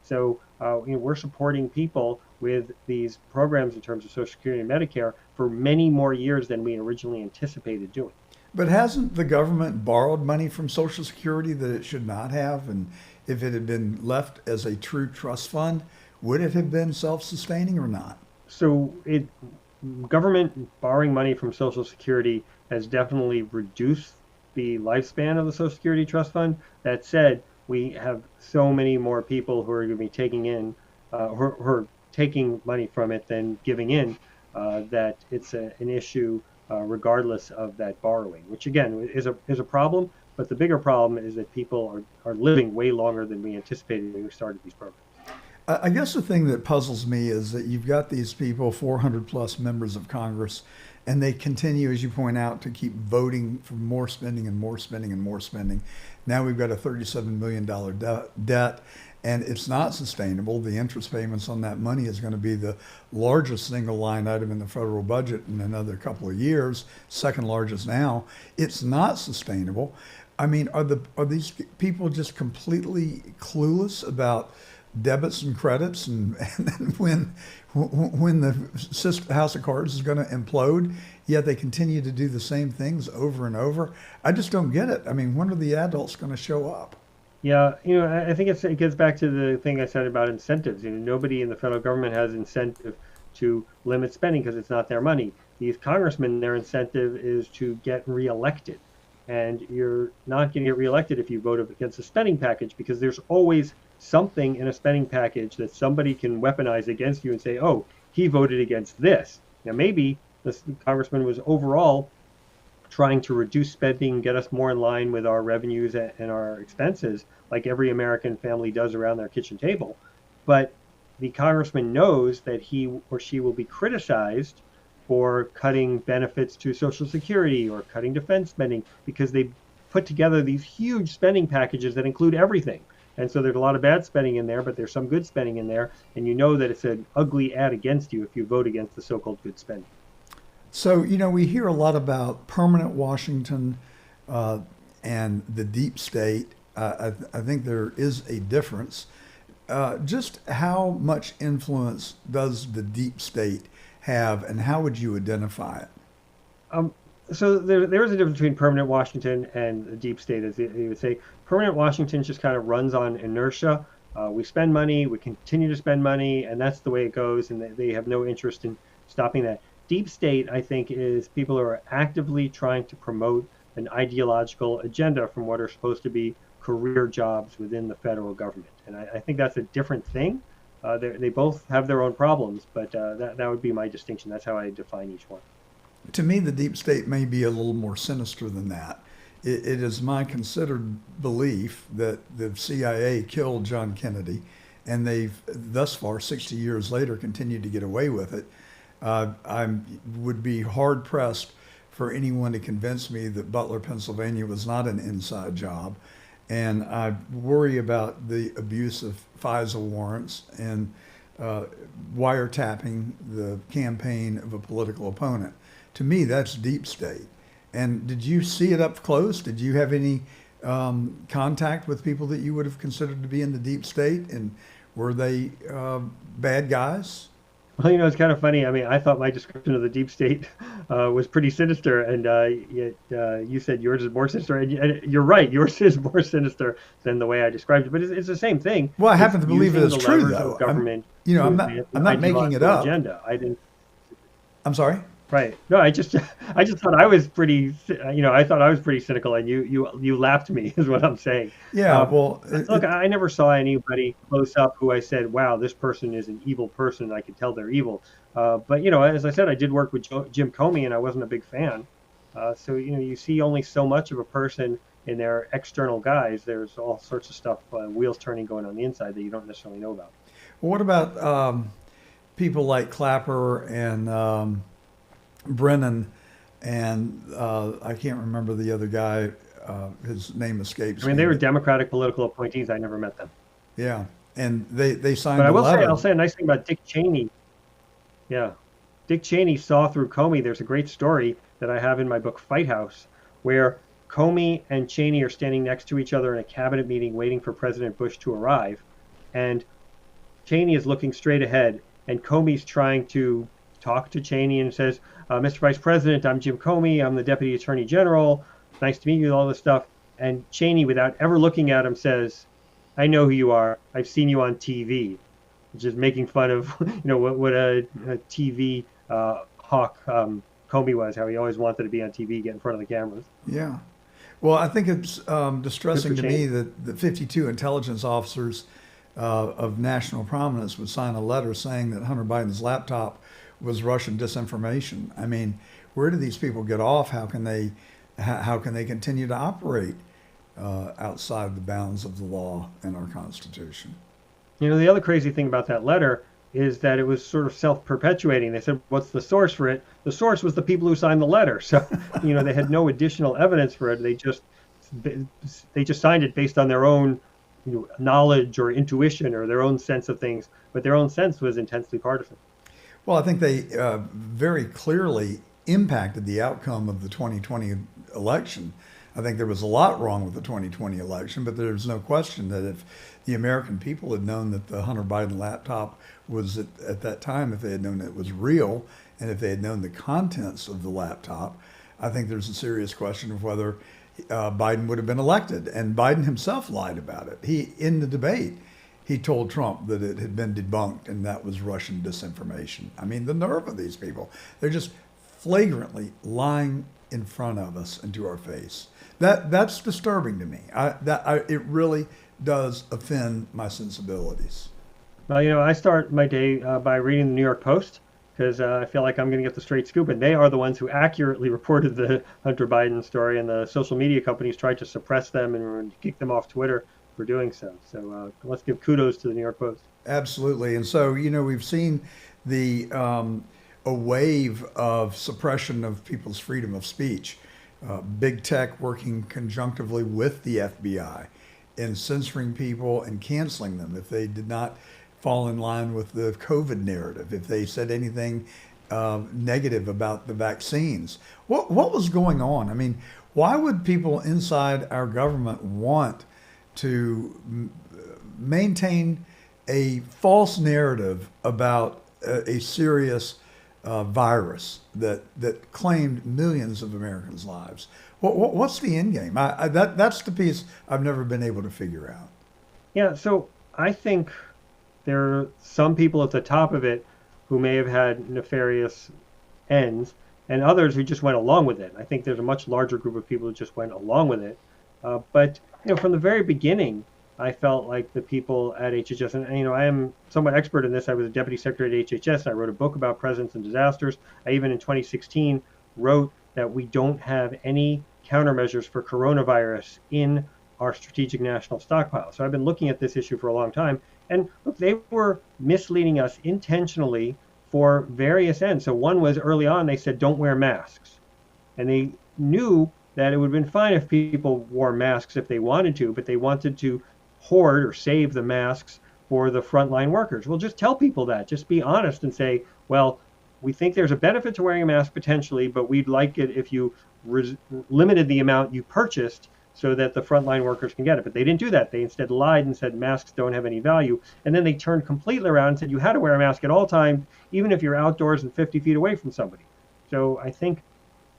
So we're supporting people with these programs in terms of Social Security and Medicare for many more years than we originally anticipated doing. But hasn't the government borrowed money from Social Security that it should not have? And if it had been left as a true trust fund, would it have been self-sustaining or not? So government borrowing money from Social Security has definitely reduced the lifespan of the Social Security Trust Fund. That said, we have so many more people who are going to be taking in, who are taking money from it than giving in, that it's an issue regardless of that borrowing, which again is a problem. But the bigger problem is that people are living way longer than we anticipated when we started these programs. I guess the thing that puzzles me is that you've got these people, 400 plus members of Congress, and they continue, as you point out, to keep voting for more spending and more spending and more spending. Now we've got a $37 million debt, and it's not sustainable. The interest payments on that money is going to be the largest single line item in the federal budget in another couple of years, second largest now. It's not sustainable. I mean, are these people just completely clueless about debits and credits, and when the house of cards is going to implode, yet they continue to do the same things over and over? I just don't get it. I mean, when are the adults going to show up? Yeah, I think it gets back to the thing I said about incentives. Nobody in the federal government has incentive to limit spending because it's not their money. These congressmen, their incentive is to get reelected. And you're not going to get reelected if you vote against a spending package, because there's always something in a spending package that somebody can weaponize against you and say, oh, he voted against this. Now, maybe this congressman was overall trying to reduce spending, get us more in line with our revenues and our expenses, like every American family does around their kitchen table. But the congressman knows that he or she will be criticized for cutting benefits to Social Security or cutting defense spending because they put together these huge spending packages that include everything. And so there's a lot of bad spending in there, but there's some good spending in there. And you know that it's an ugly ad against you if you vote against the so-called good spending. So, we hear a lot about permanent Washington and the deep state. I think there is a difference. Just how much influence does the deep state have, and how would you identify it? So there is a difference between permanent Washington and the deep state, as you would say. Permanent Washington just kind of runs on inertia. We spend money, we continue to spend money, and that's the way it goes, and they have no interest in stopping that. Deep state, I think, is people who are actively trying to promote an ideological agenda from what are supposed to be career jobs within the federal government. And I think that's a different thing. They both have their own problems, but that would be my distinction. That's how I define each one. To me, the deep state may be a little more sinister than that. It is my considered belief that the CIA killed John Kennedy, and they've thus far, 60 years later, continued to get away with it. I would be hard pressed for anyone to convince me that Butler, Pennsylvania was not an inside job. And I worry about the abuse of FISA warrants and wiretapping the campaign of a political opponent. To me, that's deep state. And did you see it up close? Did you have any contact with people that you would have considered to be in the deep state? And were they bad guys? Well, it's kind of funny. I mean, I thought my description of the deep state was pretty sinister, and you said yours is more sinister. And you're right, yours is more sinister than the way I described it. But it's the same thing. Well, I happen to believe it is true, though. Government, I'm not making it up. Agenda. I didn't. I'm sorry. Right. No, I just thought I was pretty. I thought I was pretty cynical, and you laughed me, is what I'm saying. Yeah. Well, look, I never saw anybody close up who I said, "Wow, this person is an evil person." And I could tell they're evil. But as I said, I did work with Jim Comey, and I wasn't a big fan. So you see only so much of a person in their external guise. There's all sorts of stuff, wheels turning going on the inside that you don't necessarily know about. Well, what about people like Clapper and Brennan, and I can't remember the other guy. His name escapes me. I mean, they were Democratic political appointees. I never met them. Yeah, and they signed but a letter. I'll say a nice thing about Dick Cheney. Yeah, Dick Cheney saw through Comey. There's a great story that I have in my book, Fight House, where Comey and Cheney are standing next to each other in a cabinet meeting waiting for President Bush to arrive. And Cheney is looking straight ahead, and Comey's trying to talk to Cheney and says, Mr. Vice President, I'm Jim Comey. I'm the Deputy Attorney General. Nice to meet you, all this stuff. And Cheney, without ever looking at him, says, I know who you are. I've seen you on TV. Just making fun of, what a TV hawk Comey was, how he always wanted to be on TV, get in front of the cameras. Yeah. Well, I think it's distressing to me that the 52 intelligence officers of national prominence would sign a letter saying that Hunter Biden's laptop was Russian disinformation. I mean, where do these people get off? How can they continue to operate outside the bounds of the law and our Constitution? The other crazy thing about that letter is that it was sort of self-perpetuating. They said, what's the source for it? The source was the people who signed the letter. So, they had no additional evidence for it. They just signed it based on their own knowledge or intuition or their own sense of things. But their own sense was intensely partisan. Well, I think they very clearly impacted the outcome of the 2020 election. I think there was a lot wrong with the 2020 election, but there's no question that if the American people had known that the Hunter Biden laptop was at that time, if they had known it was real, and if they had known the contents of the laptop, I think there's a serious question of whether Biden would have been elected. And Biden himself lied about it. In the debate, he told Trump that it had been debunked and that was Russian disinformation. I mean, the nerve of these people. They're just flagrantly lying in front of us and to our face. That's disturbing to me. It really does offend my sensibilities. Well, I start my day by reading the New York Post because I feel like I'm going to get the straight scoop. And they are the ones who accurately reported the Hunter Biden story, and the social media companies tried to suppress them and kick them off Twitter. for doing so. So let's give kudos to the New York Post. Absolutely. And so, we've seen the a wave of suppression of people's freedom of speech. Big tech working conjunctively with the FBI in censoring people and canceling them if they did not fall in line with the COVID narrative, if they said anything negative about the vaccines. What was going on? I mean, why would people inside our government want to maintain a false narrative about a serious virus that claimed millions of Americans' lives? What's the end game? That's the piece I've never been able to figure out. Yeah, so I think there are some people at the top of it who may have had nefarious ends, and others who just went along with it. I think there's a much larger group of people who just went along with it. But from the very beginning, I felt like the people at HHS, and I am somewhat expert in this. I was a deputy secretary at HHS. I wrote a book about presidents and disasters. I even in 2016 wrote that we don't have any countermeasures for coronavirus in our strategic national stockpile. So I've been looking at this issue for a long time. And look, they were misleading us intentionally for various ends. So one was early on, they said, don't wear masks. And they knew that it would have been fine if people wore masks if they wanted to, but they wanted to hoard or save the masks for the frontline workers. Well, just tell people that. Just be honest and say, well, we think there's a benefit to wearing a mask potentially, but we'd like it if you limited the amount you purchased so that the frontline workers can get it. But they didn't do that. They instead lied and said masks don't have any value. And then they turned completely around and said you had to wear a mask at all times, even if you're outdoors and 50 feet away from somebody. So I think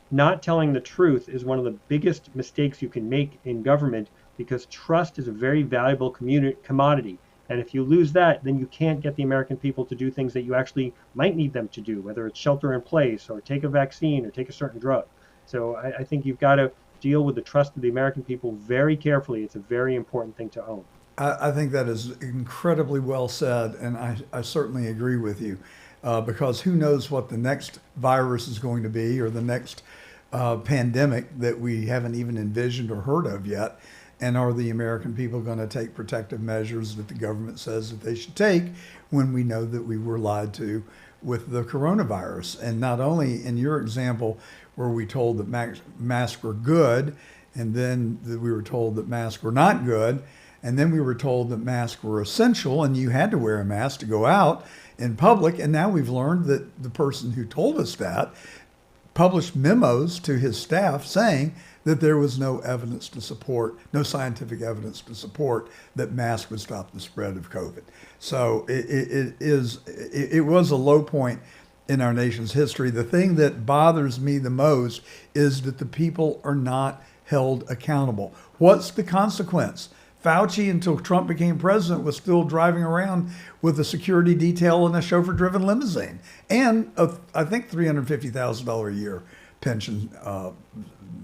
not telling the truth is one of the biggest mistakes you can make in government, because trust is a very valuable commodity. And if you lose that, then you can't get the American people to do things that you actually might need them to do, whether it's shelter in place or take a vaccine or take a certain drug. So I think you've got to deal with the trust of the American people very carefully. It's a very important thing to own. I think that is incredibly well said, and I certainly agree with you, because who knows what the next virus is going to be, or the next pandemic that we haven't even envisioned or heard of yet. And are the American people going to take protective measures that the government says that they should take when we know that we were lied to with the coronavirus? And not only in your example were we told that masks were good, and then we were told that masks were not good, and then we were told that masks were essential and you had to wear a mask to go out in public. And now we've learned that the person who told us that published memos to his staff saying that there was no evidence to support, no scientific evidence to support that masks would stop the spread of COVID. So it was a low point in our nation's history. The thing that bothers me the most is that the people are not held accountable. What's the consequence? Fauci, until Trump became president, was still driving around with a security detail and a chauffeur-driven limousine, and I think $350,000 a year pension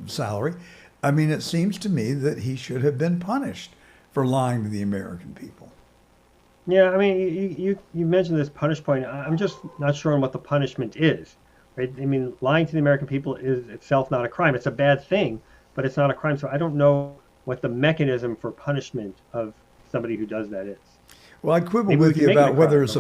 salary. I mean, it seems to me that he should have been punished for lying to the American people. Yeah, I mean, you mentioned this punish point. I'm just not sure on what the punishment is, right? I mean, lying to the American people is itself not a crime. It's a bad thing, but it's not a crime. So I don't know what the mechanism for punishment of somebody who does that is. Well, I quibble with you about whether it's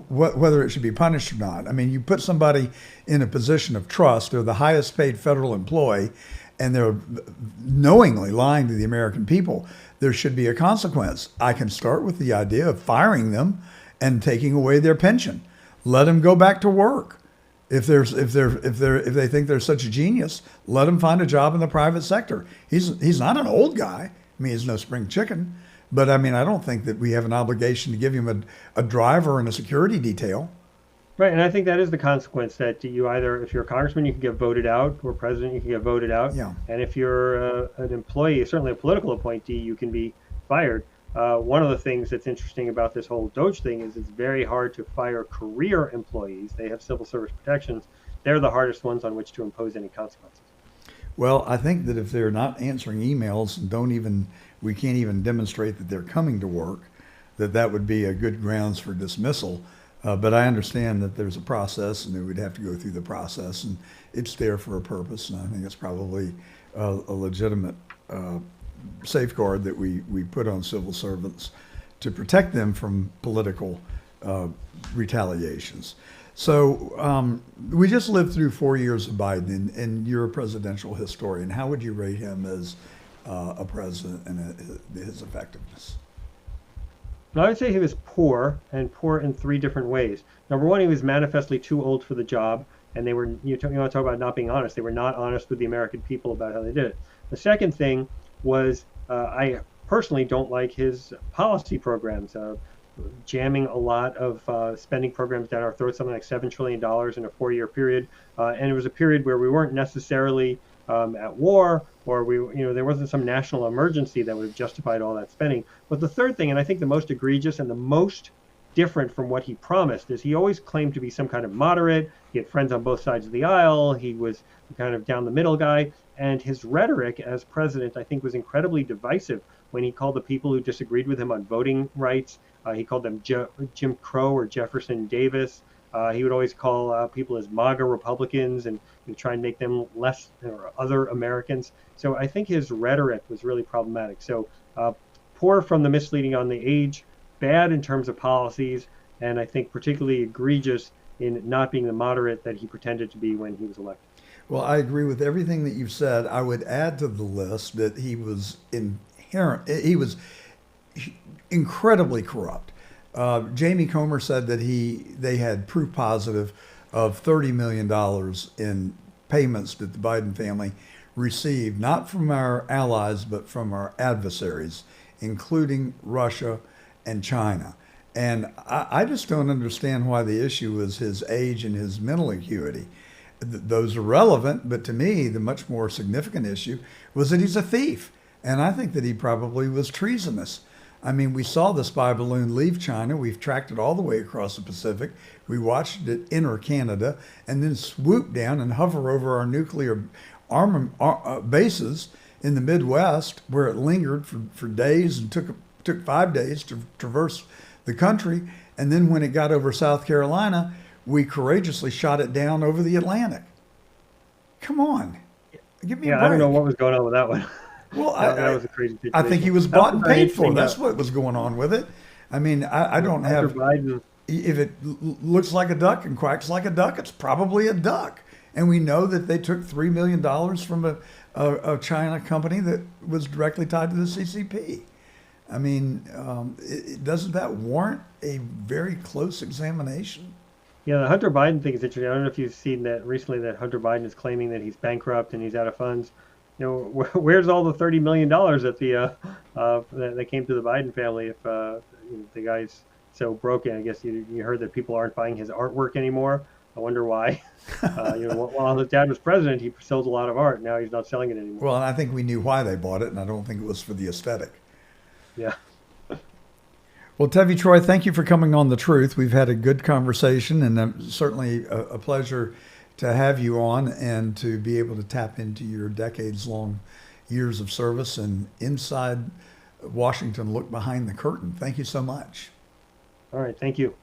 whether it should be punished or not. I mean, you put somebody in a position of trust, they're the highest paid federal employee, and they're knowingly lying to the American people. There should be a consequence. I can start with the idea of firing them and taking away their pension. Let them go back to work. If they think they're such a genius, let them find a job in the private sector. He's not an old guy. I mean, he's no spring chicken. But I mean, I don't think that we have an obligation to give him a driver and a security detail. Right, and I think that is the consequence, that you either, if you're a congressman, you can get voted out, or president, you can get voted out. Yeah. And if you're an employee, certainly a political appointee, you can be fired. One of the things that's interesting about this whole Doge thing is it's very hard to fire career employees. They have civil service protections. They're the hardest ones on which to impose any consequences. Well, I think that if they're not answering emails and we can't even demonstrate that they're coming to work, that would be a good grounds for dismissal. But I understand that there's a process, and that we'd have to go through the process, and it's there for a purpose. And I think it's probably a legitimate safeguard that we put on civil servants to protect them from political retaliations. So we just lived through 4 years of Biden, and you're a presidential historian. How would you rate him as a president and his effectiveness? I would say he was poor, and poor in three different ways. Number one, he was manifestly too old for the job, and you want to talk about not being honest. They were not honest with the American people about how they did it. The second thing was I personally don't like his policy programs, jamming a lot of spending programs down our throats, something like $7 trillion in a 4-year period. And it was a period where we weren't necessarily at war, or there wasn't some national emergency that would have justified all that spending. But the third thing, and I think the most egregious and the most different from what he promised, is he always claimed to be some kind of moderate. He had friends on both sides of the aisle. He was kind of down the middle guy. And his rhetoric as president, I think, was incredibly divisive when he called the people who disagreed with him on voting rights. He called them Jim Crow or Jefferson Davis. He would always call people as MAGA Republicans and try and make them less or other Americans. So I think his rhetoric was really problematic. So poor from the misleading on the age, bad in terms of policies, and I think particularly egregious in not being the moderate that he pretended to be when he was elected. Well, I agree with everything that you've said. I would add to the list that he was incredibly corrupt. Jamie Comer said that they had proof positive of $30 million in payments that the Biden family received, not from our allies, but from our adversaries, including Russia and China. And I just don't understand why the issue is his age and his mental acuity. Those are relevant, but to me, the much more significant issue was that he's a thief. And I think that he probably was treasonous. I mean, we saw the spy balloon leave China. We've tracked it all the way across the Pacific. We watched it enter Canada and then swoop down and hover over our nuclear bases in the Midwest, where it lingered for days and took 5 days to traverse the country. And then when it got over South Carolina, we courageously shot it down over the Atlantic. Come on. Give me a break. I don't know what was going on with that one. Well, that was a crazy situation. I think he was bought and paid for. That's what was going on with it. I mean, I don't have. Biden. If it looks like a duck and quacks like a duck, it's probably a duck. And we know that they took $3 million from a China company that was directly tied to the CCP. I mean, doesn't that warrant a very close examination? Yeah, the Hunter Biden thing is interesting. I don't know if you've seen that recently, that Hunter Biden is claiming that he's bankrupt and he's out of funds. Where's all the $30 million that came to the Biden family if the guy's so broken? I guess you heard that people aren't buying his artwork anymore. I wonder why. While his dad was president, he sold a lot of art. Now he's not selling it anymore. Well, and I think we knew why they bought it, and I don't think it was for the aesthetic. Yeah. Well, Tevi Troy, thank you for coming on The Truth. We've had a good conversation, and certainly a pleasure to have you on and to be able to tap into your decades-long years of service and inside Washington, look behind the curtain. Thank you so much. All right. Thank you.